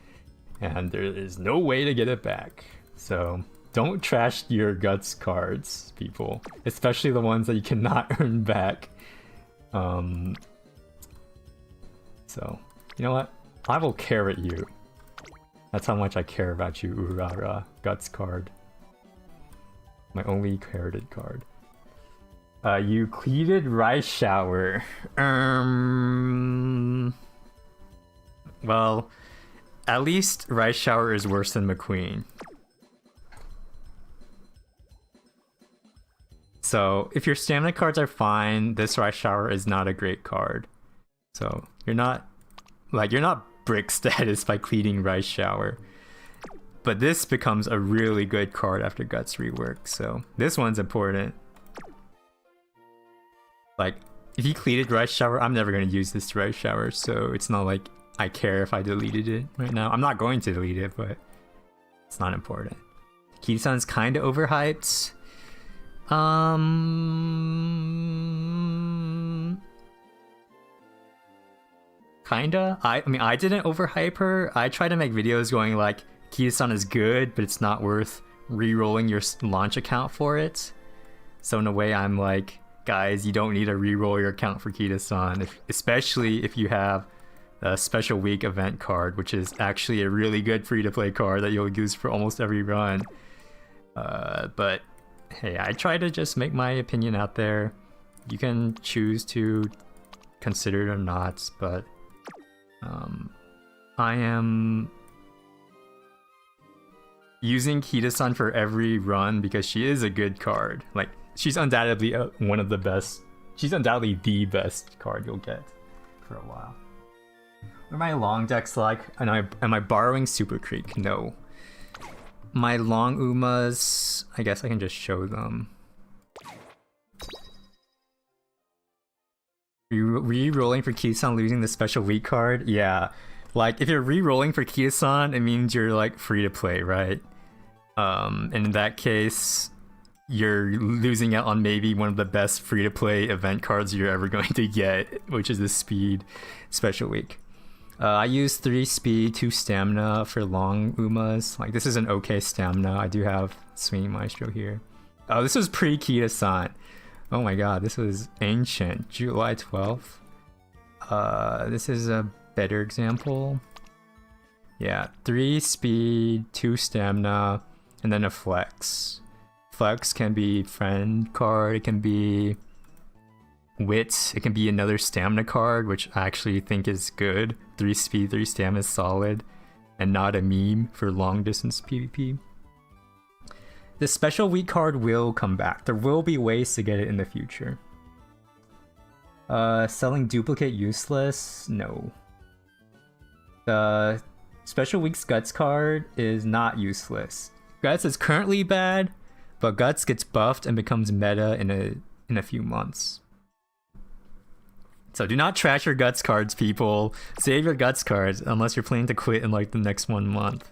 And there is no way to get it back. So don't trash your Guts cards, people. Especially the ones that you cannot earn back. So, you know what? I will carrot you. That's how much I care about you, Urara. Guts card. My only carroted card. You cleated Rice Shower. Well, at least Rice Shower is worse than McQueen. So, if your stamina cards are fine, this Rice Shower is not a great card. So, you're not brick status by cleaning Rice Shower. But this becomes a really good card after Guts rework, so this one's important. Like, if you cleated Rice Shower, I'm never going to use this Rice Shower, so it's not like I care if I deleted it right now. I'm not going to delete it, but it's not important. Kita-san's kind of overhyped. Kinda. I mean, I didn't overhype her. I try to make videos going like, Kita-san is good, but it's not worth re-rolling your launch account for it. So in a way, I'm like, guys, you don't need to re-roll your account for Kita-san, especially if you have a special week event card, which is actually a really good free-to-play card that you'll use for almost every run. But hey, I try to just make my opinion out there. You can choose to consider it or not, but I am using Kita-san for every run because she is a good card. Like, she's undoubtedly one of the best. She's undoubtedly the best card you'll get for a while. What are my long decks like? Am I borrowing Super Creek? No. My long Umas, I guess I can just show them. Re-rolling for Kita-san losing the special week card? Yeah. Like, if you're re-rolling for Kita-san, it means you're like free to play, right? And in that case, you're losing out on maybe one of the best free-to-play event cards you're ever going to get, which is the Speed Special Week. I use 3 speed, 2 stamina for long Umas. Like, this is an okay stamina. I do have Swinging Maestro here. Oh, this was pre-Kita-san. Oh my god, this was ancient. July 12th. This is a better example. Yeah, 3 speed, 2 stamina, and then a flex. Flex can be friend card, it can be wit, it can be another stamina card, which I actually think is good. 3 speed, 3 stamina is solid, and not a meme for long distance PvP. The special week card will come back. There will be ways to get it in the future. Selling duplicate useless? No. The special week's Guts card is not useless. Guts is currently bad, but Guts gets buffed and becomes meta in a few months. So do not trash your Guts cards, people. Save your Guts cards unless you're planning to quit in like the next 1 month.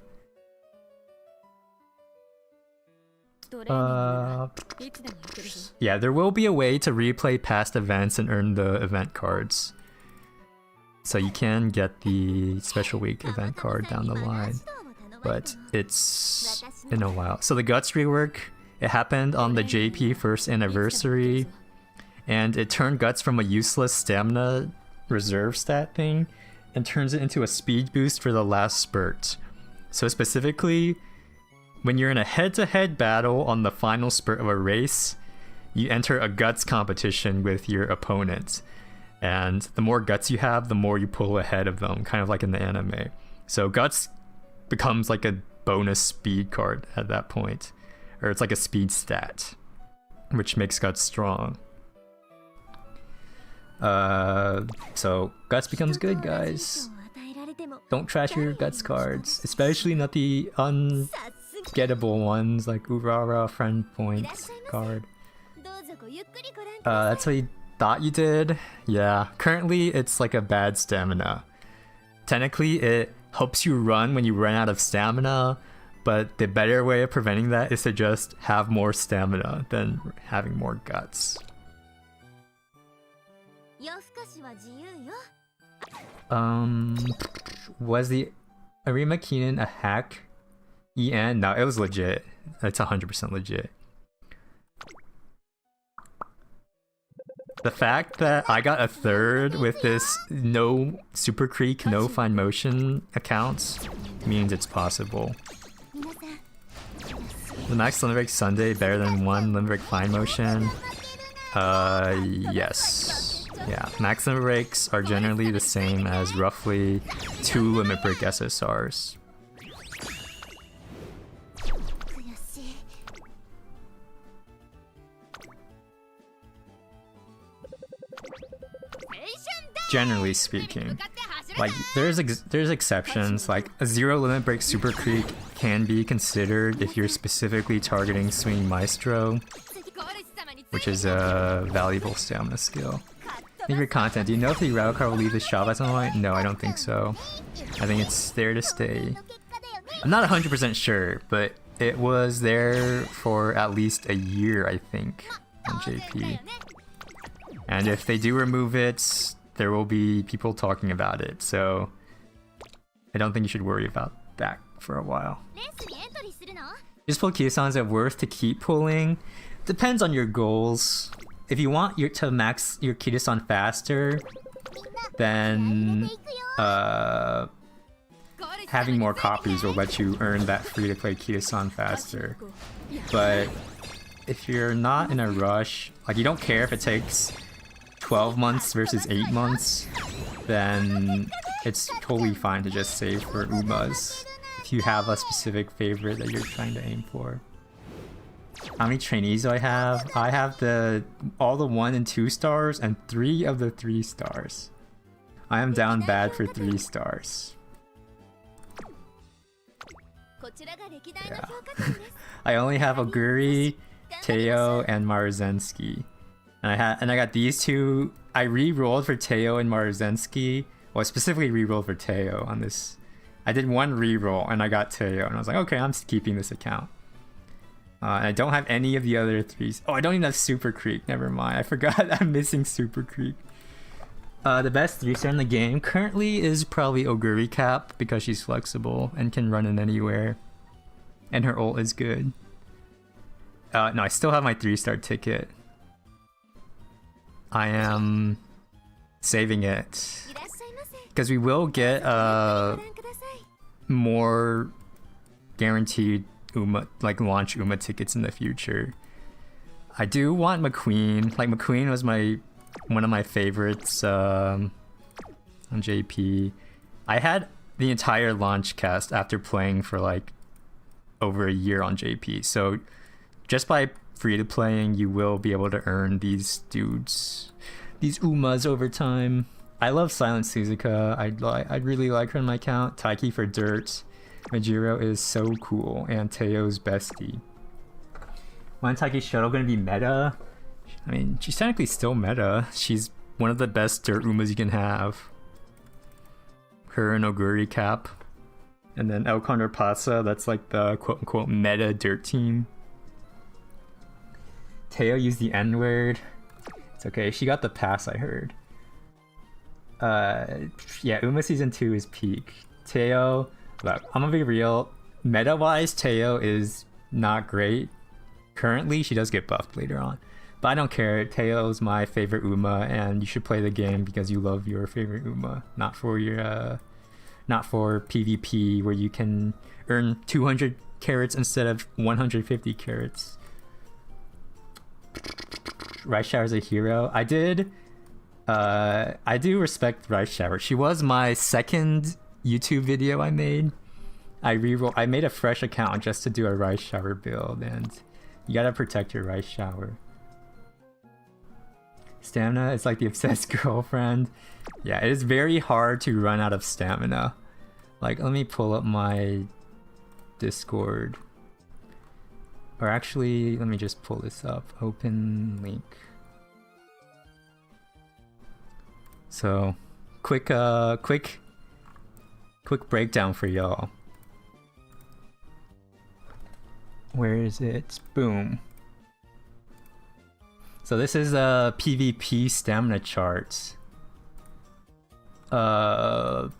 Yeah, there will be a way to replay past events and earn the event cards. So you can get the special week event card down the line, but it's in a while. So the Guts rework, it happened on the JP first anniversary, and it turned Guts from a useless stamina reserve stat thing and turns it into a speed boost for the last spurt. So specifically, when you're in a head-to-head battle on the final spurt of a race, you enter a Guts competition with your opponent. And the more Guts you have, the more you pull ahead of them, kind of like in the anime. So Guts becomes like a bonus speed card at that point. Or it's like a speed stat, which makes Guts strong. So Guts becomes good, guys. Don't trash your Guts cards, especially not the ungettable ones like Urara Friend Points card. That's what you thought you did? Yeah, currently it's like a bad stamina. Technically it helps you run when you run out of stamina, but the better way of preventing that is to just have more stamina than having more Guts. Was the Arima Kinen a hack? EN? No, it was legit. It's 100% legit. The fact that I got a 3rd with this no Super Creek, no Fine Motion accounts means it's possible. The max limit break Sunday better than 1 limit break Fine Motion? Yes. Yeah, max limit breaks are generally the same as roughly 2 limit break SSRs. Generally speaking, like there's exceptions. Like a 0 limit break Super Creek can be considered if you're specifically targeting Swinging Maestro, which is a valuable stamina skill. Favorite content. Do you know if the Urara card will leave the shop at some point? No, I don't think so. I think it's there to stay. I'm not 100% sure, but it was there for at least a year, I think, on JP. And if they do remove it, there will be people talking about it, so I don't think you should worry about that for a while. Just pull Kita-san, is it worth to keep pulling? Depends on your goals. If you want to max your Kita-san faster, then having more copies will let you earn that free-to-play Kita-san faster. But if you're not in a rush, like you don't care if it takes 12 months versus 8 months, then it's totally fine to just save for Umas if you have a specific favorite that you're trying to aim for. How many trainees do I have? I have all the 1 and 2 stars and 3 of the 3 stars. I am down bad for 3 stars. Yeah. I only have Oguri, Teo, and Maruzensky. And I got these 2. I re-rolled for Teo and Maruzensky. Well, I specifically re-rolled for Teo on this. I did 1 re-roll and I got Teo, and I was like, okay, I'm keeping this account. I don't have any of the other 3s. Oh, I don't even have Super Creek. Never mind. I forgot I'm missing Super Creek. The best 3-star in the game currently is probably Oguri Cap because she's flexible and can run in anywhere. And her ult is good. No, I still have my 3-star ticket. I am saving it. Because we will get more guaranteed launch Uma tickets in the future. I do want McQueen. Like, McQueen was one of my favorites on JP. I had the entire launch cast after playing for like over a year on JP. So just by free to playing, you will be able to earn these dudes, these Umas over time. I love Silent Suzuka. I'd really like her on my account. Taiki for dirt. Majiro is so cool, and Teo's bestie. When Taiki's shuttle gonna be meta? I mean, she's technically still meta. She's one of the best dirt Umas you can have. Her and Oguri Cap. And then El Condor Pasa, that's like the quote-unquote meta dirt team. Teo used the N-word. It's okay, she got the pass, I heard. Yeah, Uma Season 2 is peak. Teo, look, I'm gonna be real. Meta-wise, Teo is not great. Currently, she does get buffed later on. But I don't care. Teo's my favorite Uma, and you should play the game because you love your favorite Uma, not for your, not for PvP where you can earn 200 carats instead of 150 carats. Rice Shower's a hero. I do respect Rice Shower. She was my second YouTube video I made. I made a fresh account just to do a Rice Shower build, and you gotta protect your Rice Shower. Stamina is like the obsessed girlfriend. Yeah, it is very hard to run out of stamina. Like, let me pull up my Discord. Or actually, let me just pull this up. Open link. So, quick breakdown for y'all. Where is it? Boom. So this is a PvP stamina chart. So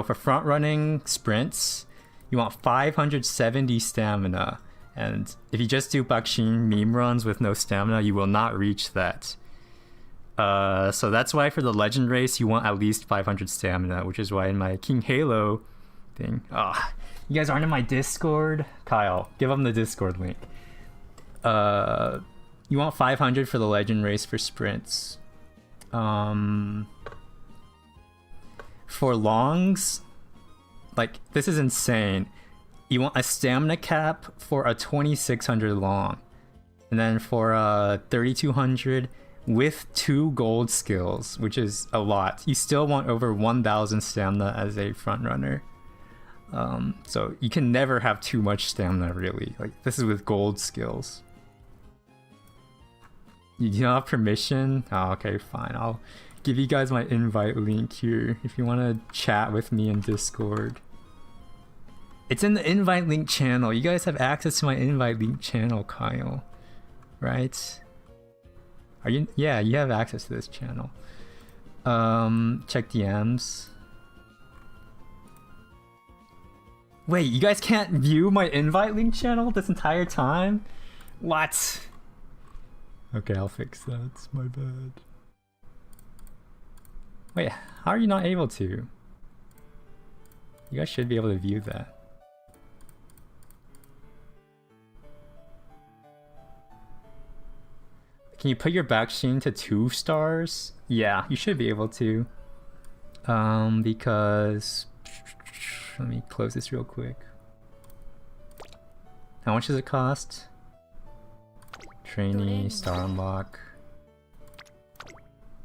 for front running sprints, you want 570 stamina, and if you just do Bakshin meme runs with no stamina, you will not reach that. So that's why for the legend race you want at least 500 stamina, which is why in my King Halo thing, you guys aren't in my Discord? Kyle, give them the Discord link. You want 500 for the legend race for sprints. For longs, like, this is insane. You want a stamina cap for a 2600 long, and then for a 3200 with 2 gold skills, which is a lot. You still want over 1000 stamina as a front runner. So you can never have too much stamina, really. Like, this is with gold skills. You don't have permission? Oh, okay, fine. I'll give you guys my invite link here if you want to chat with me in Discord. It's in the invite link channel. You guys have access to my invite link channel, Kyle. Right? Are you? Yeah, you have access to this channel. Check DMs. Wait, you guys can't view my invite link channel this entire time? What? Okay, I'll fix that. It's my bad. Wait, how are you not able to? You guys should be able to view that. Can you put your Bakshin to 2 stars? Yeah, you should be able to. Because... Let me close this real quick. How much does it cost? Trainee, star unlock.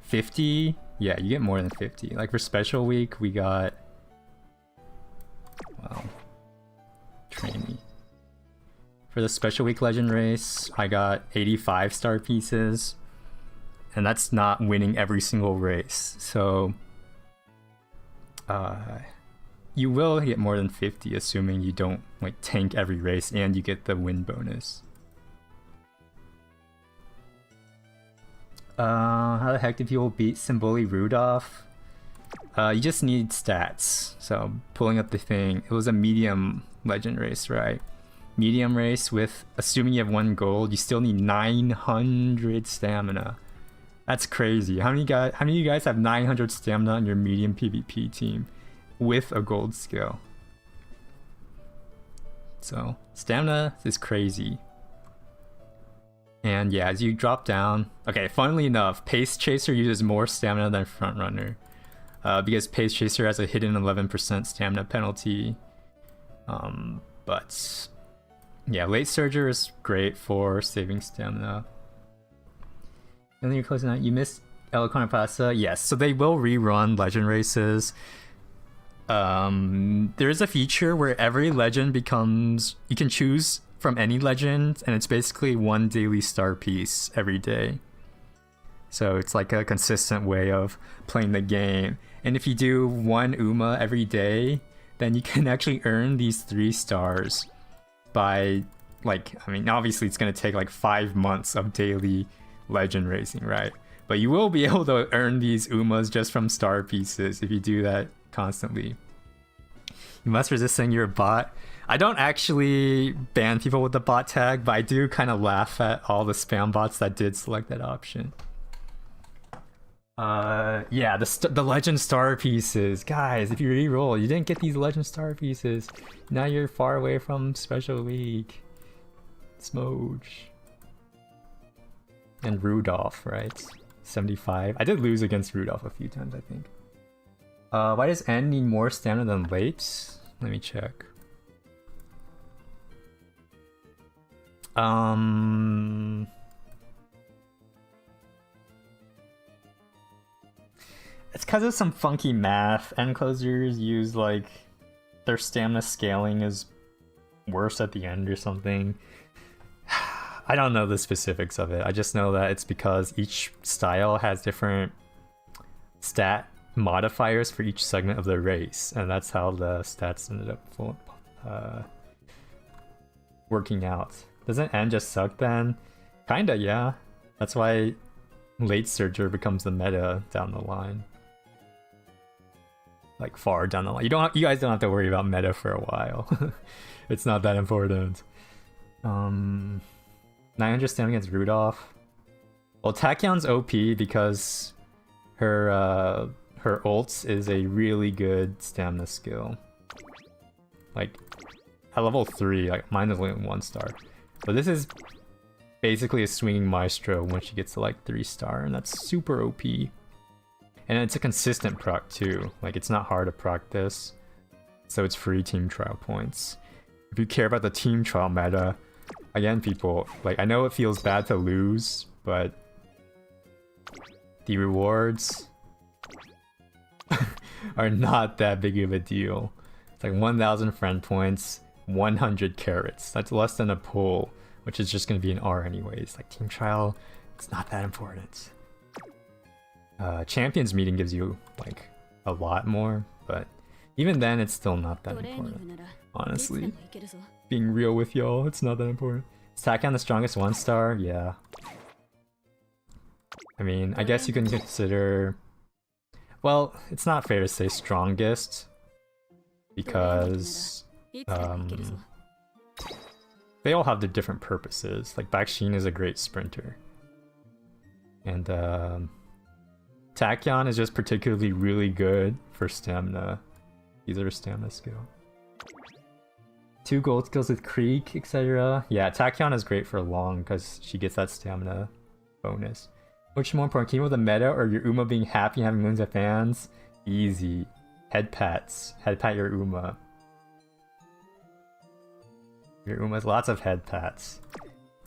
50? Yeah, you get more than 50. Like for special week, we got... Wow. Trainee. For the special week legend race, I got 85 star pieces. And that's not winning every single race. So... you will get more than 50, assuming you don't like tank every race and you get the win bonus. How the heck do people beat Symboli Rudolph? You just need stats. So pulling up the thing, it was a medium legend race, right? Medium race with, assuming you have 1 gold, you still need 900 stamina. That's crazy. How many of you guys have 900 stamina on your medium PvP team with a gold skill? So stamina is crazy. And yeah, as you drop down, okay, funnily enough, Pace Chaser uses more stamina than Frontrunner. Because Pace Chaser has a hidden 11% stamina penalty. But yeah, Late Surger is great for saving stamina. And then you're closing out. You missed El Carnapasa? Yes, so they will rerun legend races. There is a feature where every legend becomes, you can choose from any legend, and it's basically 1 daily star piece every day. So it's like a consistent way of playing the game. And if you do 1 Uma every day, then you can actually earn these 3 stars by, like, I mean, obviously it's going to take like 5 months of daily legend racing, right? But you will be able to earn these Umas just from star pieces if you do that constantly. You must resist saying you're a bot. I don't actually ban people with the bot tag, but I do kind of laugh at all the spam bots that did select that option. Yeah, the legend star pieces. Guys, if you re-roll, you didn't get these legend star pieces. Now you're far away from Special League. Smooch. And Rudolph, right? 75. I did lose against Rudolph a few times, I think. Why does N need more stamina than late? Let me check. It's because of some funky math. End closers use like their stamina scaling is worse at the end or something. I don't know the specifics of it. I just know that it's because each style has different stat modifiers for each segment of the race, and that's how the stats ended up working out. Doesn't N just suck then? Kinda, yeah. That's why Late Surger becomes the meta down the line. Like far down the line. You guys don't have to worry about meta for a while. It's not that important. 900 stamina against Rudolph. Well, Tachyon's OP because her ults is a really good stamina skill. Like at level 3, like mine is only 1 star. But this is basically a swinging maestro when she gets to like 3 star, and that's super OP. And it's a consistent proc too. Like it's not hard to proc this, so it's free team trial points. If you care about the team trial meta, again, people, like I know it feels bad to lose, but the rewards are not that big of a deal. It's like 1,000 friend points, 100 carrots. That's less than a pull, which is just going to be an R anyways. Like team trial, it's not that important. Champions meeting gives you like a lot more, but even then it's still not that important. Honestly, being real with y'all, it's not that important. Is Tachyon the strongest 1 star? Yeah. I mean, I guess you can consider... Well, it's not fair to say strongest, because they all have their different purposes. Like Baxine is a great sprinter, and Tachyon is just particularly really good for stamina. These are stamina skill. 2 gold skills with Creek, etc. Yeah, Tachyon is great for long because she gets that stamina bonus. Which is more important, keeping with the meta or your Uma being happy and having millions of fans? Easy. Head pats. Head pat your Uma. Your Uma's lots of head pats.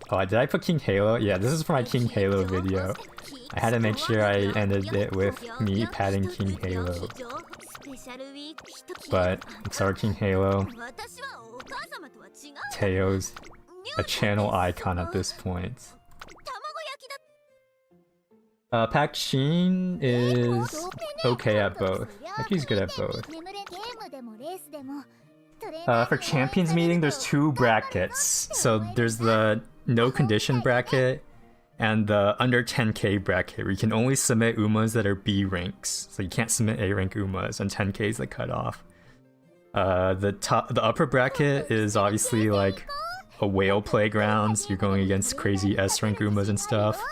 Oh, did I put King Halo? Yeah, this is for my King Halo video. I had to make sure I ended it with me patting King Halo. But I'm sorry, King Halo. Teo's a channel icon at this point. Pak Shin is okay at both. Like he's good at both. For champions meeting, there's 2 brackets. So there's the no condition bracket and the under 10k bracket, where you can only submit Umas that are B ranks. So you can't submit A rank Umas, and 10k is the cutoff. The upper bracket is obviously like a whale playgrounds. You're going against crazy S rank Umas and stuff.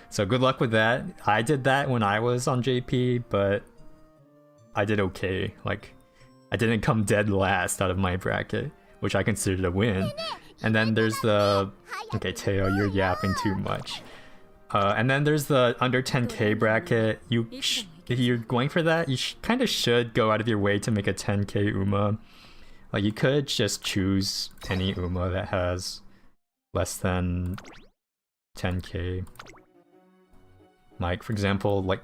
So good luck with that. I did that when I was on JP, but I did okay. Like, I didn't come dead last out of my bracket, which I considered a win. And then there's the... Okay, Teo, you're yapping too much. And then there's the under 10k bracket. If you're going for that, you kind of should go out of your way to make a 10k Uma. Like, you could just choose any Uma that has less than 10k. Like, for example, like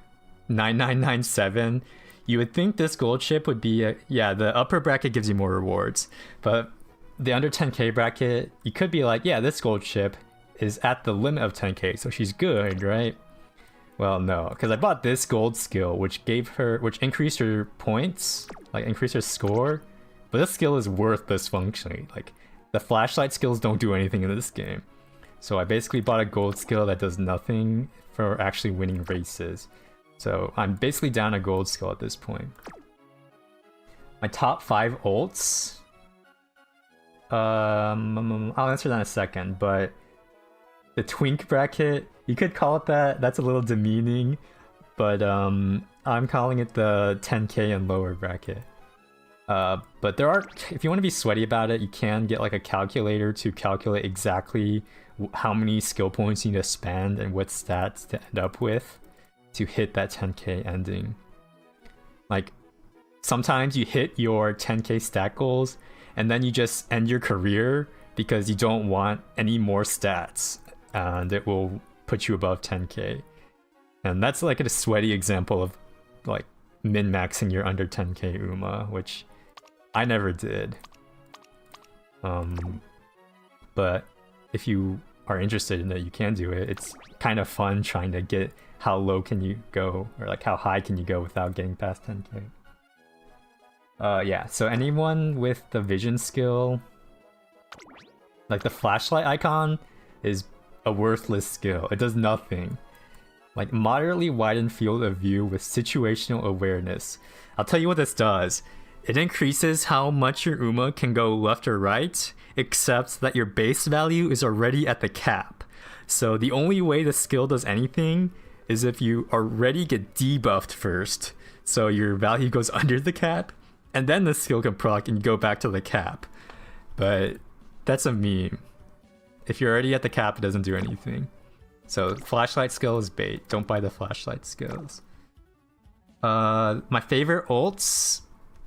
9997. You would think this gold chip would be yeah, the upper bracket gives you more rewards, but the under 10k bracket, you could be like, yeah, this gold chip is at the limit of 10k, so she's good, right? Well, no, because I bought this gold skill, which increased her points, like increased her score, but this skill is worthless functionally. Like, the flashlight skills don't do anything in this game. So I basically bought a gold skill that does nothing for actually winning races. So I'm basically down a gold skill at this point. My top 5 ults. I'll answer that in a second, but the twink bracket, you could call it that. That's a little demeaning, but I'm calling it the 10k and lower bracket. But there are, if you want to be sweaty about it, you can get like a calculator to calculate exactly how many skill points you need to spend and what stats to end up with to hit that 10k ending. Like, sometimes you hit your 10k stat goals and then you just end your career because you don't want any more stats, and it will put you above 10k. And that's like a sweaty example of like min-maxing your under 10k Uma, which I never did. But if you are interested in it, you can do it. It's kind of fun trying to get how low can you go, or like how high can you go without getting past 10k. Yeah, so anyone with the vision skill, like the flashlight icon is a worthless skill. It does nothing. Like, moderately widened field of view with situational awareness. I'll tell you what this does. It increases how much your Uma can go left or right, except that your base value is already at the cap. So the only way the skill does anything is if you already get debuffed first, so your value goes under the cap, and then the skill can proc and go back to the cap. But that's a meme. If you're already at the cap, it doesn't do anything. So flashlight skill is bait. Don't buy the flashlight skills. My favorite ults,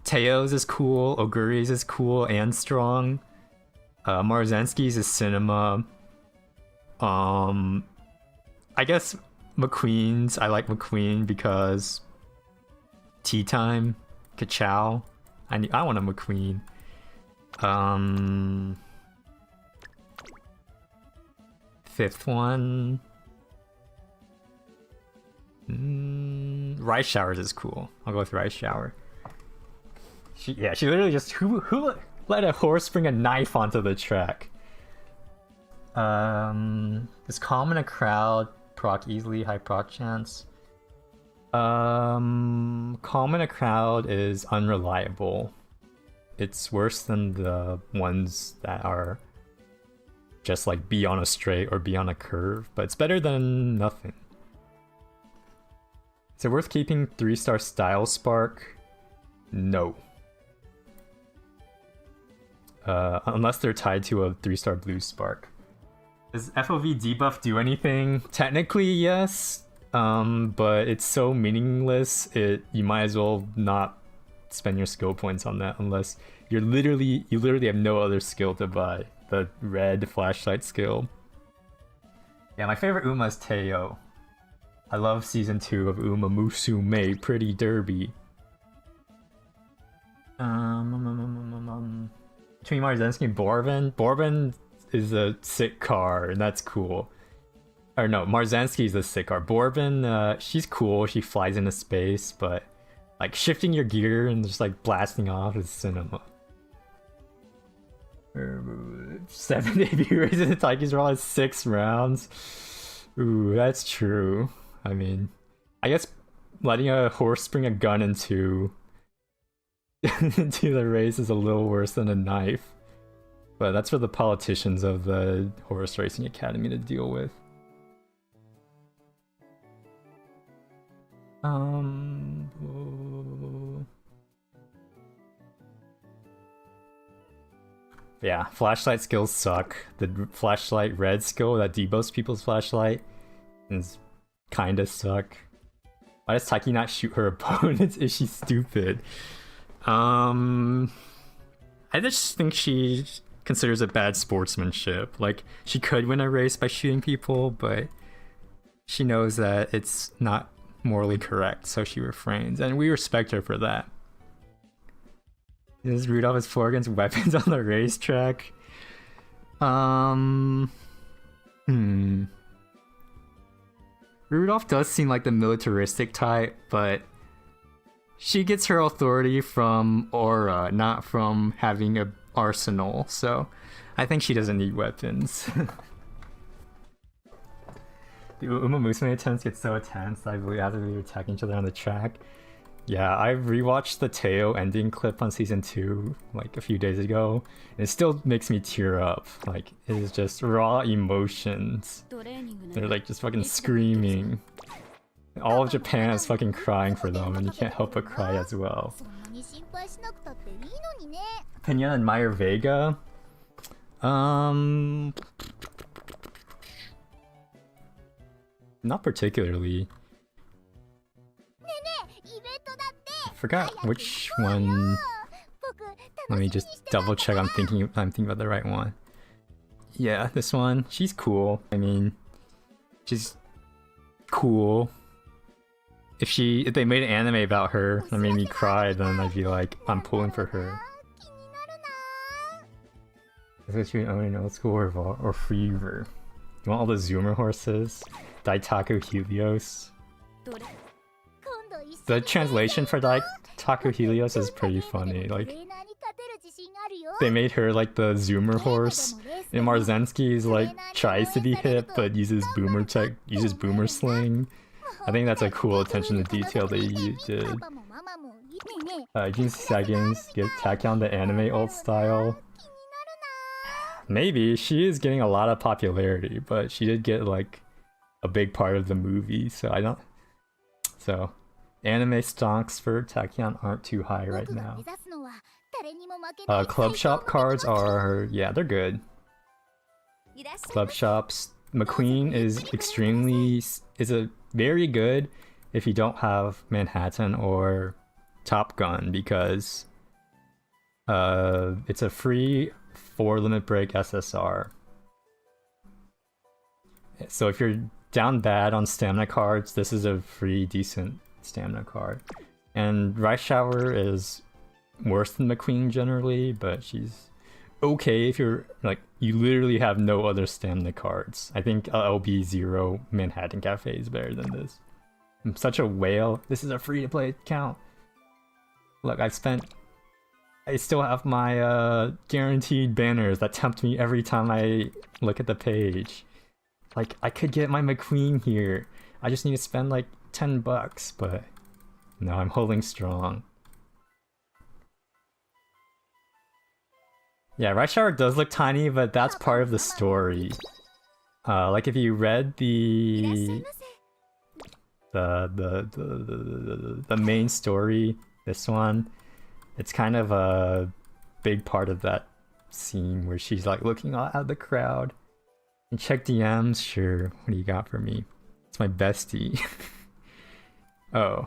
Teo's is cool, Oguri's is cool and strong. Marzensky's is cinema. I guess McQueen's, I like McQueen because tea time, ka-chow. I want a McQueen. Fifth one, Rice Showers is cool. I'll go with Rice Shower. She literally just who let a horse bring a knife onto the track? Is calm in a crowd, proc easily, high proc chance. Calm in a crowd is unreliable. It's worse than the ones that are just like be on a straight or be on a curve, but it's better than nothing. Is it worth keeping 3-star Style Spark? No. Unless they're tied to a 3-star Blue Spark. Does FOV debuff do anything? Technically, yes. But it's so meaningless, you might as well not spend your skill points on that unless you literally have no other skill to buy. The red flashlight skill. Yeah, my favorite Uma is Teo. I love season 2 of Uma Musume Pretty Derby. Between Marzensky and Borben is a sick car, and that's cool. Or no, Marzensky is a sick car. Borben, she's cool, she flies into space, but Like shifting your gear and just like blasting off is cinema. 7 debut races in Taiki's Raw is 6 rounds. Ooh, that's true. I mean, I guess letting a horse bring a gun into into the race is a little worse than a knife. But that's for the politicians of the Horse Racing Academy to deal with. Yeah, flashlight skills suck. The flashlight red skill that debuffs people's flashlight is kinda suck. Why does Taki not shoot her opponents? Is she stupid? I just think she considers it bad sportsmanship. Like, she could win a race by shooting people, but she knows that it's not morally correct, so she refrains, and we respect her for that. Is Rudolph is poor against weapons on the racetrack? Rudolph does seem like the militaristic type, but she gets her authority from aura, not from having an arsenal, so I think she doesn't need weapons. The Uma Musume attempts get so intense, I believe, after we were attacking each other on the track. Yeah, I rewatched the Teo ending clip on season 2 like a few days ago, and it still makes me tear up. Like, it is just raw emotions. They're like just fucking screaming. All of Japan is fucking crying for them, and you can't help but cry as well. Opinion on Meyer Vega? Not particularly. I forgot which one. Let me just double check. I'm thinking about the right one. Yeah, this one. She's cool. I mean, she's cool. If they made an anime about her that made me cry, then I'd be like, I'm pulling for her. Is it you own an old school or Fever? You want all the Zoomer horses? Daitaku Helios. The translation for Daitaku Helios is pretty funny. Like, they made her like the Zoomer horse, and Marzensky's like tries to be hip but uses boomer sling. I think that's a cool attention to detail that you did. Jin Seconds get Tachyon the anime old style. Maybe she is getting a lot of popularity, but she did get like a big part of the movie, so I don't. So, anime stocks for Tachyon aren't too high right now. Club shop cards are, yeah, they're good. Club shops. McQueen is a very good if you don't have Manhattan or Top Gun, because it's a free 4 limit break SSR. So if you're down bad on stamina cards, this is a free decent stamina card. And Rice Shower is worse than McQueen generally, but she's okay if you're like, you literally have no other stamina cards. I think LB0 Manhattan Cafe is better than this. I'm such a whale. This is a free to play account. Look, I still have my guaranteed banners that tempt me every time I look at the page. Like, I could get my McQueen here. I just need to spend like $10, but no, I'm holding strong. Yeah, Rice Shower does look tiny, but that's part of the story. Like if you read the main story, this one, it's kind of a big part of that scene where she's like looking out at the crowd. And check DMs, sure. What do you got for me? It's my bestie. Oh.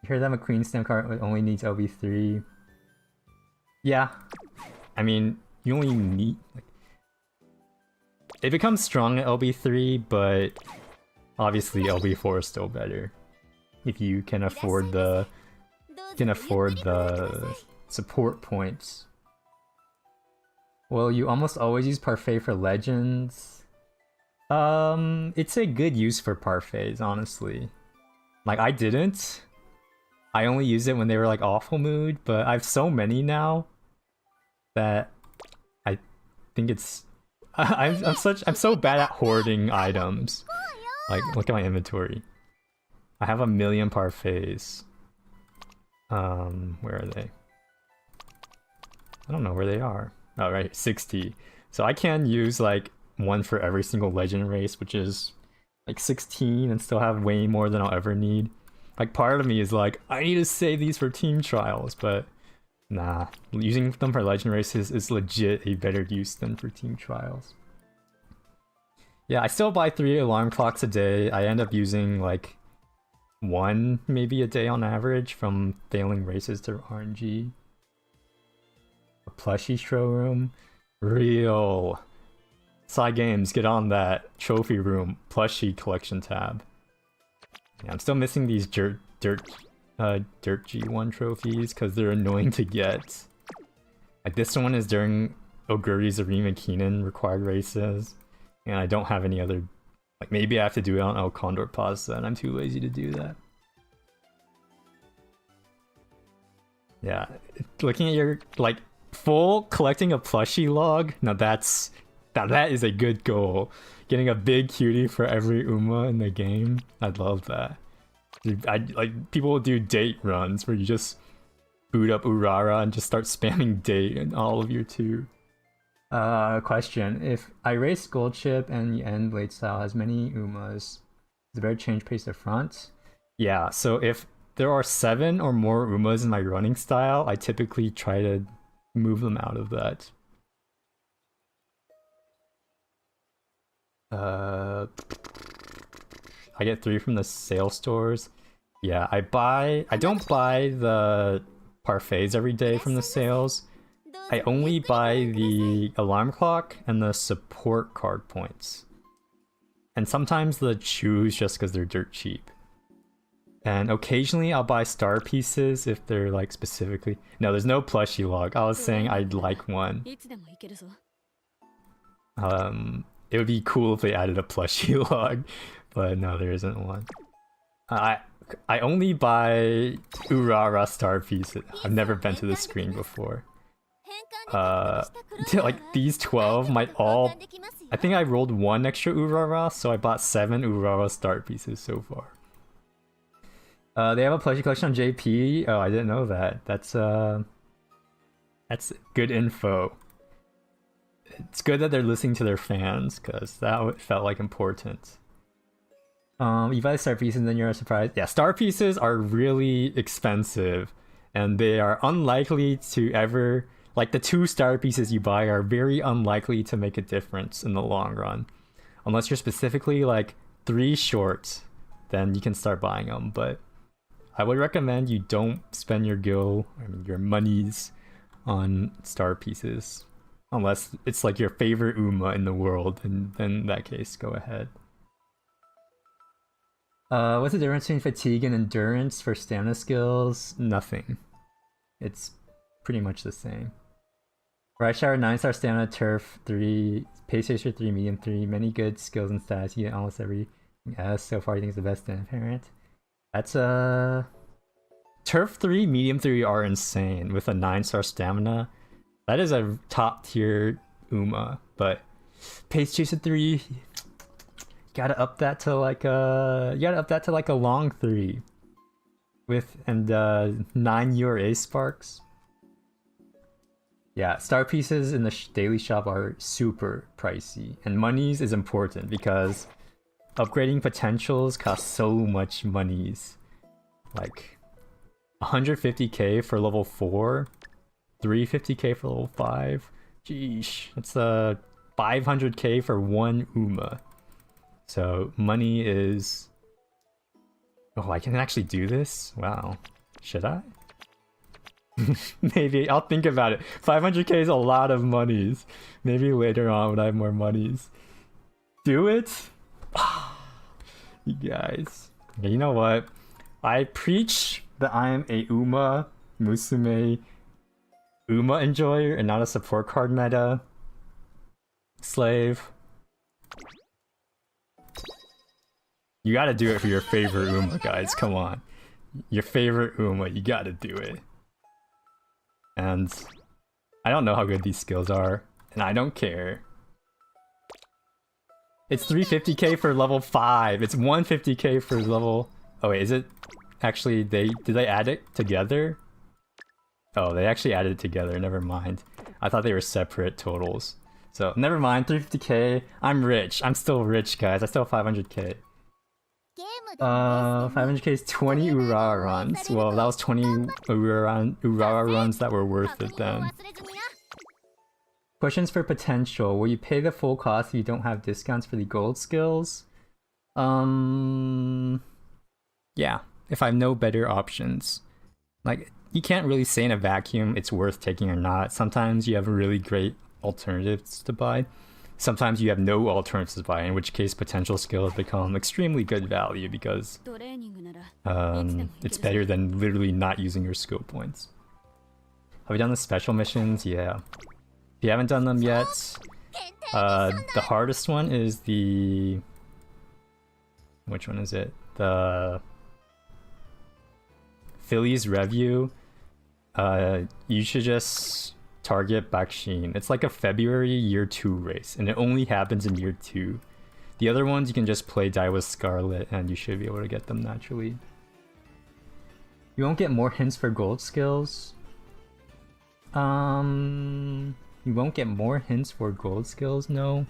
You heard that McQueen stem card only needs LB3? Yeah. I mean, you only need... like, it becomes strong at LB3, but obviously LB4 is still better. If you can afford the... support points. Well, you almost always use Parfait for Legends. It's a good use for Parfaits, honestly. Like, I didn't. I only used it when they were like awful mood, but I have so many now that I think it's I'm so bad at hoarding items. Like, look at my inventory. I have 1,000,000 parfaits. Where are they? I don't know where they are. Oh, right, 60. So I can use like one for every single legend race, which is like 16, and still have way more than I'll ever need. Like, part of me is like, I need to save these for team trials, but nah, using them for legend races is legit a better use than for team trials. Yeah, I still buy 3 alarm clocks a day. I end up using like 1 maybe a day on average from failing races to RNG. A plushie showroom? Real. Side Games, get on that. Trophy room, plushie collection tab. Yeah, I'm still missing these dirt G1 trophies because they're annoying to get. Like, this one is during Oguri's Arima Kinen required races, and I don't have any other. Like, maybe I have to do it on El Condor Pasta, and I'm too lazy to do that. Yeah, looking at your like full collecting a plushie log. Now that is a good goal. Getting a big cutie for every Uma in the game. I'd love that. Like, people will do date runs where you just boot up Urara and just start spamming date in all of your 2. Question. If I race Gold Chip and end late style has many Umas, is it better change pace to front? Yeah, so if there are 7 or more Umas in my running style, I typically try to move them out of that. I get 3 from the sale stores. Yeah, I don't buy the parfaits every day from the sales. I only buy the alarm clock and the support card points. And sometimes the shoes just because they're dirt cheap. And occasionally I'll buy star pieces if they're like specifically... No, there's no plushie log. I was saying I'd like one. It would be cool if they added a plushie log, but no, there isn't one. I only buy Urara star pieces. I've never been to this screen before. Like, these 12 might all... I think I rolled 1 extra Urara, so I bought 7 Urara star pieces so far. They have a plushie collection on JP. Oh, I didn't know that. That's good info. It's good that they're listening to their fans, because that felt like important. You buy star pieces and then you're surprised. Yeah, star pieces are really expensive, and they are unlikely to ever... Like, the 2 star pieces you buy are very unlikely to make a difference in the long run. Unless you're specifically, like, 3 short, then you can start buying them, but... I would recommend you don't spend your monies on star pieces. Unless it's like your favorite Uma in the world, and then in that case, go ahead. What's the difference between fatigue and endurance for stamina skills? Nothing. It's pretty much the same. Rice Shower 9-star stamina, turf 3, pace chaser 3, medium 3, many good skills and stats. You get almost every S. So far, you think it's the best in parent. That's turf 3, medium 3 are insane with a 9-star stamina. That is a top tier Uma, but pace chaser 3, gotta up that to like a long 3 with 9 URA sparks. Yeah, star pieces in the daily shop are super pricey, and monies is important because upgrading potentials cost so much monies. Like 150k for level 4, 350k for level 5. Jeesh, that's 500k for 1 Uma. So money is... Oh, I can actually do this? Wow. Should I? Maybe, I'll think about it. 500k is a lot of monies. Maybe later on when I have more monies. Do it? You guys. Okay, you know what? I preach that I am a Uma Musume Uma enjoyer and not a support card meta slave. You gotta do it for your favorite Uma, guys. Come on. your favorite Uma, you gotta do it. And I don't know how good these skills are, and I don't care. It's 350k for level 5. It's 150k for level... Oh wait, is it actually... Did they add it together? Oh, they actually added it together, never mind. I thought they were separate totals. So, never mind, 350k. I'm rich. I'm still rich, guys. I still have 500k. 500k is 20 Urara runs. Well, that was 20 Urara runs that were worth it then. Questions for potential. Will you pay the full cost if you don't have discounts for the gold skills? Yeah, if I have no better options. Like, you can't really say in a vacuum it's worth taking or not. Sometimes you have really great alternatives to buy. Sometimes you have no alternatives to buy, in which case potential skills become extremely good value because it's better than literally not using your skill points. Have we done the special missions? Yeah. If you haven't done them yet, the hardest one is the... Which one is it? The... Philly's Review. You should just target Bakshin. It's like a February year 2 race, and it only happens in year 2. The other ones you can just play Daiwa Scarlet and you should be able to get them naturally. You won't get more hints for gold skills. You won't get more hints for gold skills? No.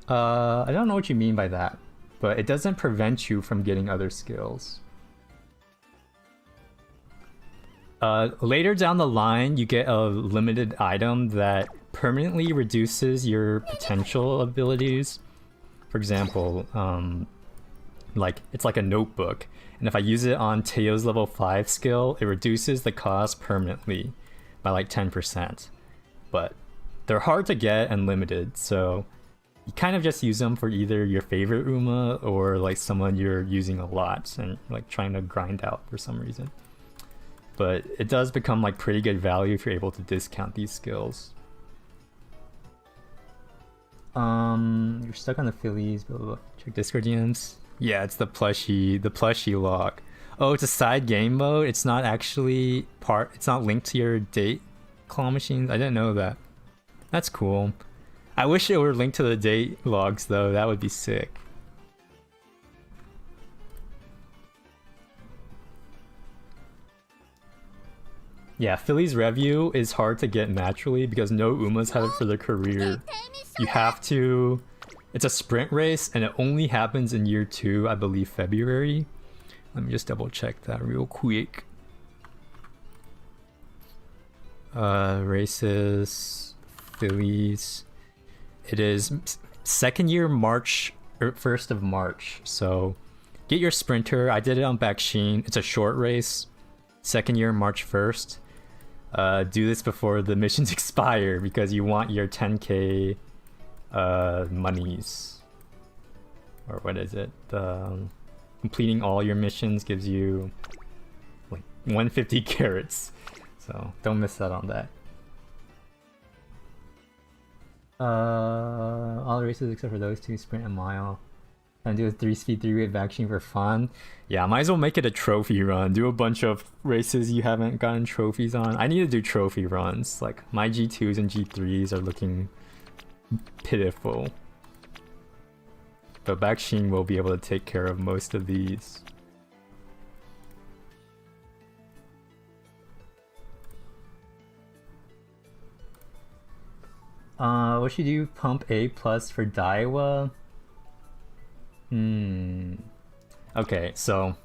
I don't know what you mean by that, but it doesn't prevent you from getting other skills. Later down the line, you get a limited item that permanently reduces your potential abilities. For example, it's like a notebook, and if I use it on Teo's level 5 skill, it reduces the cost permanently by like 10%. But they're hard to get and limited, so you kind of just use them for either your favorite Uma or like someone you're using a lot and like trying to grind out for some reason. But it does become like pretty good value if you're able to discount these skills. You're stuck on the Phillies, blah, blah, blah. Check Discord DMs. Yeah, it's the plushie lock. Oh, it's a side game mode. It's not actually it's not linked to your date claw machines. I didn't know that. That's cool. I wish it were linked to the date logs though. That would be sick. Yeah, Philly's Review is hard to get naturally because no Umas have it for their career. You have to... It's a sprint race and it only happens in year 2, I believe February. Let me just double check that real quick. Races, Phillies. It is second year March, or 1st of March. So get your sprinter. I did it on Bakshin. It's a short race. Second year March 1st. Do this before the missions expire because you want your 10k monies. Or what is it? Completing all your missions gives you like 150 carats. So don't miss out on that. All the races except for those two, sprint and mile. And do a 3-speed 3-way vaccine for fun. Yeah, might as well make it a trophy run. Do a bunch of races you haven't gotten trophies on. I need to do trophy runs. Like, my G2s and G3s are looking pitiful. But Bakshin will be able to take care of most of these. What should you pump A+ for Daiwa? Okay, so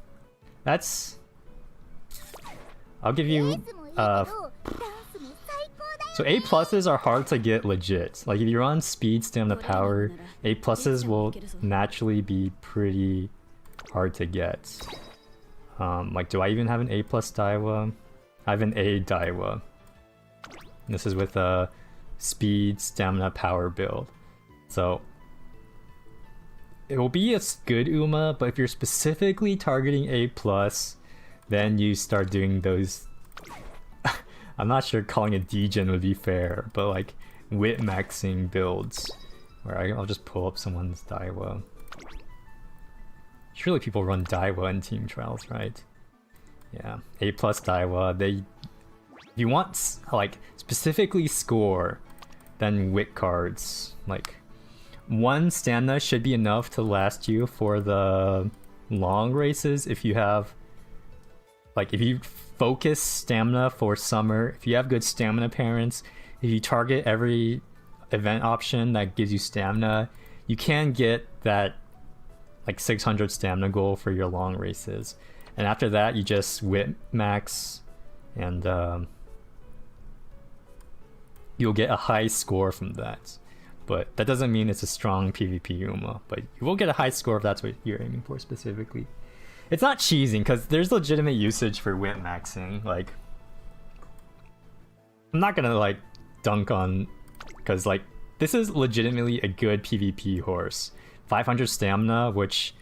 that's... I'll give you... So A+s are hard to get legit. Like if you're on speed, stamina, power, A+s will naturally be pretty hard to get. Like do I even have an A+ Daiwa? I have an A Daiwa. This is with a speed, stamina, power build. So it will be a good Uma, but if you're specifically targeting A+, then you start doing those... I'm not sure calling it degen would be fair, but like wit maxing builds where I'll just pull up someone's Daiwa. Surely people run Daiwa in team trials, right? Yeah, A plus Daiwa. If you want like specifically score, then wit cards. Like 1 stamina should be enough to last you for the long races. If you have like if you focus stamina for summer, if you have good stamina parents, if you target every event option that gives you stamina, you can get that like 600 stamina goal for your long races. And after that, you just wit max, and you'll get a high score from that. But that doesn't mean it's a strong PvP Uma, but you will get a high score if that's what you're aiming for specifically. It's not cheesing, because there's legitimate usage for wit maxing. Like, I'm not gonna like dunk on, because like this is legitimately a good PvP horse. 500 stamina, which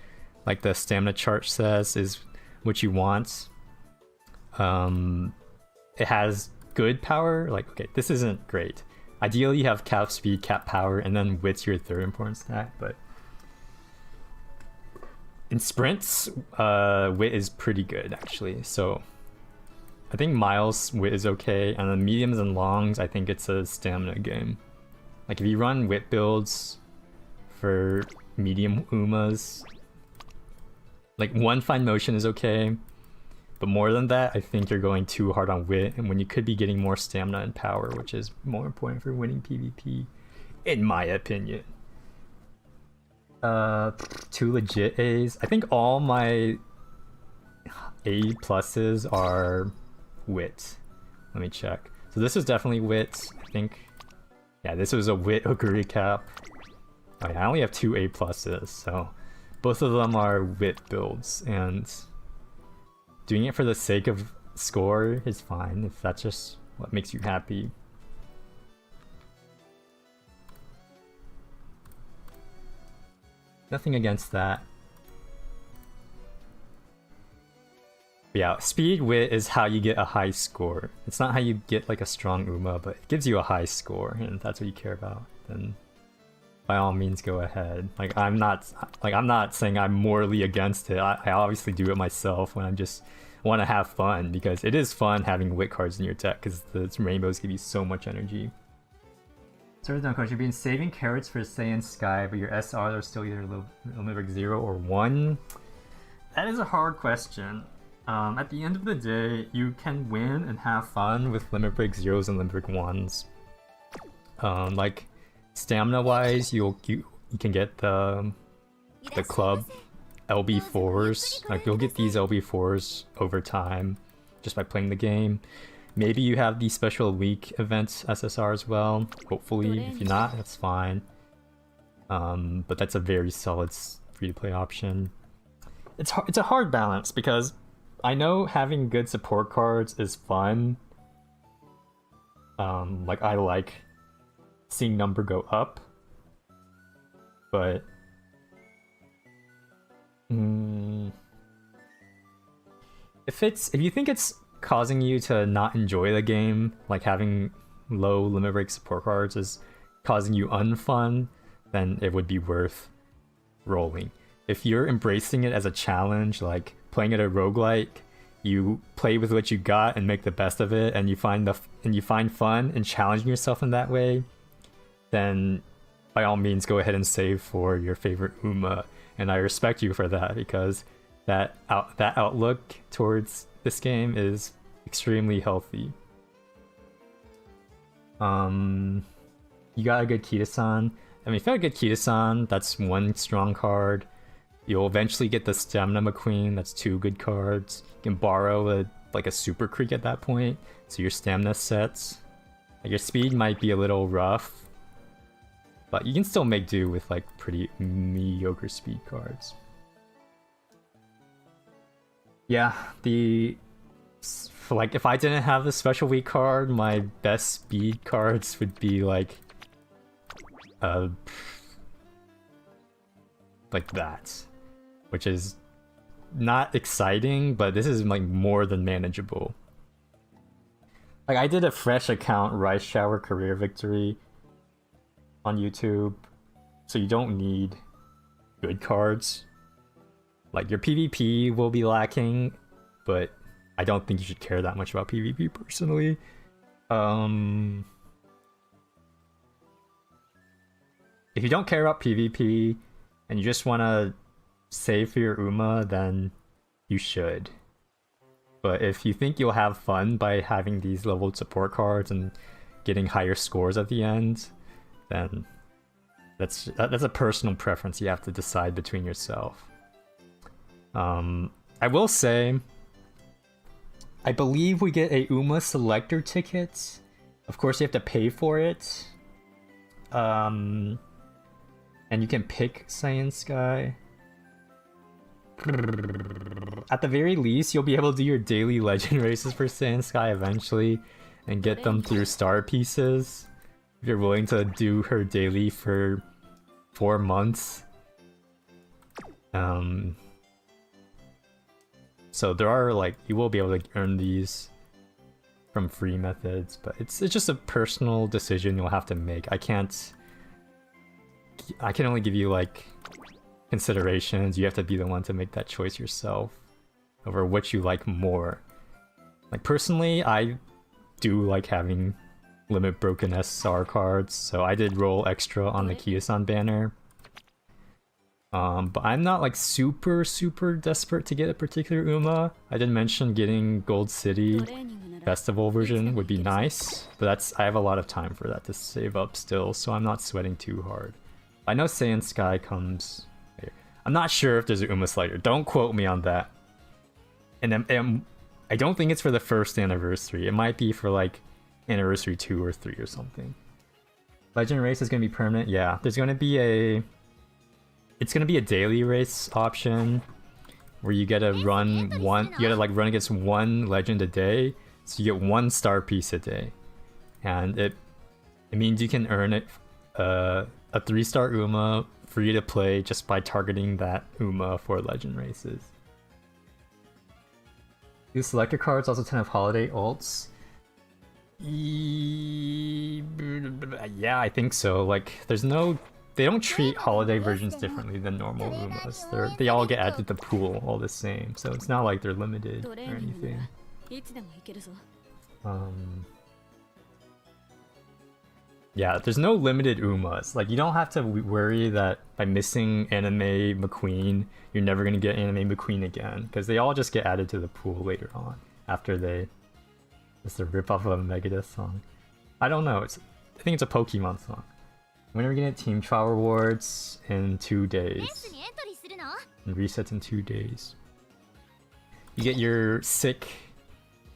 like the stamina chart says is what you want. It has good power. Like, okay, this isn't great. Ideally you have cap speed, cap power, and then wit's your third important stat, but in sprints, wit is pretty good actually. So I think miles wit is okay, and then mediums and longs, I think it's a stamina game. Like if you run wit builds for medium Umas, like 1 fine motion is okay, but more than that, I think you're going too hard on wit, and when you could be getting more stamina and power, which is more important for winning PvP, in my opinion. 2 legit A's. I think all my A pluses are wit. Let me check. So this was definitely wit, I think. Yeah, this was a wit Oguri cap. Oh yeah, I only have 2 A pluses, so both of them are wit builds, and doing it for the sake of score is fine if that's just what makes you happy. Nothing against that. But yeah, speed wit is how you get a high score. It's not how you get like a strong Uma, but it gives you a high score, and if that's what you care about, then by all means go ahead. Like I'm not saying I'm morally against it. I obviously do it myself when I just want to have fun, because it is fun having wit cards in your deck, because the rainbows give you so much energy. Sorry, no, coach. You've been saving carrots for Saiyan Sky, but your SRs are still either Limerick 0 or 1. That is a hard question. At the end of the day, you can win and have fun with Limit Break 0s and Limit Break 1s. Like, stamina-wise, you can get the club LB4s. Like, you'll get these LB4s over time just by playing the game. Maybe you have the special week events SSR as well. Hopefully, if you're not, that's fine. But that's a very solid free-to-play option. It's a hard balance, because I know having good support cards is fun. Like I like seeing number go up, but if you think it's causing you to not enjoy the game, like having low limit break support cards is causing you unfun, then it would be worth rolling. If you're embracing it as a challenge, like playing it a roguelike, you play with what you got and make the best of it, and you find fun in challenging yourself in that way, then by all means go ahead and save for your favorite Uma, and I respect you for that, because that outlook towards this game is extremely healthy. You got a good Kita-san. I mean, if you got a good Kita-san, that's 1 strong card. You'll eventually get the Stamina McQueen, that's 2 good cards. You can borrow a Super Creek at that point, so your stamina sets. Like, your speed might be a little rough, but you can still make do with like pretty mediocre speed cards. Yeah, like if I didn't have the special week card, my best speed cards would be like that, which is not exciting, but this is like more than manageable. Like I did a fresh account Rice Shower Career Victory on YouTube, so you don't need good cards. Like your PvP will be lacking, but I don't think you should care that much about PvP personally. If you don't care about PvP and you just want to save for your Uma, then you should. But if you think you'll have fun by having these leveled support cards and getting higher scores at the end, then that's a personal preference you have to decide between yourself. I will say, I believe we get a Uma selector ticket. Of course, you have to pay for it. And you can pick Saiyan Sky. At the very least, you'll be able to do your daily legend races for Saiyan Sky eventually and get them through star pieces. If you're willing to do her daily for 4 months. So there are, like, you will be able to earn these from free methods, but it's just a personal decision you'll have to make. I can only give you, like, considerations. You have to be the one to make that choice yourself over what you like more. Like, personally, I do like having limit broken SR cards, so I did roll extra on the Kiyosan banner. But I'm not like super desperate to get a particular Uma. I did mention getting Gold City Festival version would be nice, but I have a lot of time for that to save up still, so I'm not sweating too hard. I know Saiyan Sky comes later. I'm not sure if there's an Uma Slider. Don't quote me on that. And I don't think it's for the first anniversary. It might be for like anniversary 2 or 3 or something. Legend race is gonna be permanent. Yeah, there's gonna be it's gonna be a daily race option where you gotta run run against 1 legend a day, so you get 1 star piece a day, and it means you can earn it a 3-star Uma free to play just by targeting that Uma for legend races. Do selector cards also tend to have holiday ults? Yeah, I think so. Like, they don't treat holiday versions differently than normal Umas. They all get added to the pool all the same, so it's not like they're limited or anything. Yeah, there's no limited Umas. Like, you don't have to worry that by missing Anime McQueen, you're never gonna get Anime McQueen again, because they all just get added to the pool later on after they. It's a rip-off of a Megadeth song. I don't know. I think it's a Pokemon song. When are we gonna get team trial rewards? In 2 days. And resets in 2 days. You get your sick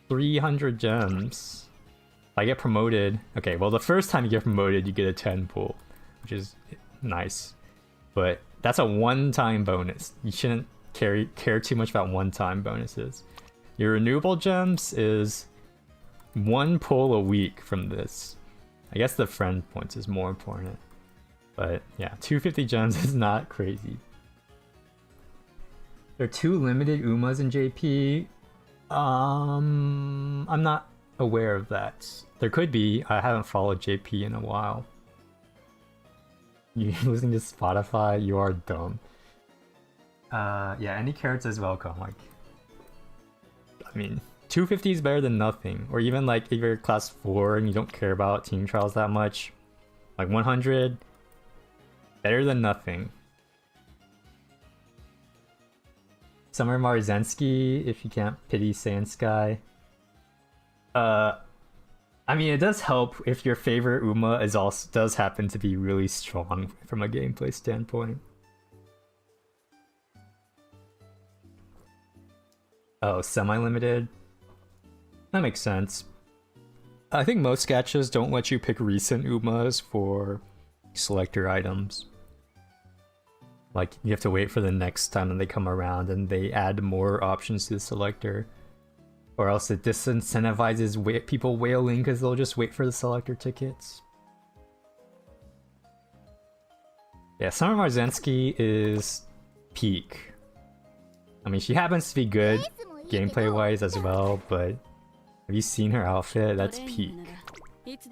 300 gems. If I get promoted. Okay, well, the first time you get promoted, you get a 10 pool, which is nice. But that's a one-time bonus. You shouldn't care too much about one-time bonuses. Your renewable gems is 1 pull a week from this. I guess the friend points is more important. But yeah, 250 gems is not crazy. There are 2 limited Umas in JP. I'm not aware of that. There could be. I haven't followed JP in a while. You listening to Spotify? You are dumb. Yeah, any carrots is welcome. Like, I mean, 250 is better than nothing. Or even like if you're class 4 and you don't care about team trials that much, like 100, better than nothing. Summer Marzensky, if you can't pity Saiyan Sky. I mean, it does help if your favorite Uma does happen to be really strong from a gameplay standpoint. Oh, semi-limited? That makes sense. I think most sketches don't let you pick recent Umas for selector items. Like, you have to wait for the next time that they come around and they add more options to the selector. Or else it disincentivizes people whaling because they'll just wait for the selector tickets. Yeah, Summer Marzensky is peak. I mean, she happens to be good gameplay-wise as well, but have you seen her outfit? That's peak. If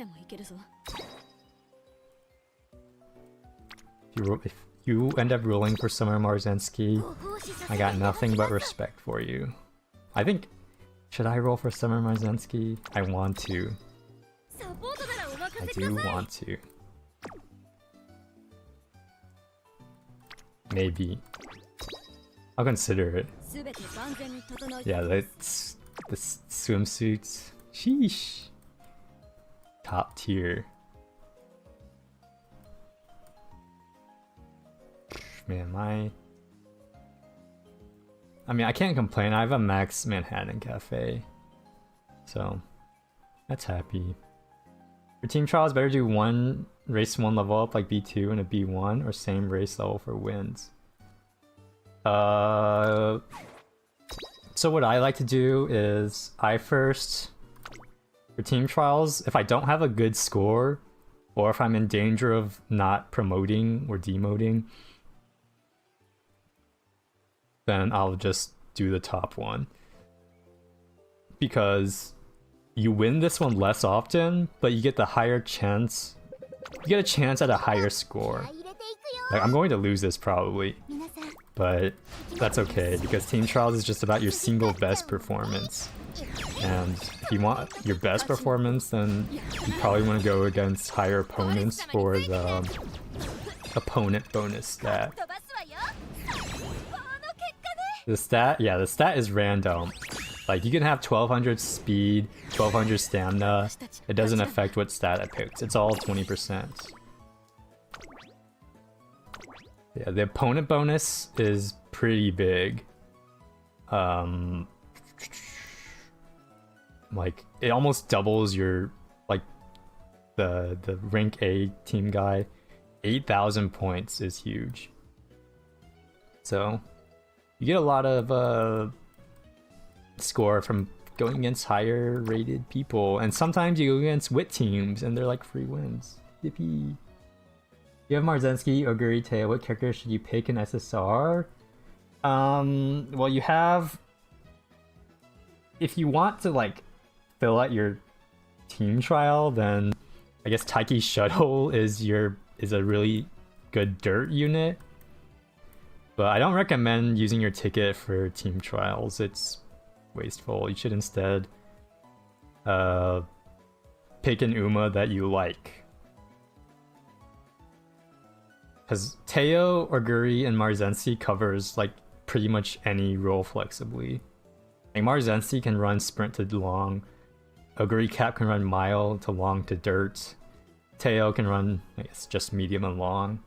you end up ruling for Summer Marzensky, I got nothing but respect for you. I think... Should I roll for Summer Marzensky? I want to. I do want to. Maybe. I'll consider it. Yeah, let's... The swimsuits. Sheesh. Top tier. Man, I mean, I can't complain. I have a max Manhattan Cafe. So, that's happy. For team trials, better do one race 1 level up like B2 and a B1, or same race level for wins. So what I like to do is, for team trials, if I don't have a good score, or if I'm in danger of not promoting or demoting, then I'll just do the top one. Because you win this one less often, but you get the higher chance. You get a chance at a higher score. Like, I'm going to lose this probably, but that's okay because team trials is just about your single best performance. And if you want your best performance, then you probably want to go against higher opponents for the opponent bonus stat. The stat is random. Like, you can have 1200 speed, 1200 stamina. It doesn't affect what stat it picks. It's all 20%. Yeah, the opponent bonus is pretty big. Like, it almost doubles your, like, the rank A team guy. 8,000 points is huge. So, you get a lot of score from going against higher rated people, and sometimes you go against wit teams and they're like free wins. Yippee. You have Marzensky, Oguri, Teo. What character should you pick in SSR? Well, you have... If you want to, like, fill out your team trial, then I guess Taiki Shuttle is a really good dirt unit. But I don't recommend using your ticket for team trials. It's wasteful. You should instead pick an Uma that you like. Because Teo, Oguri, and Marzensky covers like pretty much any role flexibly. Like, Marzensky can run sprint to long. Oguri Cap can run mile to long to dirt. Teo can run, I guess, just medium and long.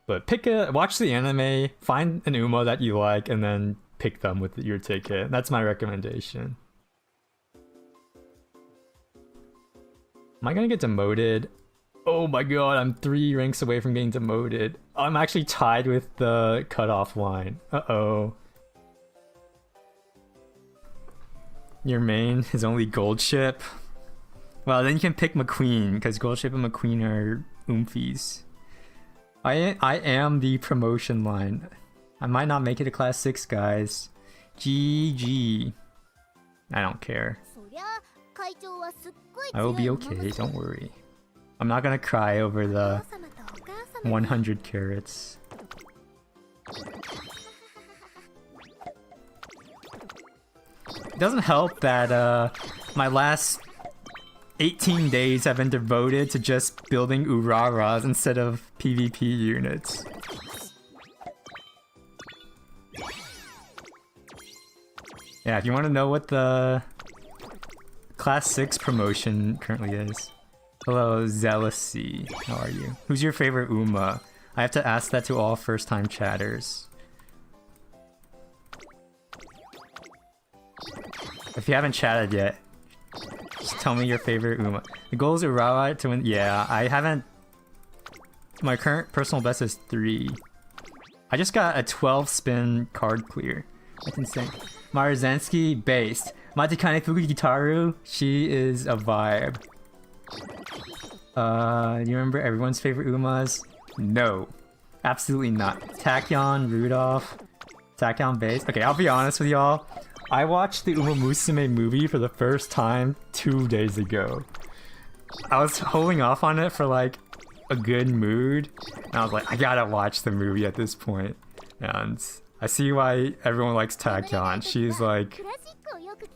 But watch the anime, find an Uma that you like, and then pick them with your ticket. That's my recommendation. Am I gonna get demoted? Oh my god, I'm 3 ranks away from getting demoted. I'm actually tied with the cutoff line. Uh-oh. Your main is only Gold Ship? Well, then you can pick McQueen, because Gold Ship and McQueen are oomfies. I am the promotion line. I might not make it to class 6, guys. GG. I don't care. I will be okay, don't worry. I'm not gonna cry over the 100 carats. It doesn't help that my last 18 days have been devoted to just building Uraras instead of PvP units. Yeah, if you want to know what the Class 6 promotion currently is. Hello, Zealousy. How are you? Who's your favorite Uma? I have to ask that to all first-time chatters. If you haven't chatted yet, just tell me your favorite Uma. The goal is Urara to win. Yeah, I haven't... My current personal best is 3. I just got a 12-spin card clear. That's insane. Marzensky, based. Matikane Fuku Gitaru, she is a vibe. You remember everyone's favorite Umas? No. Absolutely not. Tachyon, Rudolph, Tachyon base. Okay, I'll be honest with y'all. I watched the Uma Musume movie for the first time 2 days ago. I was holding off on it for like a good mood. And I was like, I gotta watch the movie at this point. And I see why everyone likes Tachyon.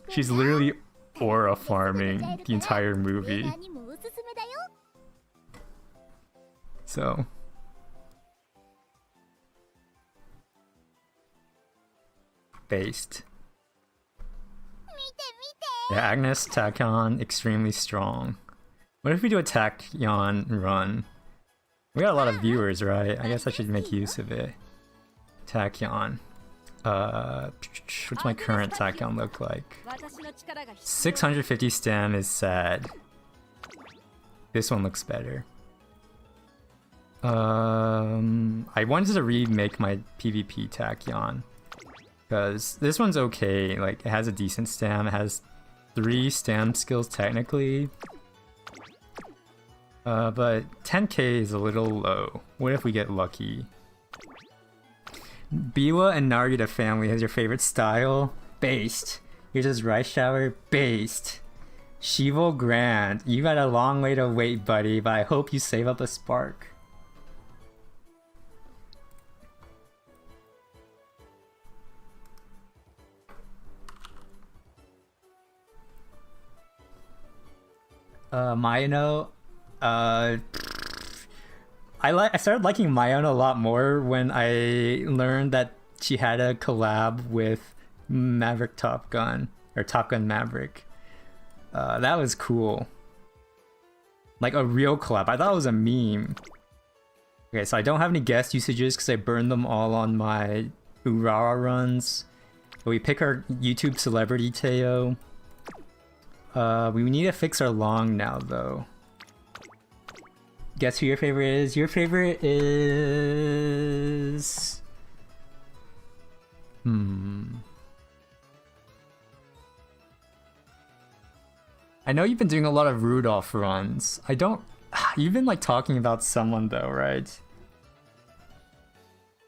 She's literally aura farming the entire movie. So based. Yeah, Agnes, Tachyon, extremely strong. What if we do a Tachyon run? We got a lot of viewers, right? I guess I should make use of it. Tachyon. What's my current Tachyon look like? 650 stam is sad. This one looks better. I wanted to remake my PvP Tachyon. Because this one's okay, like it has a decent stam, it has 3 stam skills technically. But 10k is a little low. What if we get lucky? Biwa and Narita family has your favorite style? Based. Here's his rice shower? Based. Shivo Grand, you got a long way to wait, buddy, but I hope you save up a spark. Mayano, I started liking Mayano a lot more when I learned that she had a collab with Maverick Top Gun, or Top Gun Maverick. That was cool. Like a real collab. I thought it was a meme. Okay, so I don't have any guest usages because I burned them all on my Urara runs. But we pick our YouTube celebrity Teo. We need to fix our long now, though. Guess who your favorite is? Your favorite is... I know you've been doing a lot of Rudolph runs. I don't... You've been, like, talking about someone, though, right?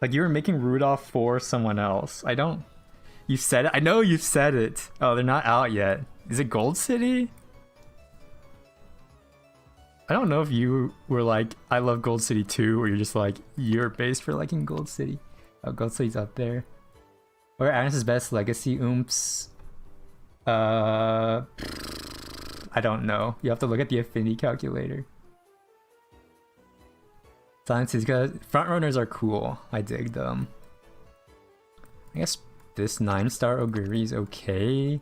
Like, you were making Rudolph for someone else. I don't... You said it? I know you've said it. Oh, they're not out yet. Is it Gold City? I don't know if you were like, I love Gold City too, or you're just like, you're based for liking Gold City. Oh, Gold City's up there. Or Agnes' best legacy oomph. I don't know. You have to look at the affinity calculator. Silence is good. Front runners are cool. I dig them. I guess this 9-star Oguri is okay.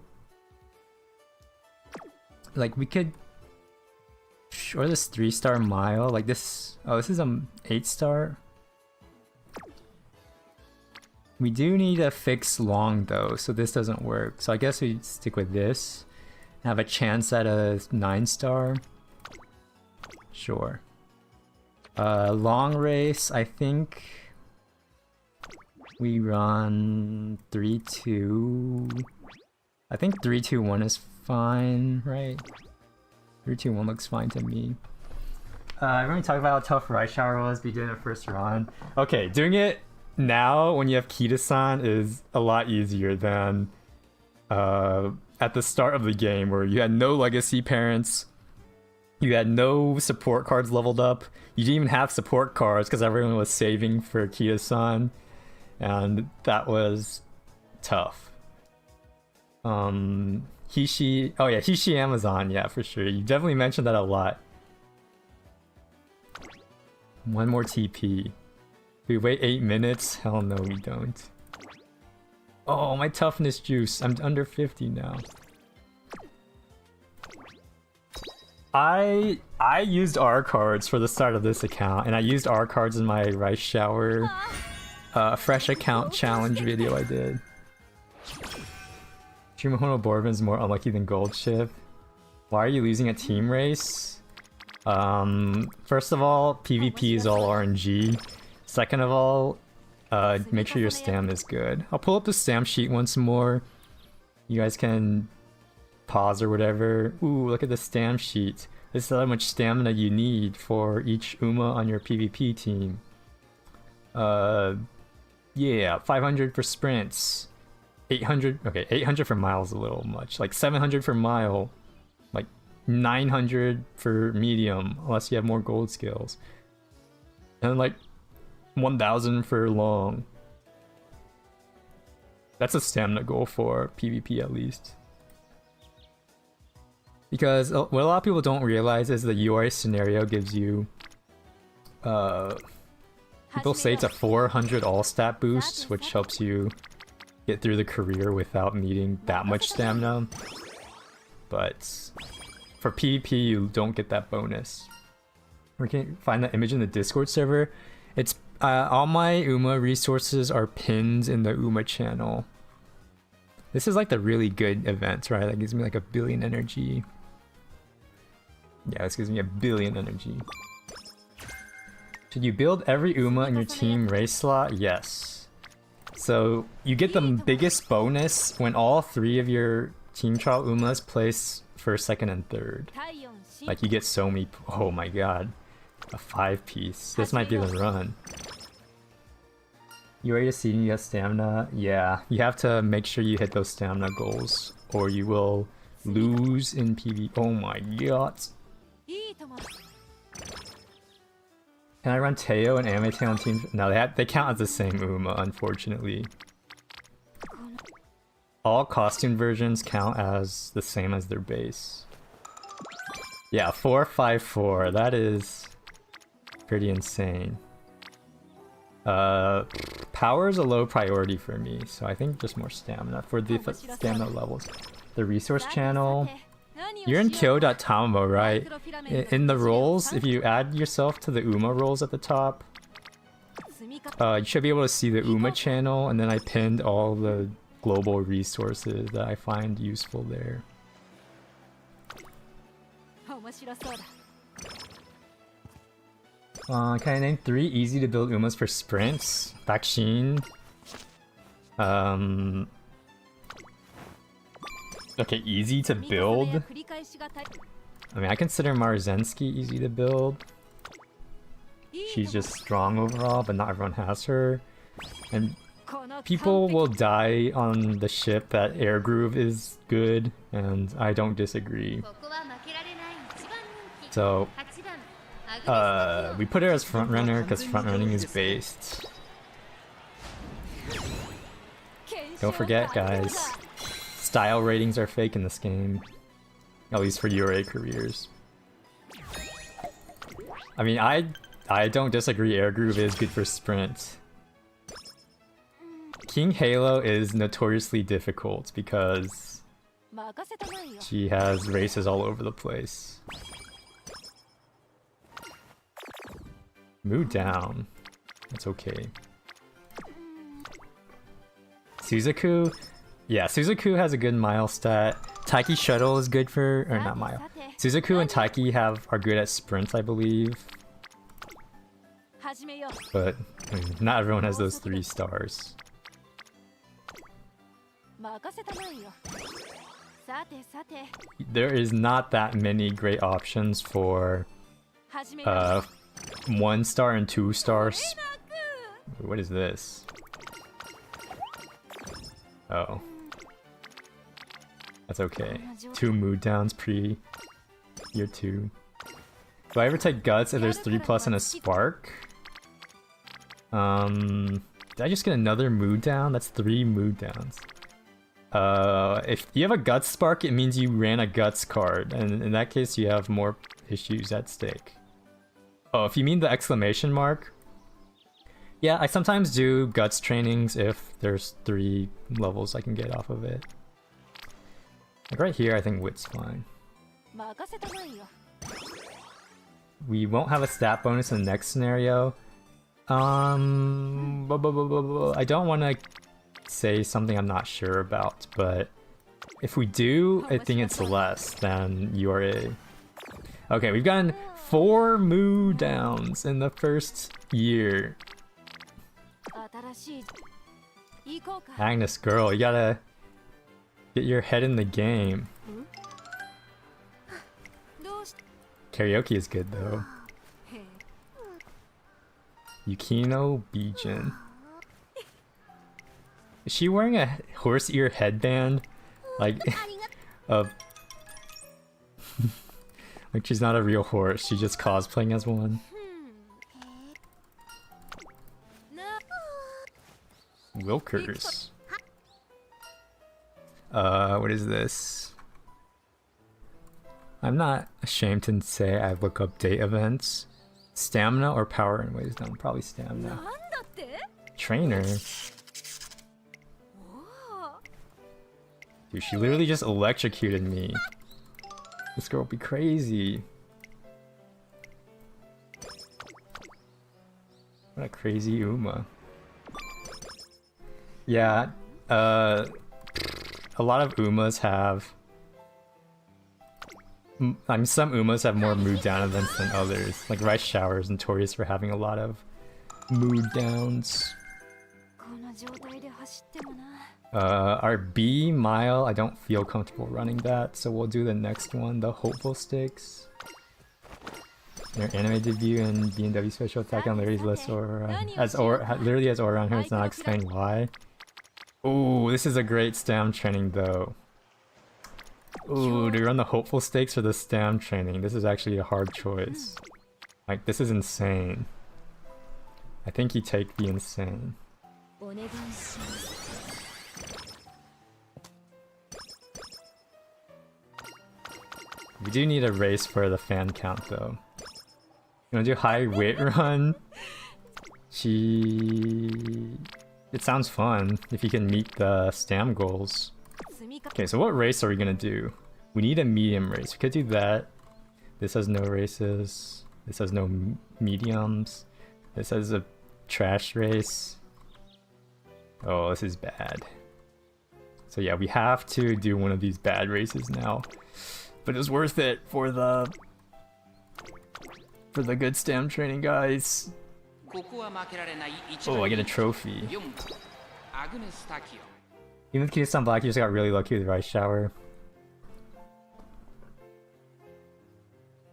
Like we could, or this 3-star Mile. Like this. Oh, this is a 8-star. We do need a fix long though, so this doesn't work. So I guess we stick with this. Have a chance at a 9-star. Sure. Long race. I think we run 3-2. I think 3-2-1 is fine, right? 3-2-1 looks fine to me. Everyone talk about how tough Rice Shower was be doing it first run. Okay, doing it now when you have Kita-san is a lot easier than at the start of the game where you had no legacy parents, you had no support cards leveled up, you didn't even have support cards because everyone was saving for Kita-san, and that was tough. Hishi, oh yeah, Hishi Amazon, yeah, for sure. You definitely mentioned that a lot. One more TP. We wait 8 minutes? Hell no, we don't. Oh, my toughness juice. I'm under 50 now. I used R cards for the start of this account, and I used R cards in my Rice Shower fresh account challenge video I did. Shimohono Borben's more unlucky than Gold Ship. Why are you losing a team race? First of all, PvP is all RNG. Second of all, make sure your stam is good. I'll pull up the stam sheet once more. You guys can pause or whatever. Ooh, look at the stam sheet. This is how much stamina you need for each Uma on your PvP team. Yeah, 500 for sprints. 800, okay, 800 for miles a little much. Like 700 for mile. Like 900 for medium, unless you have more gold skills. And like 1000 for long. That's a stamina goal for PvP at least. Because what a lot of people don't realize is the URA scenario gives you people say it's a 400 all stat boost, which helps you get through the career without needing that much stamina. But for PvP, you don't get that bonus. We can find that image in the Discord server. It's all my UMA resources are pinned in the UMA channel. This is like the really good event, right? That gives me like 1 billion energy. Yeah, this gives me 1 billion energy. Should you build every UMA in your team race slot? Yes. So you get the biggest bonus when all 3 of your team trial UMAs place 1st, 2nd, and 3rd. Like you get so many. Oh my god. A 5-piece. This might be the run. You ready to see you have stamina? Yeah, you have to make sure you hit those stamina goals, or you will lose in PvP. Oh my god. Can I run Teo and Amete on teams? No, they count as the same UMA, unfortunately. All costume versions count as the same as their base. Yeah, 454. That is pretty insane. Power is a low priority for me, so I think just more stamina for the stamina levels. The resource channel. You're in Kyo.Tamamo, right? In the roles, if you add yourself to the UMA roles at the top, you should be able to see the UMA channel, and then I pinned all the global resources that I find useful there. Can I name 3 easy to build UMAs for sprints? Bakshin. Okay, easy to build. I mean, I consider Marzensky easy to build. She's just strong overall, but not everyone has her. And people will die on the ship that Air Groove is good, and I don't disagree. So, we put her as frontrunner because frontrunning is based. Don't forget, guys, style ratings are fake in this game. At least for URA careers. I mean, I don't disagree, Air Groove is good for sprint. King Halo is notoriously difficult because she has races all over the place. Move down. That's okay. Suzaku? Yeah, Suzaku has a good mile stat. Taiki Shuttle is good for... or not mile. Suzaku and Taiki are good at sprint, I believe. But I mean, not everyone has those 3 stars. There is not that many great options for 1 star and 2 stars. What is this? Oh. That's okay. 2 mood downs pre year 2. Do I ever take guts if there's 3+ and a spark? Did I just get another mood down? That's 3 mood downs. If you have a guts spark, it means you ran a guts card, and in that case you have more issues at stake. Oh, if you mean the exclamation mark? Yeah, I sometimes do guts trainings if there's 3 levels I can get off of it. Like right here, I think wit's fine. We won't have a stat bonus in the next scenario. I don't want to say something I'm not sure about, but if we do, I think it's less than URA. Okay, we've gotten 4 moo downs in the first year. Agnes, girl, you gotta get your head in the game. Karaoke is good though. Yukino Bijin. Is she wearing a horse ear headband? Like, like she's not a real horse, she's just cosplaying as one. Wilkers. What is this? I'm not ashamed to say I look up date events. Stamina or power and wisdom? Probably stamina. Trainer. Dude, she literally just electrocuted me. This girl be crazy. What a crazy Uma. Yeah, a lot of Umas have... I mean, some Umas have more mood down events than others. Like Rice Shower is notorious for having a lot of mood downs. Our B mile, I don't feel comfortable running that, so we'll do the next one, the Hopeful Stakes. Their anime debut and B&W special attack on Larry's list, or literally has Aura on here, it's not explained why. Ooh, this is a great stam training though. Ooh, do you run the Hopeful Stakes or the stam training? This is actually a hard choice. Like, this is insane. I think you take the insane. We do need a race for the fan count though. You wanna do high weight run? It sounds fun if you can meet the stam goals. Okay, so what race are we gonna do? We need a medium race. We could do that. This has no races. This has no mediums. This has a trash race. Oh, this is bad. So yeah, we have to do one of these bad races now. But it was worth it for the good stam training, guys. Oh, I get a trophy. Even with Kiss on Black, you just got really lucky with Rice Shower.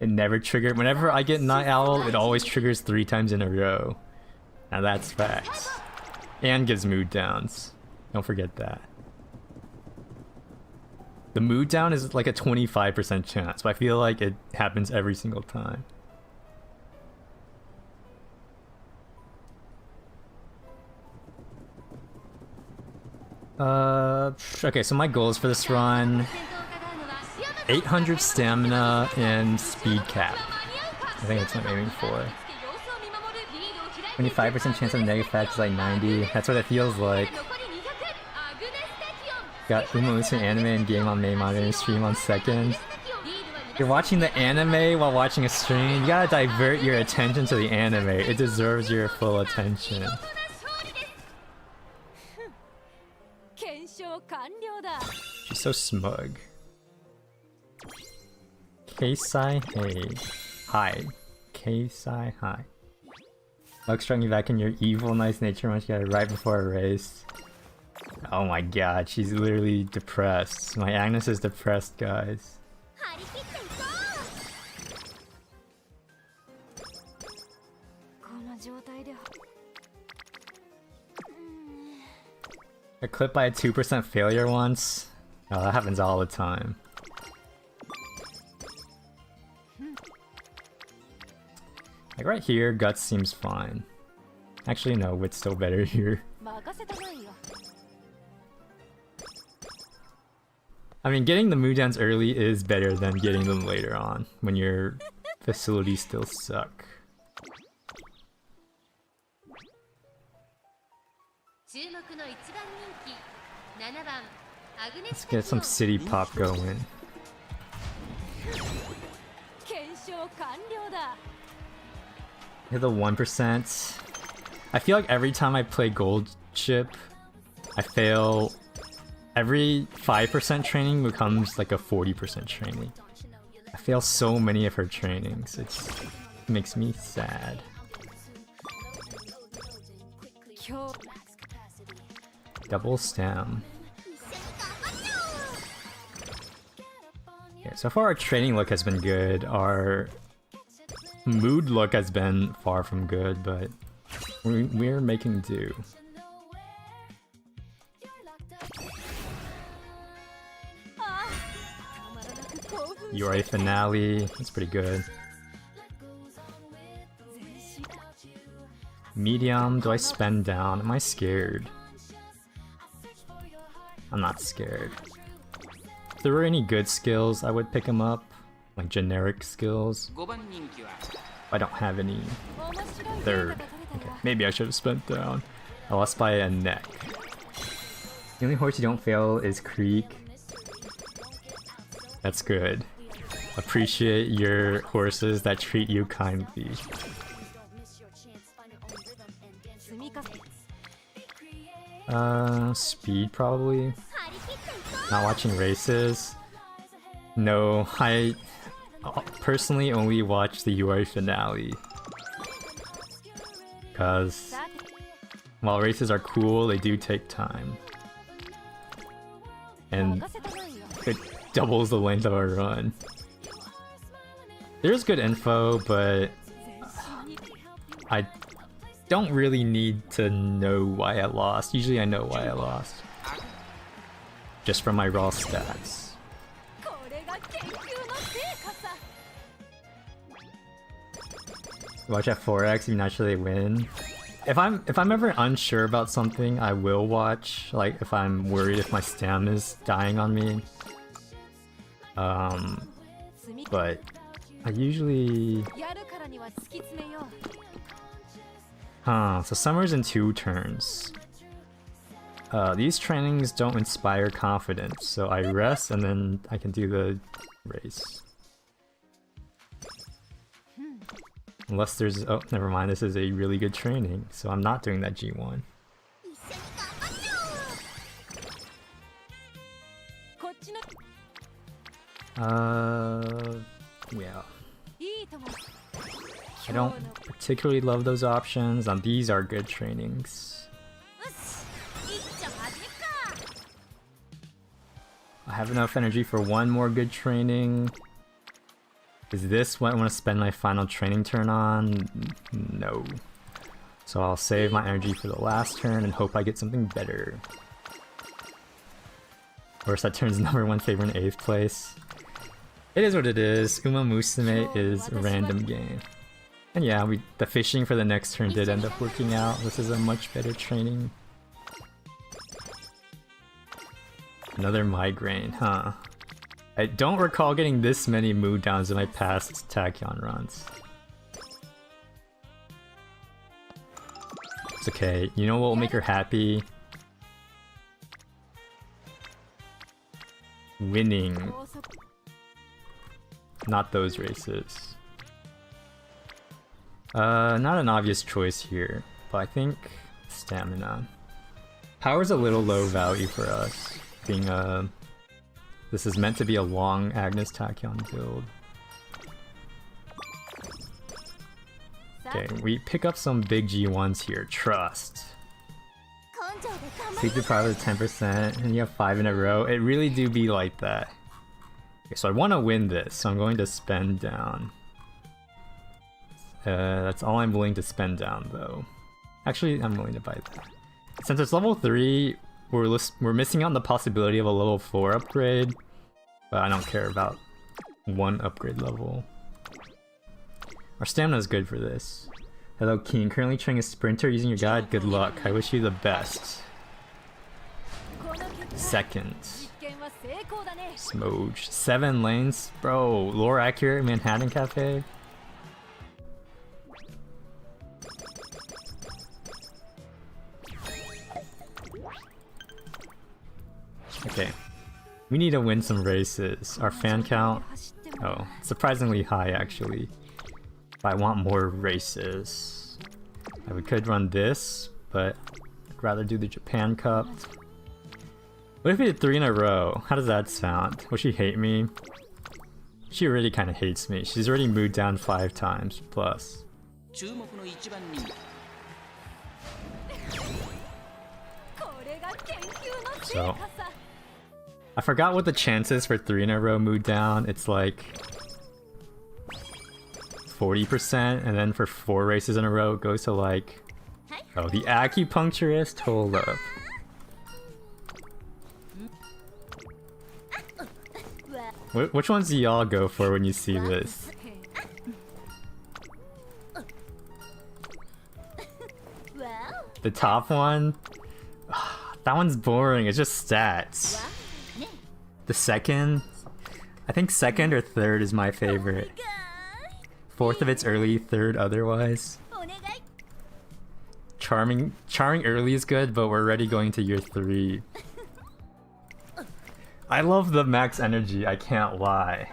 It never triggered. Whenever I get Night Owl, it always triggers 3 times in a row. Now that's facts. And gives mood downs. Don't forget that. The mood down is like a 25% chance, but I feel like it happens every single time. Okay, so my goals for this run: 800 stamina and speed cap. I think that's what I'm aiming for. 25% chance of negative effects is like 90. That's what it feels like. Got Uma listen anime and game on main monitor and stream on second. You're watching the anime while watching a stream. You gotta divert your attention to the anime. It deserves your full attention. She's so smug. Keisai hey. Hi. Keisai hi. Luck struck me back in your evil nice nature once you got it right before a race. Oh my god, she's literally depressed. My Agnes is depressed, guys. A clip by a 2% failure once? Oh, that happens all the time. Like right here, Guts seems fine. Actually no, Wit's still better here. I mean, getting the mood downs early is better than getting them later on, when your facilities still suck. Let's get some city pop going. Hit the 1%. I feel like every time I play Gold Ship, I fail. Every 5% training becomes like a 40% training. I fail so many of her trainings. It makes me sad. Double stam. Yeah, so far our training look has been good. Our mood look has been far from good, but we're making do. Yuri finale, that's pretty good. Medium, do I spend down? Am I scared? I'm not scared. If there were any good skills, I would pick them up. Like generic skills. I don't have any. Third. Okay, maybe I should have spent down. I lost by a neck. The only horse you don't fail is Creek. That's good. Appreciate your horses that treat you kindly. Speed probably. Not watching races. No, I personally only watch the UR finale. Because while races are cool, they do take time. And it doubles the length of a run. There's good info, but I don't really need to know why I lost. Usually I know why I lost. Just from my raw stats. Watch at 4x, you naturally win. If I'm ever unsure about something, I will watch. Like if I'm worried if my stamina is dying on me. But I usually... so summer's in 2 turns. These trainings don't inspire confidence, so I rest and then I can do the race. Unless there's... oh, never mind, this is a really good training, so I'm not doing that G1. Yeah. I don't particularly love those options. These are good trainings. I have enough energy for one more good training. Is this what I want to spend my final training turn on? No. So I'll save my energy for the last turn and hope I get something better. Of course, that turns #1 favorite in 8th place. It is what it is. Uma Musume is a random game. And yeah, the fishing for the next turn did end up working out. This is a much better training. Another migraine, huh? I don't recall getting this many mood downs in my past Tachyon runs. It's okay. You know what will make her happy? Winning. Not those races. Not an obvious choice here, but I think stamina. Power's a little low value for us, being this is meant to be a long Agnes Tachyon build. Okay, we pick up some big G1s here. Trust. Sleep deprived of 10%, and you have 5 in a row. It really do be like that. Okay, so I want to win this, so I'm going to spend down. That's all I'm willing to spend down, though. Actually, I'm willing to buy that. Since it's level 3, we're missing out on the possibility of a level 4 upgrade, but I don't care about 1 upgrade level. Our stamina is good for this. Hello King, currently training a sprinter using your guide. Good luck, I wish you the best. Second. Smoge. 7 lanes? Bro, lore accurate Manhattan Cafe? Okay. We need to win some races. Our fan count... oh, surprisingly high actually. But I want more races. We could run this, but I'd rather do the Japan Cup. What if we did 3 in a row? How does that sound? Will she hate me? She already kind of hates me. She's already moved down 5 times plus. So I forgot what the chances for 3 in a row mood down. It's like 40%, and then for 4 races in a row it goes to like... oh, the acupuncturist? Hold up. Which ones do y'all go for when you see this? The top one? That one's boring. It's just stats. The second, I think second or third is my favorite. Fourth if it's early, third otherwise. Charming early is good, but we're already going to year 3. I love the max energy, I can't lie.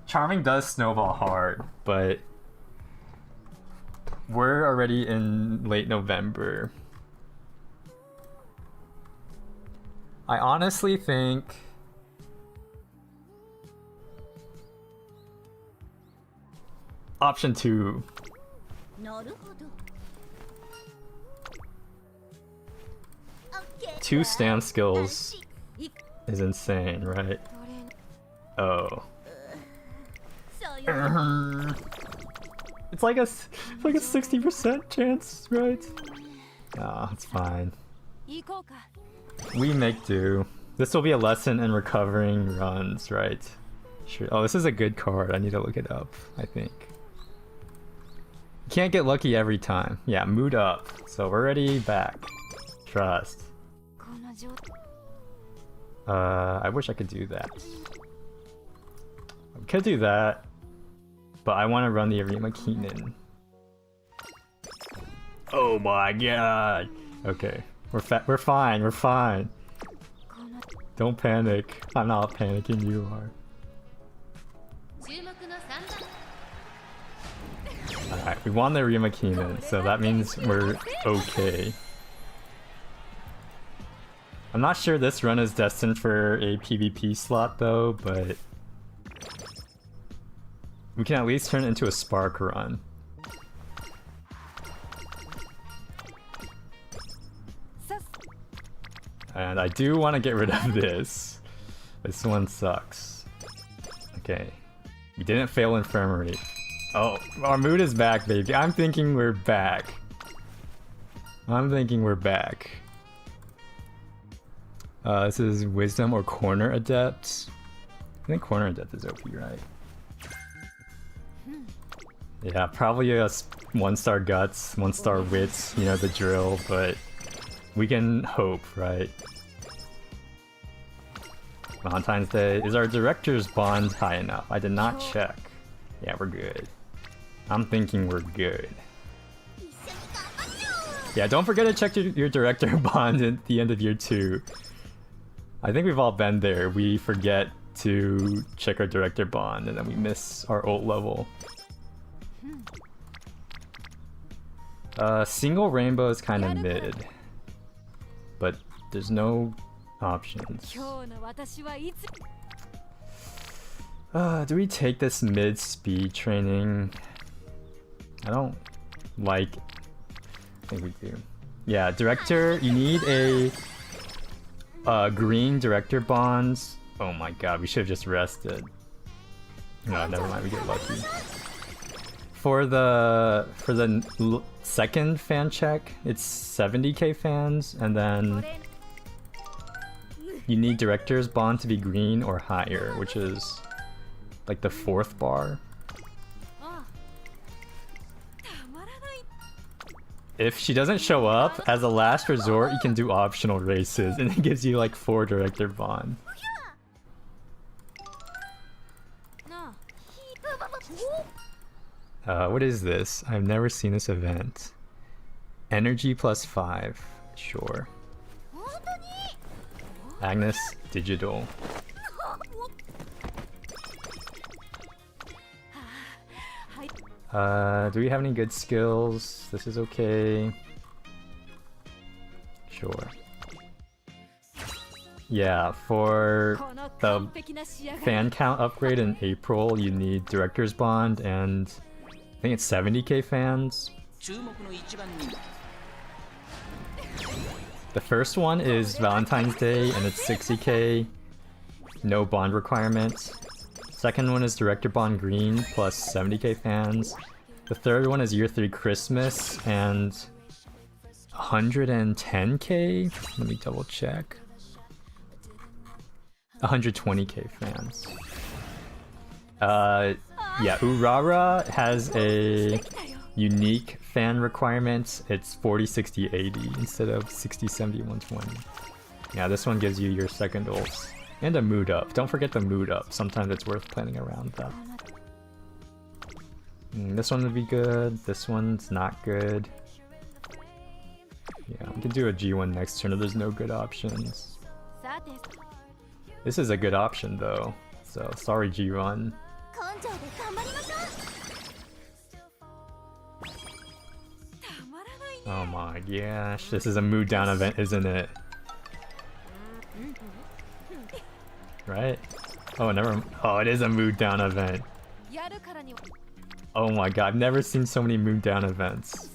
Charming does snowball hard, but we're already in late November. I honestly think option 2. 2 stamp skills is insane, right? Oh. It's like a 60% chance, right? Ah, it's fine. We make do. This will be a lesson in recovering runs, right? Sure. Oh, this is a good card. I need to look it up, I think. You can't get lucky every time. Yeah, mood up. So we're already back. Trust. I wish I could do that. I could do that, but I want to run the Arima Kinen. Oh my god! Okay, we're fine. We're fine. Don't panic. I'm not panicking. You are. Alright, we won the Arima Kinen, so that means we're okay. I'm not sure this run is destined for a PvP slot though, but we can at least turn it into a Spark run. And I do want to get rid of this. This one sucks. Okay. We didn't fail Infirmary. Oh, our mood is back, baby. I'm thinking we're back. This is Wisdom or Corner Adept. I think Corner Adept is OP, right? Yeah, probably a 1-star Guts, 1-star Wits, you know the drill, but we can hope, right? Valentine's Day. Is our Director's Bond high enough? I did not check. Yeah, we're good. I'm thinking we're good. Yeah, don't forget to check your Director Bond at the end of year 2. I think we've all been there. We forget to check our Director Bond and then we miss our ult level. Single Rainbow is kind of mid, but there's no options. Do we take this mid speed training? I don't like it. I think we do. Yeah, Director, you need a green Director Bonds. Oh my god, we should have just rested. No, never mind, we get lucky. For the second fan check, it's 70k fans, and then you need Director's Bond to be green or higher, which is like the 4th bar. If she doesn't show up, as a last resort, you can do optional races, and it gives you like 4 Director Bond. What is this? I've never seen this event. Energy +5. Sure. Agnes Digital. Do we have any good skills? This is okay. Sure. Yeah, for the fan count upgrade in April, you need Director's Bond and I think it's 70k fans. The first one is Valentine's Day and it's 60k, no bond requirements. Second one is Director Bond Green plus 70k fans. The third one is Year 3 Christmas and 110k? Let me double check. 120k fans. Yeah, Urara has a unique fan requirement. It's 40, 60, 80 instead of 60, 70, 120. Yeah, this one gives you your second ult. And a mood up. Don't forget the mood up. Sometimes it's worth planning around that. This one would be good. This one's not good. Yeah, we can do a G1 next turn if there's no good options. This is a good option though. So, sorry G1. Oh my gosh, this is a mood down event, isn't it? Right? Oh, never. Oh, it is a mood down event. Oh my god, I've never seen so many mood down events.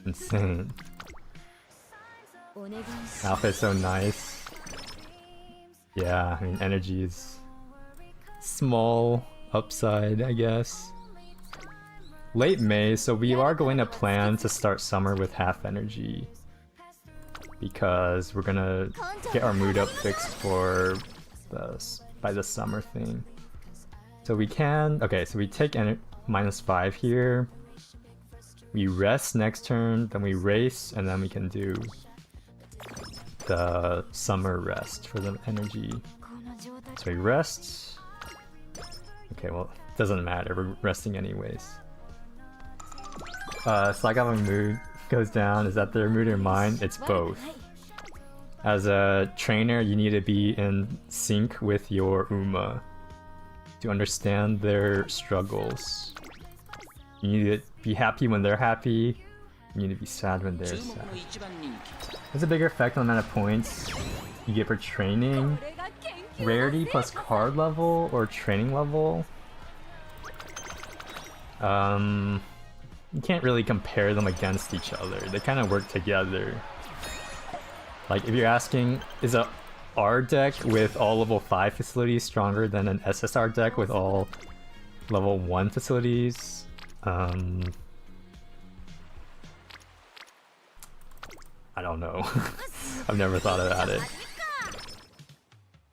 Insane. Outfit's so nice. Yeah, I mean, energy is small upside, I guess. Late May, so we are going to plan to start summer with half energy. Because we're gonna get our mood up fixed for by the summer thing. So we can, okay, so we take -5 here. We rest next turn, then we race, and then we can do the summer rest for the energy. So we rest. Okay, well, it doesn't matter, we're resting anyways. Sagawa mood goes down. Is that their mood or mine? It's both. As a trainer, you need to be in sync with your Uma to understand their struggles. You need to be happy when they're happy. You need to be sad when they're sad. There's a bigger effect on the amount of points you get for training. Rarity plus card level or training level. You can't really compare them against each other. They kind of work together. Like, if you're asking, is a R deck with all level 5 facilities stronger than an SSR deck with all level 1 facilities? I don't know. I've never thought about it.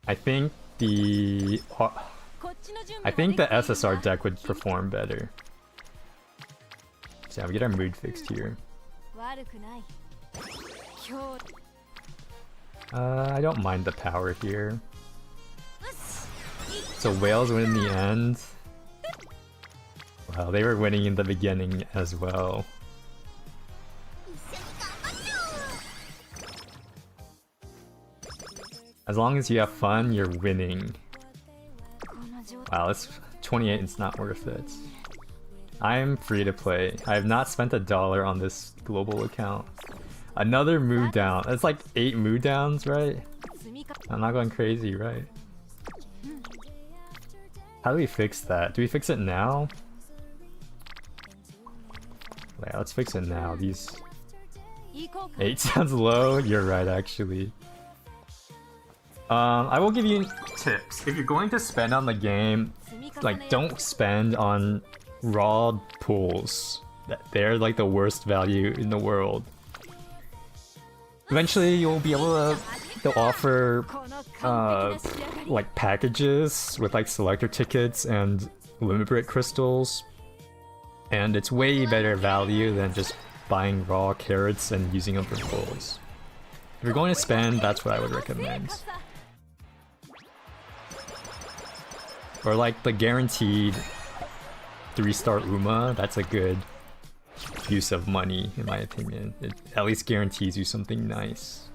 I think the SSR deck would perform better. So yeah, we get our mood fixed here. I don't mind the power here. So whales win in the end. Well, they were winning in the beginning as well. As long as you have fun, you're winning. Wow, it's 28, it's not worth it. I'm free to play. I have not spent $1 on this global account. Another mood down. That's like 8 mood downs, right? I'm not going crazy, right? How do we fix that? Do we fix it now? Yeah, let's fix it now. These 8 sounds low. You're right, actually. I will give you tips. If you're going to spend on the game, like, don't spend on raw pools. They're like the worst value in the world. Eventually you'll be able to, they'll offer like packages with like selector tickets and limit break crystals, and it's way better value than just buying raw carrots and using them for pulls. If you're going to spend, that's what I would recommend. Or like the guaranteed 3-star Uma, that's a good use of money in my opinion. It at least guarantees you something nice.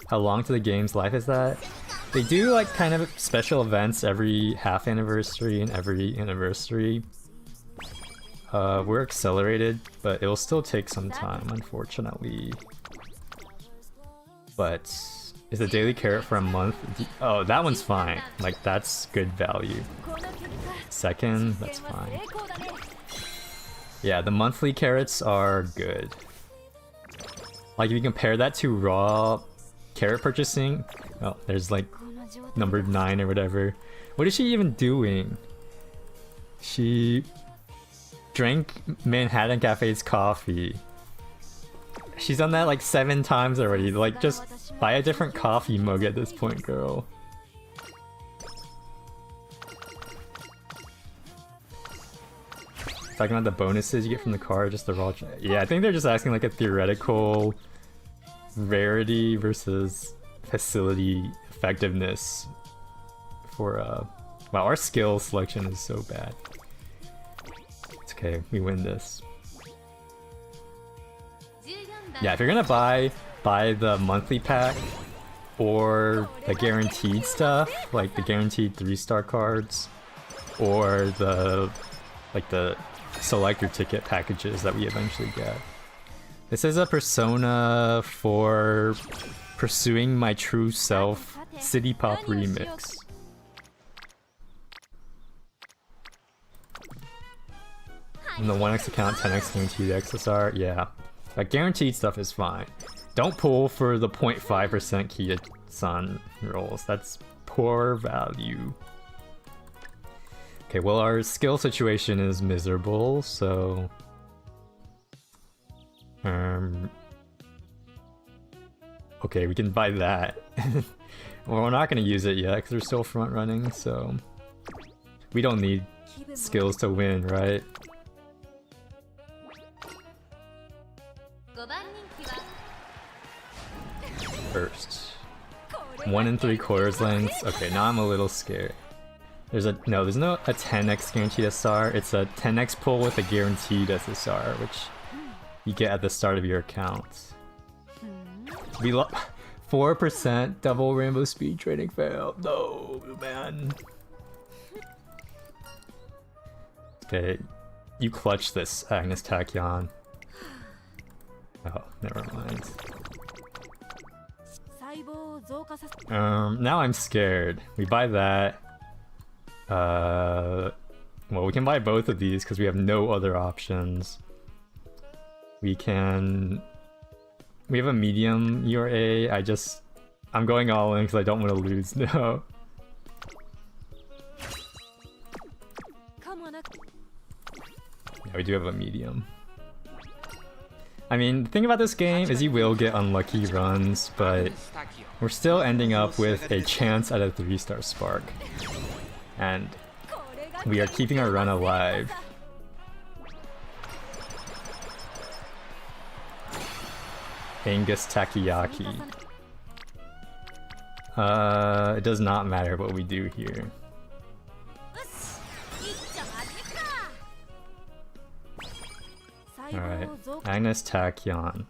How long to the game's life is that? They do like kind of special events every half anniversary and every anniversary. We're accelerated, but it'll still take some time, unfortunately. But is a daily carrot for a month? Oh, that one's fine. Like, that's good value. Second, that's fine. Yeah, the monthly carrots are good. Like, if you compare that to raw carrot purchasing, oh, there's like number 9 or whatever. What is she even doing? She drank Manhattan Cafe's coffee. She's done that like 7 times already. Like, just buy a different coffee mug at this point, girl. Talking about the bonuses you get from the card, just the raw. Yeah, I think they're just asking like a theoretical rarity versus facility effectiveness for wow, our skill selection is so bad. It's okay, we win this. Yeah, if you're gonna buy the monthly pack or the guaranteed stuff, like the guaranteed 3-star cards, or the selector ticket packages that we eventually get. This is a Persona 4 Pursuing My True Self City Pop remix. And the 1x account, 10x guaranteed XSR, yeah. Like guaranteed stuff is fine. Don't pull for the 0.5% Kia-san rolls. That's poor value. Okay, well our skill situation is miserable, so... Okay, we can buy that. Well, we're not gonna use it yet because we're still front running, so... We don't need skills to win, right? First. 1 3/4 lengths. Okay, now I'm a little scared. There's no a 10x guaranteed SR. It's a 10x pull with a guaranteed SSR, which you get at the start of your account. We 4% double rainbow speed trading fail. No, man. Okay, you clutch this, Agnes Tachyon. Oh, never mind. Now I'm scared. We buy that. Well, we can buy both of these because we have no other options. We have a medium URA. I'm going all in because I don't want to lose. No. Yeah, we do have a medium. I mean, the thing about this game is you will get unlucky runs, but we're still ending up with a chance at a 3-star spark. And we are keeping our run alive. Angus Takoyaki. It does not matter what we do here. Alright, Agnes Tachyon.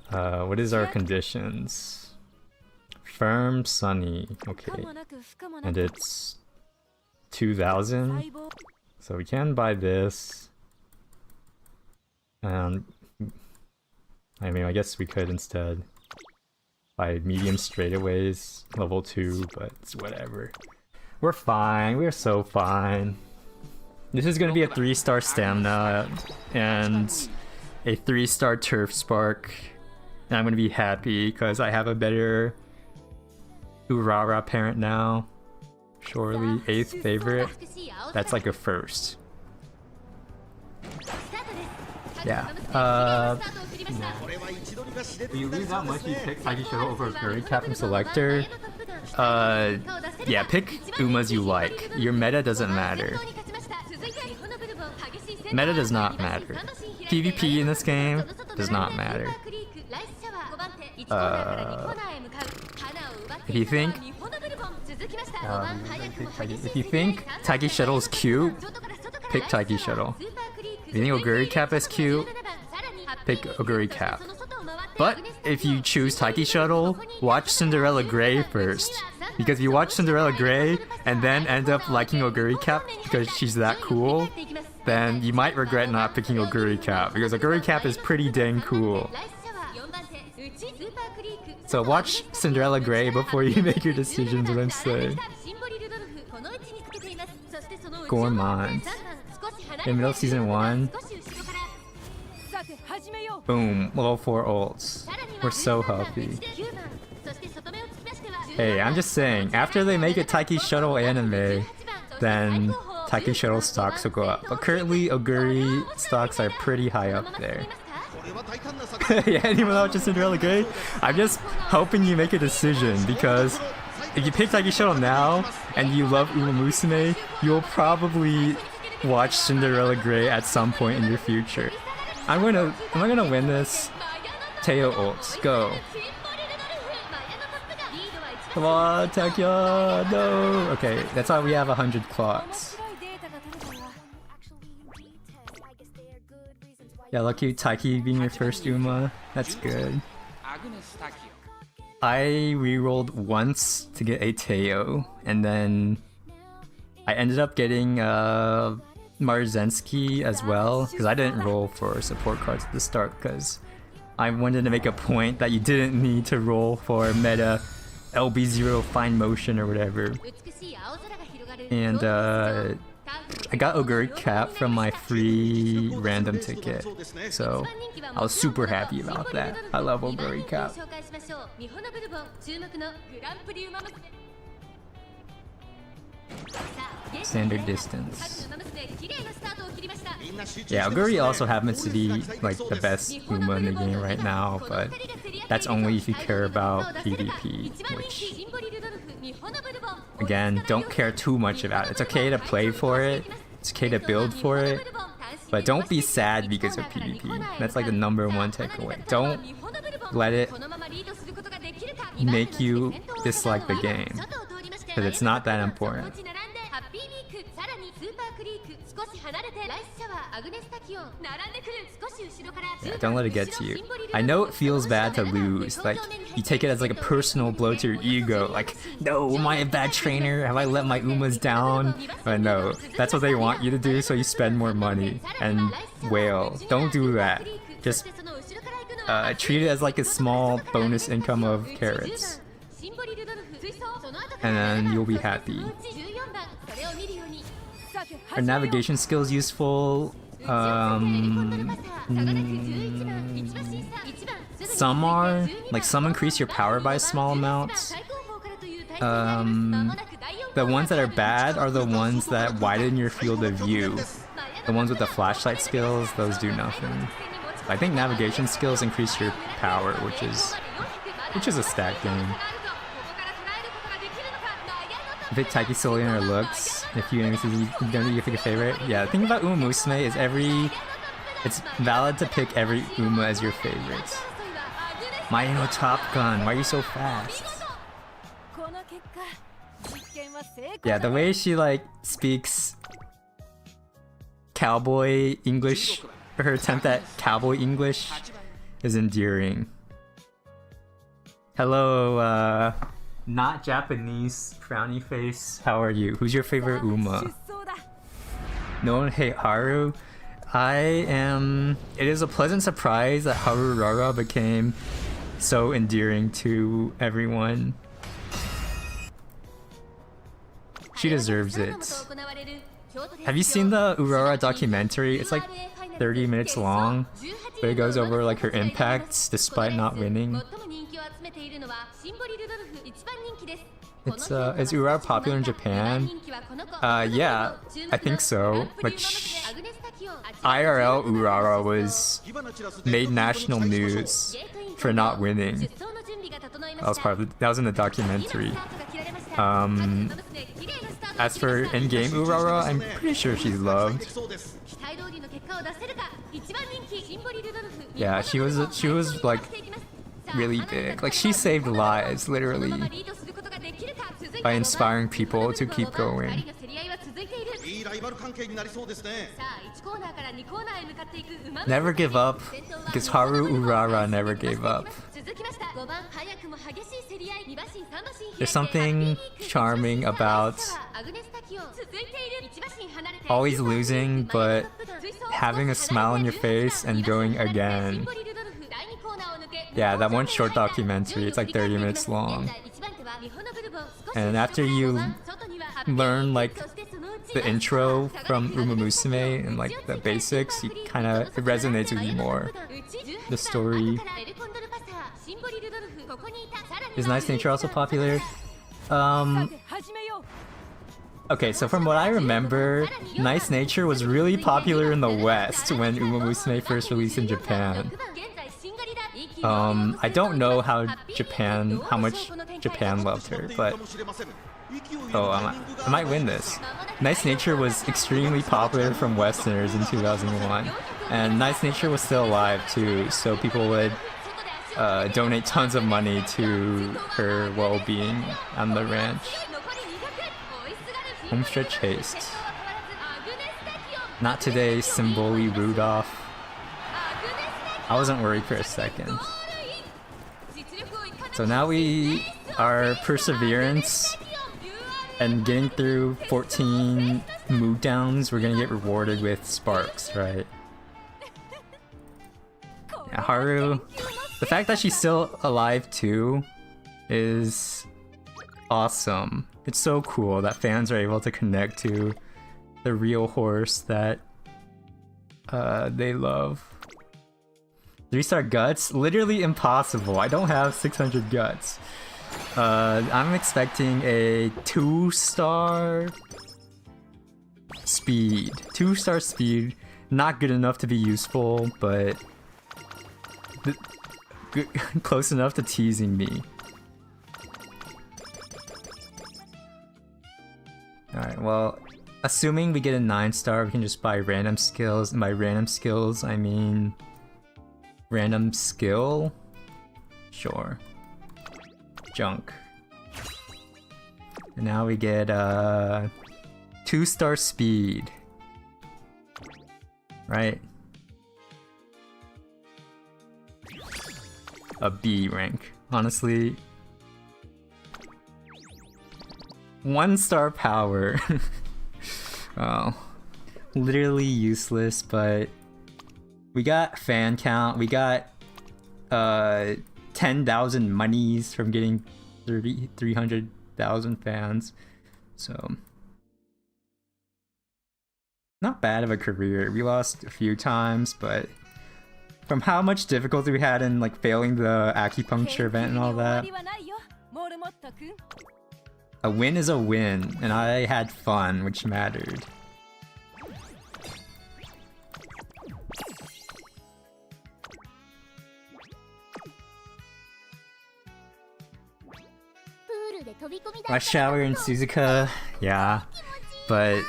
What is our conditions? Firm, sunny, okay. And it's 2,000. So we can buy this. And I mean, I guess we could instead buy medium straightaways, level 2, but it's whatever. We're fine, we're so fine. This is gonna be a 3-star stamina and a 3-star turf spark. And I'm gonna be happy because I have a better Urara parent now. Surely, 8th favorite. That's like a first. Yeah. Will you lose that much you pick Taiki Shuttle over Furry Cap and Selector? Yeah, pick Umas you like. Your meta doesn't matter. Meta does not matter. PvP in this game does not matter. If you think Taiki Shuttle is cute, pick Taiki Shuttle. If you think Oguri Cap is cute, pick Oguri Cap. But if you choose Taiki Shuttle, watch Cinderella Grey first. Because if you watch Cinderella Grey and then end up liking Oguri Cap because she's that cool, then you might regret not picking Oguri Cap, because Oguri Cap is pretty dang cool. So watch Cinderella Grey before you make your decisions, what I'm saying. Gourmand. In middle of season 1. Boom, level 4 ults. We're so healthy. Hey, I'm just saying, after they make a Taiki Shuttle anime, then Taiki Shuttle stocks will go up. But currently, Oguri stocks are pretty high up there. Yeah, anyone else just Cinderella Grey? I'm just hoping you make a decision, because if you pick Taiki Shuttle now, and you love Uma Musume, you'll probably watch Cinderella Grey at some point in your future. Am I gonna win this? Teo ults, go. Come on, Takya, no! Okay, that's why we have 100 clocks. Yeah, lucky Taiki being your first Uma. That's good. I rerolled once to get a Teo, and then I ended up getting Marzensky as well, because I didn't roll for support cards at the start, because I wanted to make a point that you didn't need to roll for meta LB0 fine motion or whatever. And I got Oguri Cap from my free random ticket, so I was super happy about that. I love Oguri Cap. Standard distance. Yeah, Oguri also happens to be like the best Uma in the game right now, but that's only if you care about PvP, which again, don't care too much about. It's okay to play for it, it's okay to build for it, but don't be sad because of PvP. That's like the #1 takeaway. Don't let it make you dislike the game, because it's not that important. Yeah, don't let it get to you. I know it feels bad to lose, like you take it as like a personal blow to your ego, like, no, am I a bad trainer? Have I let my Umas down? But no, that's what they want you to do, so you spend more money and wail. Don't do that. Just treat it as like a small bonus income of carrots, and then you'll be happy. Are navigation skills useful? Some are. Like, some increase your power by small amounts. The ones that are bad are the ones that widen your field of view. The ones with the flashlight skills, those do nothing. I think navigation skills increase your power, which is a stat game. Pick Taiki solely on her looks. If you don't pick a favorite. Yeah, the thing about Uma Musume is it's valid to pick every Uma as your favorite. Maino Top Gun, why are you so fast? Yeah, the way she like speaks cowboy English, her attempt at cowboy English is endearing. Hello, not Japanese frowny face. How are you? Who's your favorite Uma? No one hate Haru? I am. It is a pleasant surprise that Haru Urara became so endearing to everyone. She deserves it. Have you seen the Urara documentary? It's like 30 minutes long, but it goes over like her impacts despite not winning. Is Urara popular in Japan? Yeah, I think so. Like, IRL Urara made national news for not winning. That was in the documentary. As for in-game Urara, I'm pretty sure she's loved. Yeah, she was like really big. Like, she saved lives, literally, by inspiring people to keep going. Never give up, because Haru Urara never gave up. There's something charming about always losing, but having a smile on your face and going again. Yeah, that one short documentary, it's like 30 minutes long. And after you learn like the intro from Uma Musume and like the basics, it resonates with you more. The story. Is Nice Nature also popular? Okay, so from what I remember, Nice Nature was really popular in the West when Uma Musume first released in Japan. I don't know how much Japan loved her, but I might win this. Nice Nature was extremely popular from Westerners in 2001, and Nice Nature was still alive too, so people would donate tons of money to her well-being on the ranch. Homestretch haste. Not today, Symboli Rudolph. I wasn't worried for a second. So now our perseverance and getting through 14 move downs, we're gonna get rewarded with sparks, right? Yeah, Haru, the fact that she's still alive too is awesome. It's so cool that fans are able to connect to the real horse that they love. 3-star guts? Literally impossible. I don't have 600 guts. I'm expecting a 2-star speed. 2-star speed. Not good enough to be useful, but close enough to teasing me. Alright, well, assuming we get a 9-star, we can just buy random skills. And by random skills, I mean random skill? Sure. Junk. And now we get 2-star speed. Right? A B rank. Honestly. 1-star power. Oh. Literally useless, but we got fan count. We got 10,000 monies from getting 300,000 fans. So not bad of a career. We lost a few times, but from how much difficulty we had in like failing the acupuncture event and all that, a win is a win, and I had fun, which mattered. Rush Shower and Suzuka, yeah, but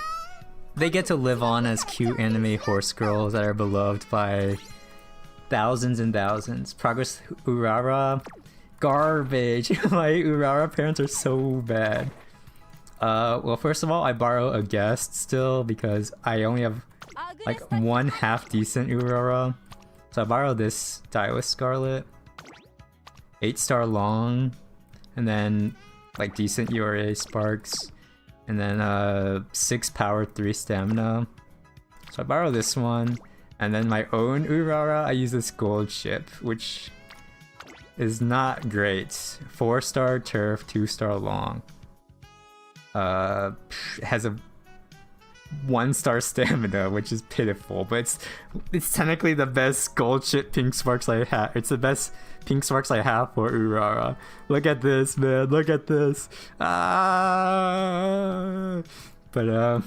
they get to live on as cute anime horse girls that are beloved by thousands and thousands. Progress Urara, garbage. My Urara parents are so bad. Well, first of all, I borrow a guest still because I only have like one half decent Urara. So I borrow this Daiwa Scarlet, 8-star long, and then like decent URA sparks, and then 6 power, 3 stamina. So I borrow this one, and then my own Urara, I use this gold ship, which is not great. 4-star turf, 2-star long. Has a 1-star stamina, which is pitiful, but it's technically the best gold ship pink sparks I have. It's the best pink sparks I have for Urara. Look at this, man. Look at this. Ah! But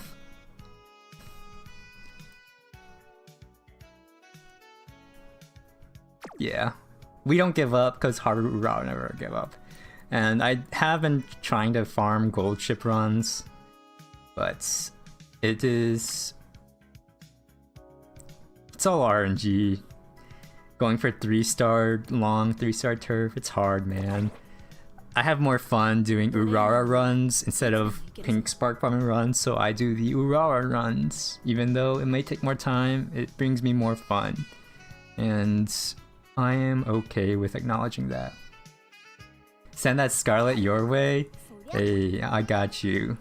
yeah, we don't give up because Haru Urara never give up. And I have been trying to farm gold ship runs, but it's all RNG. Going for 3-star long, 3-star turf, it's hard, man. I have more fun doing Urara runs instead of pink spark farming runs, so I do the Urara runs. Even though it may take more time, it brings me more fun. And I am okay with acknowledging that. Send that Scarlet your way? Hey, I got you.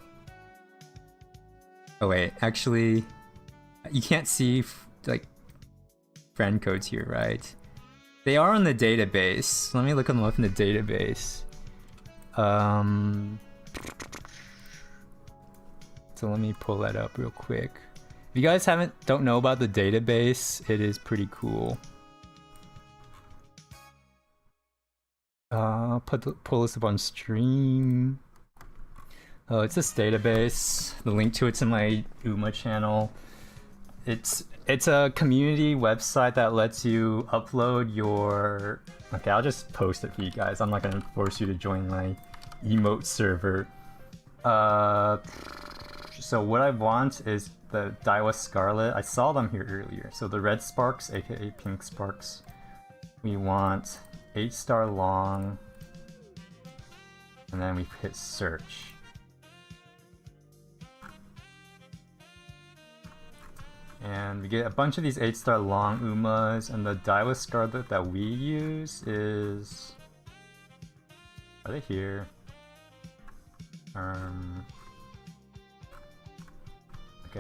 Oh wait, actually, you can't see like friend codes here, right? They are on the database. Let me look them up in the database. So let me pull that up real quick. If you guys don't know about the database, it is pretty cool. Pull this up on stream. Oh, it's this database. The link to it's in my UMA channel. It's a community website that lets you upload your... Okay, I'll just post it for you guys. I'm not gonna force you to join my emote server. So what I want is the Daiwa Scarlet. I saw them here earlier. So the red sparks, aka pink sparks. We want 8-star long, and then we hit search. And we get a bunch of these 8-star long Umas, and the Daiwa Scarlet that we use is... Are they here? Okay,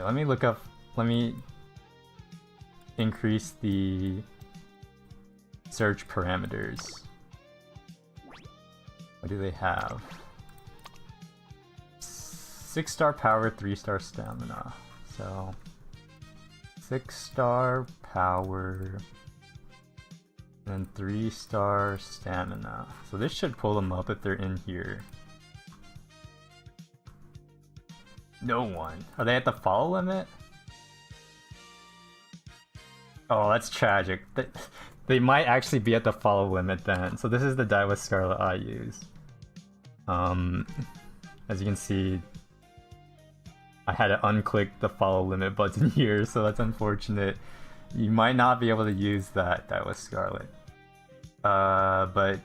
let me look up, let me increase the search parameters. What do they have? 6-star power, 3-star stamina. So 6-star power and 3-star stamina. So this should pull them up if they're in here. No one. Are they at the follow limit? Oh, that's tragic. They might actually be at the follow limit then. So this is the Daiwa Scarlet I use. As you can see, I had to unclick the follow limit button here, so that's unfortunate. You might not be able to use that Daiwa Scarlet. But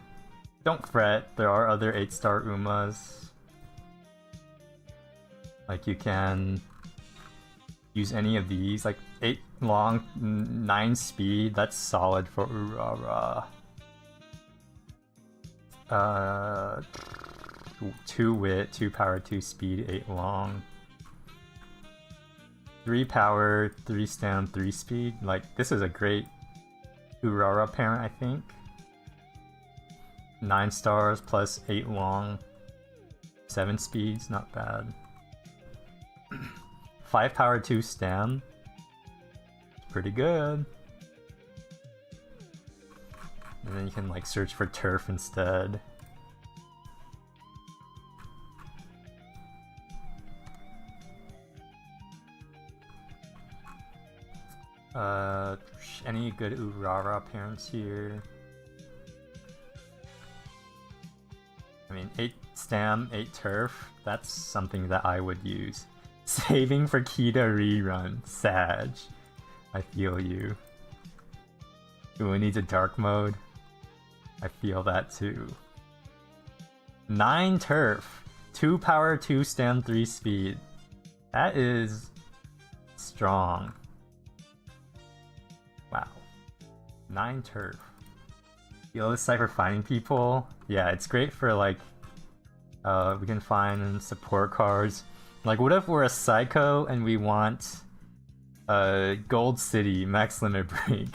don't fret, there are other 8-star Umas. Like, you can use any of these, like 8 long, 9 speed, that's solid for Urara. 2 wit, 2 power, 2 speed, 8 long. 3 power, 3 stam, 3 speed. Like, this is a great Urara parent, I think. 9 stars plus 8 long. 7 speeds, not bad. 5 power, 2 stam. Pretty good. And then you can like search for turf instead. Any good Urara parents here? I mean, 8 stam, 8 turf, that's something that I would use. Saving for Kita rerun. Sag. I feel you. Ooh, it needs a dark mode. I feel that too. 9 turf. 2 power, 2 stam, 3 speed. That is strong. Wow. 9 turf. Feel this site for finding people? Yeah, it's great for like we can find support cards. Like, what if we're a psycho and we want Gold City max limit break?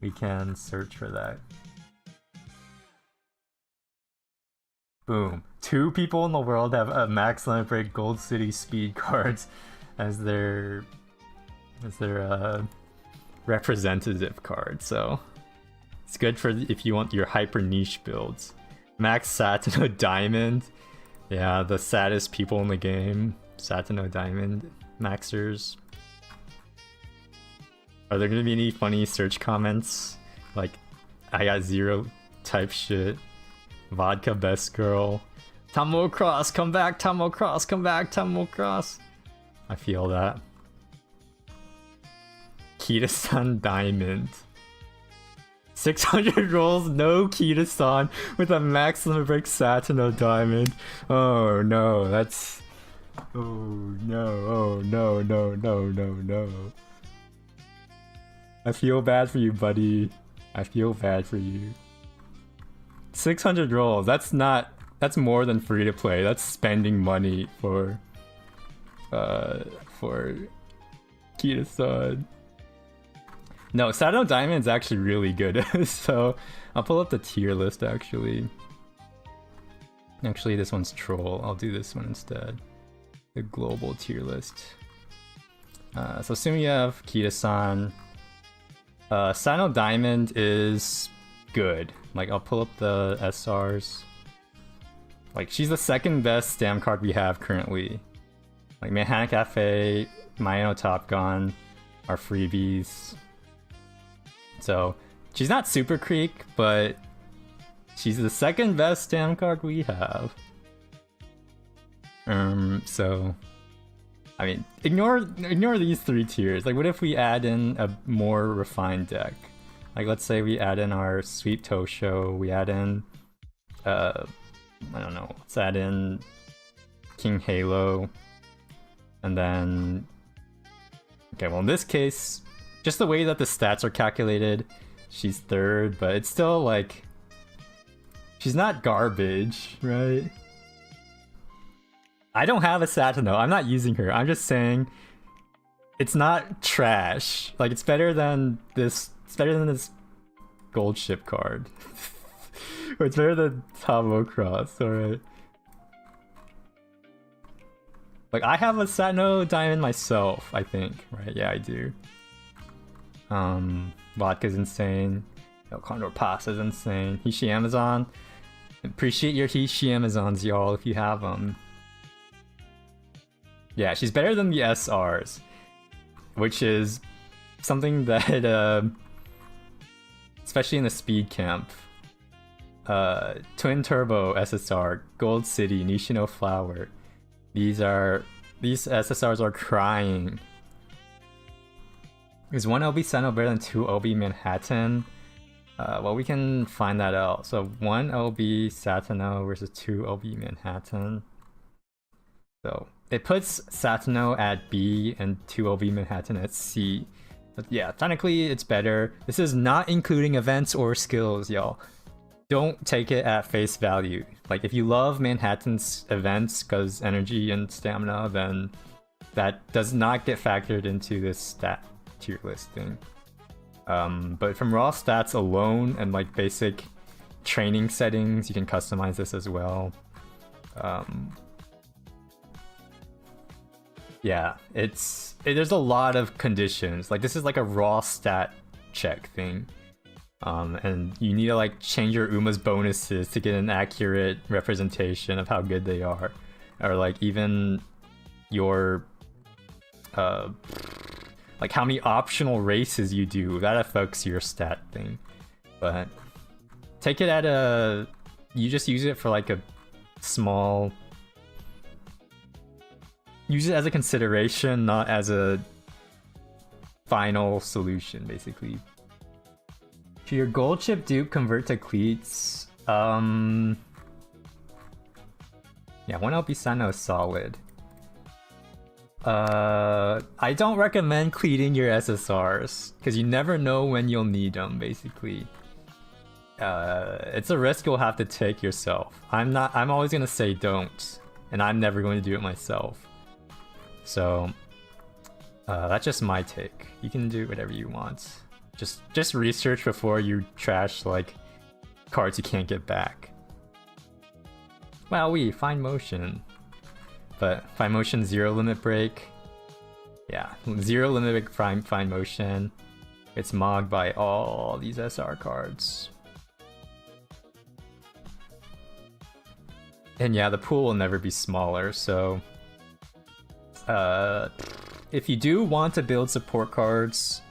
We can search for that. Boom. 2 people in the world have a max limit break Gold City speed cards as their representative card. So it's good for if you want your hyper niche builds. Max Satano Diamond. Yeah, the saddest people in the game. Satano Diamond maxers. Are there gonna be any funny search comments? Like, I got 0 type shit. Vodka best girl. Tamo Cross, come back, Tamo Cross, come back, Tamo Cross. I feel that. Kita-san Diamond. 600 rolls, no Kita-san with a max limit break Satano Diamond. Oh no, that's... Oh no, oh no, no, no, no, no. I feel bad for you, buddy. I feel bad for you. 600 rolls, that's not... That's more than free to play. That's spending money for Kita-san. No, Satano Diamond is actually really good. So I'll pull up the tier list actually. Actually, this one's troll. I'll do this one instead. The global tier list. So assume you have Kita-san. Satano Diamond is good. Like, I'll pull up the SRs. Like, she's the second best stam card we have currently. Like, Manhattan Cafe, Maino Top Gun are freebies. So, she's not Super Creek, but she's the second best stam card we have. So, I mean, ignore these 3 tiers. Like, what if we add in a more refined deck? Like let's say we add in our Sweet Tosho, we add in I don't know, let's add in King Halo, and then okay, well in this case, just the way that the stats are calculated, she's third, but it's still like she's not garbage, right? I don't have a Satano, I'm not using her, I'm just saying it's not trash. Like it's better than this gold ship card. Or it's better than Tabo Cross, alright. Like I have a Satano diamond myself, I think. Right, yeah I do. Vodka's insane. El Condor Pass is insane. Hishi Amazon. Appreciate your Hishi Amazons, y'all, if you have them. Yeah, she's better than the SRs. Which is something that, especially in the speed camp. Twin Turbo SSR, Gold City, Nishino Flower. These SSRs are crying. Is 1 LB Seno better than 2 LB Manhattan? Well, we can find that out. So 1 LB Satano versus 2 LB Manhattan. So it puts Satano at B and 2 LB Manhattan at C. But yeah, technically it's better. This is not including events or skills, y'all. Don't take it at face value. Like if you love Manhattan's events because energy and stamina, then that does not get factored into this stat tier listing. But from raw stats alone and like basic training settings, you can customize this as well. Yeah, there's a lot of conditions. Like this is like a raw stat check thing. And you need to like change your Uma's bonuses to get an accurate representation of how good they are, or like even your like how many optional races you do, that affects your stat thing. But take it at you just use it for like a small, use it as a consideration, not as a final solution basically. Should your gold chip dupe convert to cleats? Yeah, 1 LB Sano is solid. I don't recommend cleating your SSRs because you never know when you'll need them basically. It's a risk you'll have to take yourself. I'm always gonna say don't, and I'm never going to do it myself. So that's just my take. You can do whatever you want. Just research before you trash like cards you can't get back. Wow, fine motion. But fine motion, 0 limit break. Yeah, 0 limit break, fine motion. It's mogged by all these SR cards. And yeah, the pool will never be smaller, so if you do want to build support cards,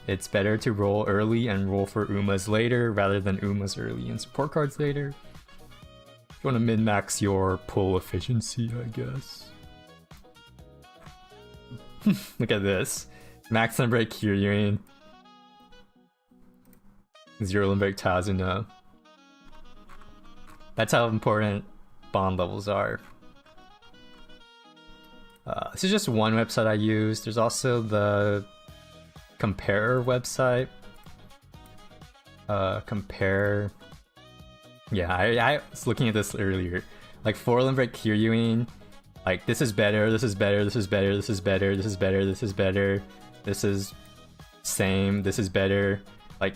it's better to roll early and roll for Umas later rather than Umas early and support cards later. You want to min-max your pull efficiency, I guess. Look at this. Max limit break Kiryuin. 0 limit break Tazuna. That's how important bond levels are. This is just one website I use. There's also the Compare website. Compare. Yeah, I was looking at this earlier. Like 4 limit break Kiryuin. Like this is better, this is better, this is better, this is better, this is better, this is better, this is same, this is better. Like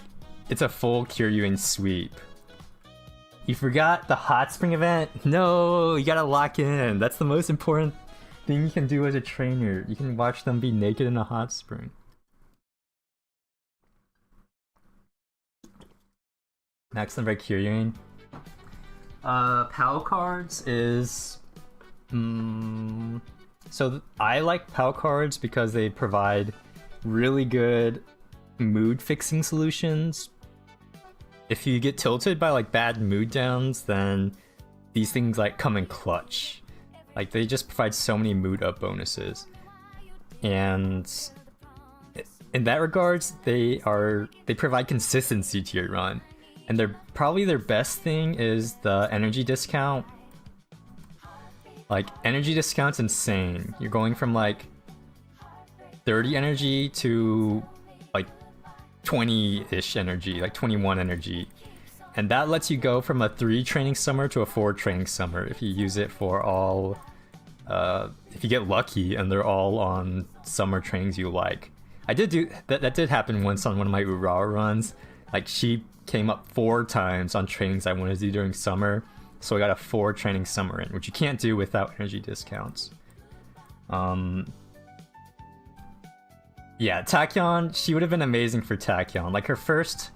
it's a full Kiryuin sweep. You forgot the hot spring event? No, you gotta lock in. That's the most important thing you can do as a trainer. You can watch them be naked in a hot spring. Max limit break Kiryuin. PAL cards is so I like PAL cards because they provide really good mood fixing solutions. If you get tilted by like bad mood downs, then these things like come in clutch. Like they just provide so many mood up bonuses, and in that regards, they provide consistency to your run. And their best thing is the energy discount. Like, energy discount's insane. You're going from like 30 energy to like 20-ish energy, like 21 energy. And that lets you go from a 3 training summer to a 4 training summer if you use it for all, if you get lucky and they're all on summer trainings you like. I did do, that did happen once on one of my Urara runs. Like, she came up 4 times on trainings I wanted to do during summer. So I got a 4 training summer in, which you can't do without energy discounts. Yeah, Tachyon, she would have been amazing for Tachyon. Like, her first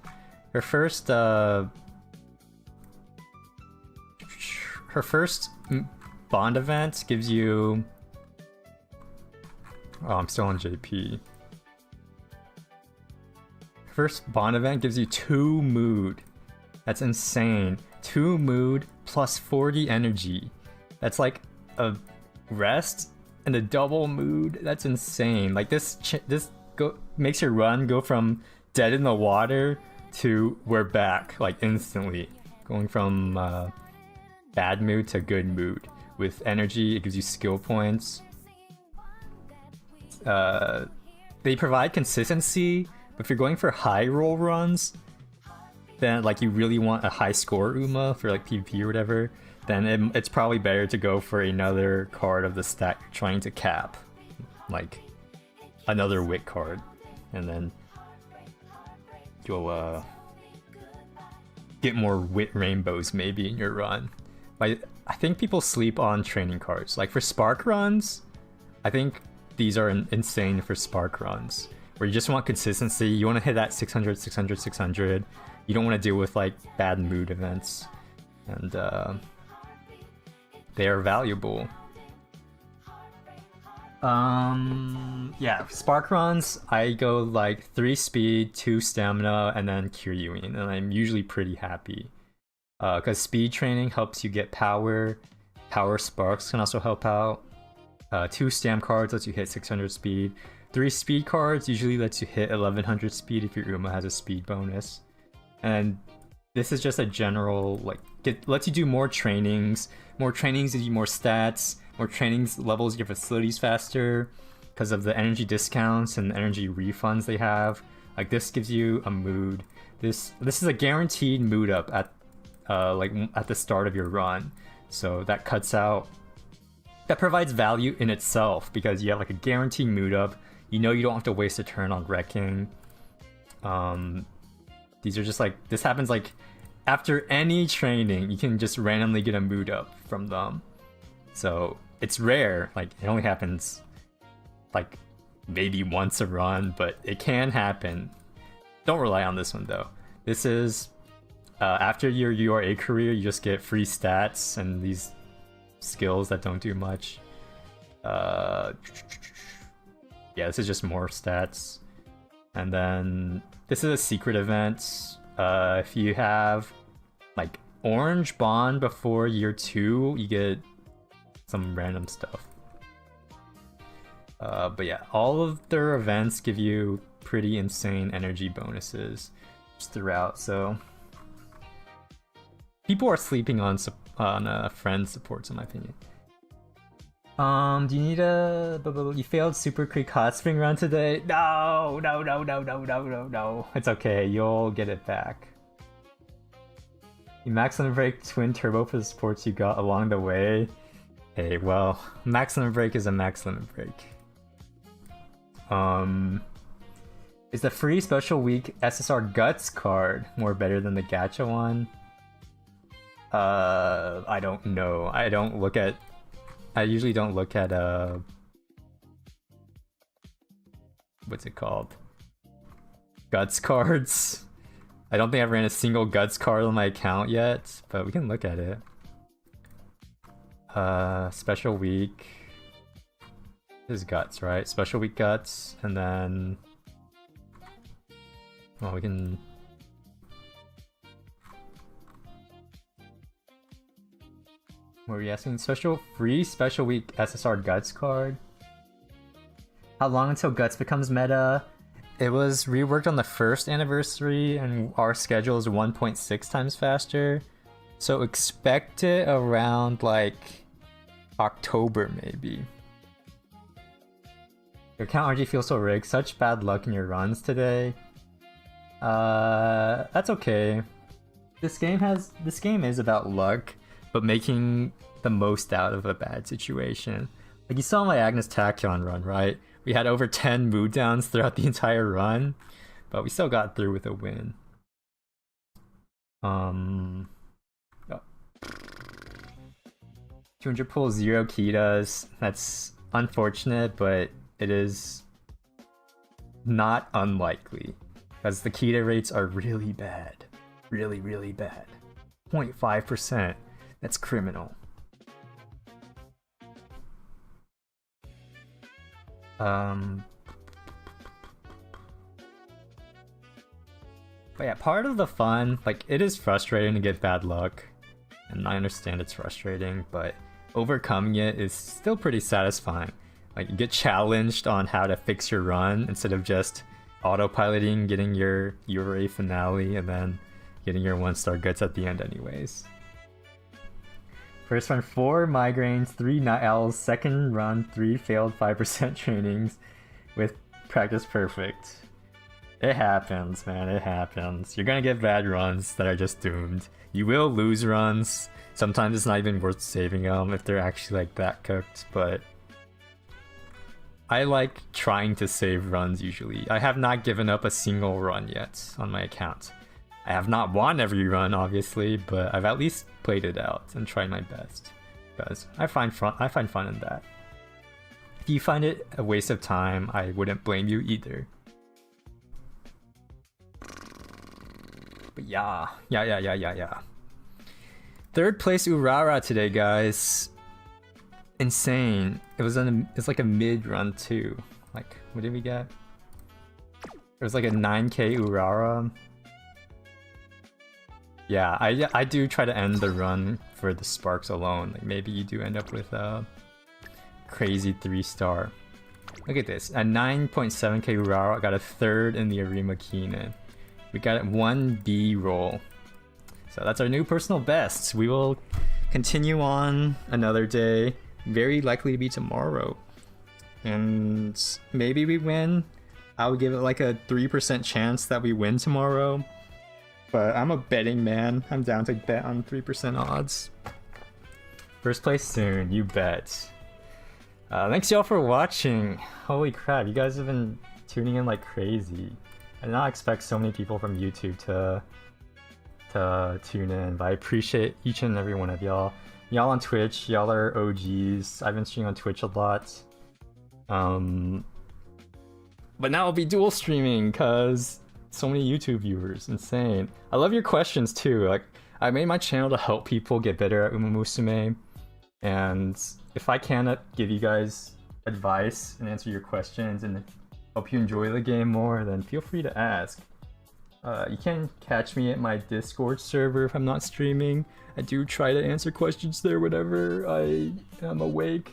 bond event gives you... Oh, I'm still on JP. First bond event gives you 2 mood. That's insane. 2 mood plus 40 energy. That's like a rest and a double mood. That's insane. Like, this makes your run go from dead in the water to we're back, like, instantly. Going from bad mood to good mood. With energy, it gives you skill points. They provide consistency, but if you're going for high roll runs, then like you really want a high score Uma for like PvP or whatever, then it's probably better to go for another card of the stack you're trying to cap. Like another wit card. And then you'll get more wit rainbows maybe in your run. Like, I think people sleep on training cards. Like for Spark runs, I think these are insane for Spark runs. Where you just want consistency, you want to hit that 600, 600, 600. You don't want to deal with like bad mood events. And they are valuable. Yeah, Spark runs, I go like 3 speed, 2 stamina, and then Kiryuin, and I'm usually pretty happy. Because speed training helps you get power. Power sparks can also help out. 2 stam cards lets you hit 600 speed. 3 speed cards usually lets you hit 1100 speed if your Uma has a speed bonus. And this is just a general, like, lets you do more trainings. More trainings gives you more stats. More trainings levels your facilities faster because of the energy discounts and the energy refunds they have. Like, this gives you a mood. This is a guaranteed mood up at at the start of your run. So that cuts out, that provides value in itself because you have like a guaranteed mood up. You know you don't have to waste a turn on wrecking. These are just like, this happens like after any training, you can just randomly get a mood up from them. So it's rare, like it only happens like maybe once a run, but it can happen. Don't rely on this one though. This is after your URA career, you just get free stats and these skills that don't do much. Yeah, this is just more stats. And then this is a secret event. If you have like orange bond before year 2, you get some random stuff. But yeah, all of their events give you pretty insane energy bonuses just throughout, so people are sleeping on friend supports in my opinion. Do you need you failed Super Creek Hot Spring run today? No. It's okay, you'll get it back. You max limit break twin turbo for the supports you got along the way. Hey, well, max limit break is a max limit break. Is the free special week SSR Guts card more better than the gacha one? I don't know. I usually don't look at what's it called? Guts cards. I don't think I've ran a single Guts card on my account yet, but we can look at it. Special week. This is Guts, right? Special week Guts, and then well, we can. What were you asking? Free special week SSR Guts card. How long until Guts becomes meta? It was reworked on the first anniversary, and our schedule is 1.6 times faster. So expect it around like October maybe. Your account RG feels so rigged. Such bad luck in your runs today. That's okay. This game is about luck, but making the most out of a bad situation. Like you saw my Agnes Tachyon run, right? We had over 10 mood downs throughout the entire run, but we still got through with a win. Oh. 200 pull 0 Kitas. That's unfortunate, but it is not unlikely. Because the Kita rates are really bad. Really, really bad. 0.5%. That's criminal. But yeah, part of the fun, like, it is frustrating to get bad luck. And I understand it's frustrating, but overcoming it is still pretty satisfying. Like, you get challenged on how to fix your run instead of just autopiloting, getting your Urara finale, and then getting your 1-star guts at the end anyways. First run 4 migraines, 3 night owls, second run 3 failed 5% trainings with practice perfect. It happens, man, it happens. You're gonna get bad runs that are just doomed. You will lose runs. Sometimes it's not even worth saving them if they're actually like that cooked, but I like trying to save runs usually. I have not given up a single run yet on my account. I have not won every run, obviously, but I've at least played it out and tried my best. Because I find fun in that. If you find it a waste of time, I wouldn't blame you either. But yeah. Third place Urara today, guys. Insane. It's like a mid run too. Like, what did we get? It was like a 9k Urara. Yeah, I do try to end the run for the sparks alone. Like maybe you do end up with a crazy 3-star. Look at this, a 9.7k Urara got a third in the Arima Kinen. We got 1 B roll. So that's our new personal best. We will continue on another day. Very likely to be tomorrow. And maybe we win. I would give it like a 3% chance that we win tomorrow. But I'm a betting man. I'm down to bet on 3% odds. First place soon, you bet. Thanks y'all for watching. Holy crap, you guys have been tuning in like crazy. I did not expect so many people from YouTube to tune in, but I appreciate each and every one of y'all. Y'all on Twitch, y'all are OGs. I've been streaming on Twitch a lot. But now I'll be dual streaming because so many YouTube viewers. Insane. I love your questions too. Like, I made my channel to help people get better at Uma Musume, and if I can give you guys advice and answer your questions and help you enjoy the game more, then feel free to ask. You can catch me at my Discord server if I'm not streaming. I do try to answer questions there whenever I am awake.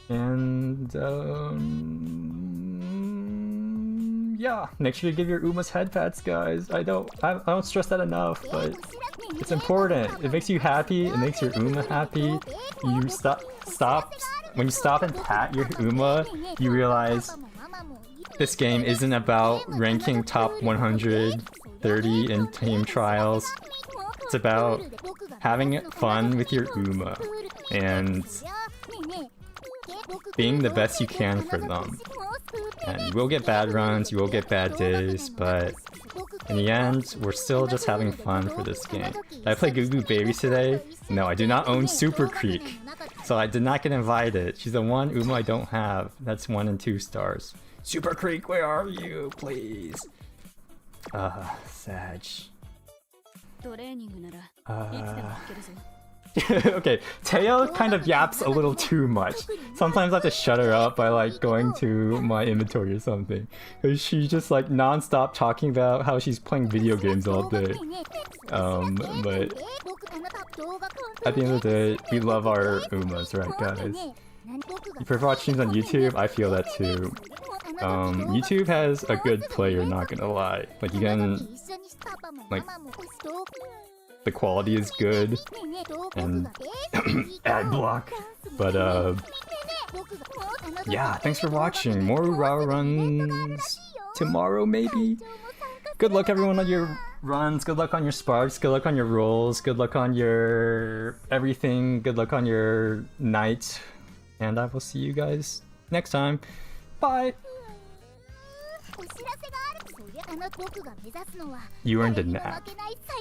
And yeah, make sure to give your Umas head pats, guys. I don't stress that enough, but it's important. It makes you happy. It makes your Uma happy. You stop when you stop and pat your Uma, you realize this game isn't about ranking top 130 in team trials. It's about having fun with your Uma and being the best you can for them. And you will get bad runs, you will get bad days, but in the end, we're still just having fun for this game. Did I play Goo Goo Babies today? No, I do not own Super Creek, so I did not get invited. She's the one Uma I don't have. That's 1 and 2 stars. Super Creek, where are you, please? Sag. Okay, Teo kind of yaps a little too much. Sometimes I have to shut her up by like going to my inventory or something. Cause she's just like non-stop talking about how she's playing video games all day. But at the end of the day, we love our Umas, right guys? You prefer watching streams on YouTube? I feel that too. YouTube has a good player, not gonna lie. Like you can, like, the quality is good and ad block, but yeah, thanks for watching. More Urara runs tomorrow maybe. Good luck everyone on your runs, good luck on your sparks, good luck on your rolls, good luck on your everything, good luck on your night, and I will see you guys next time. Bye! You earned a nap.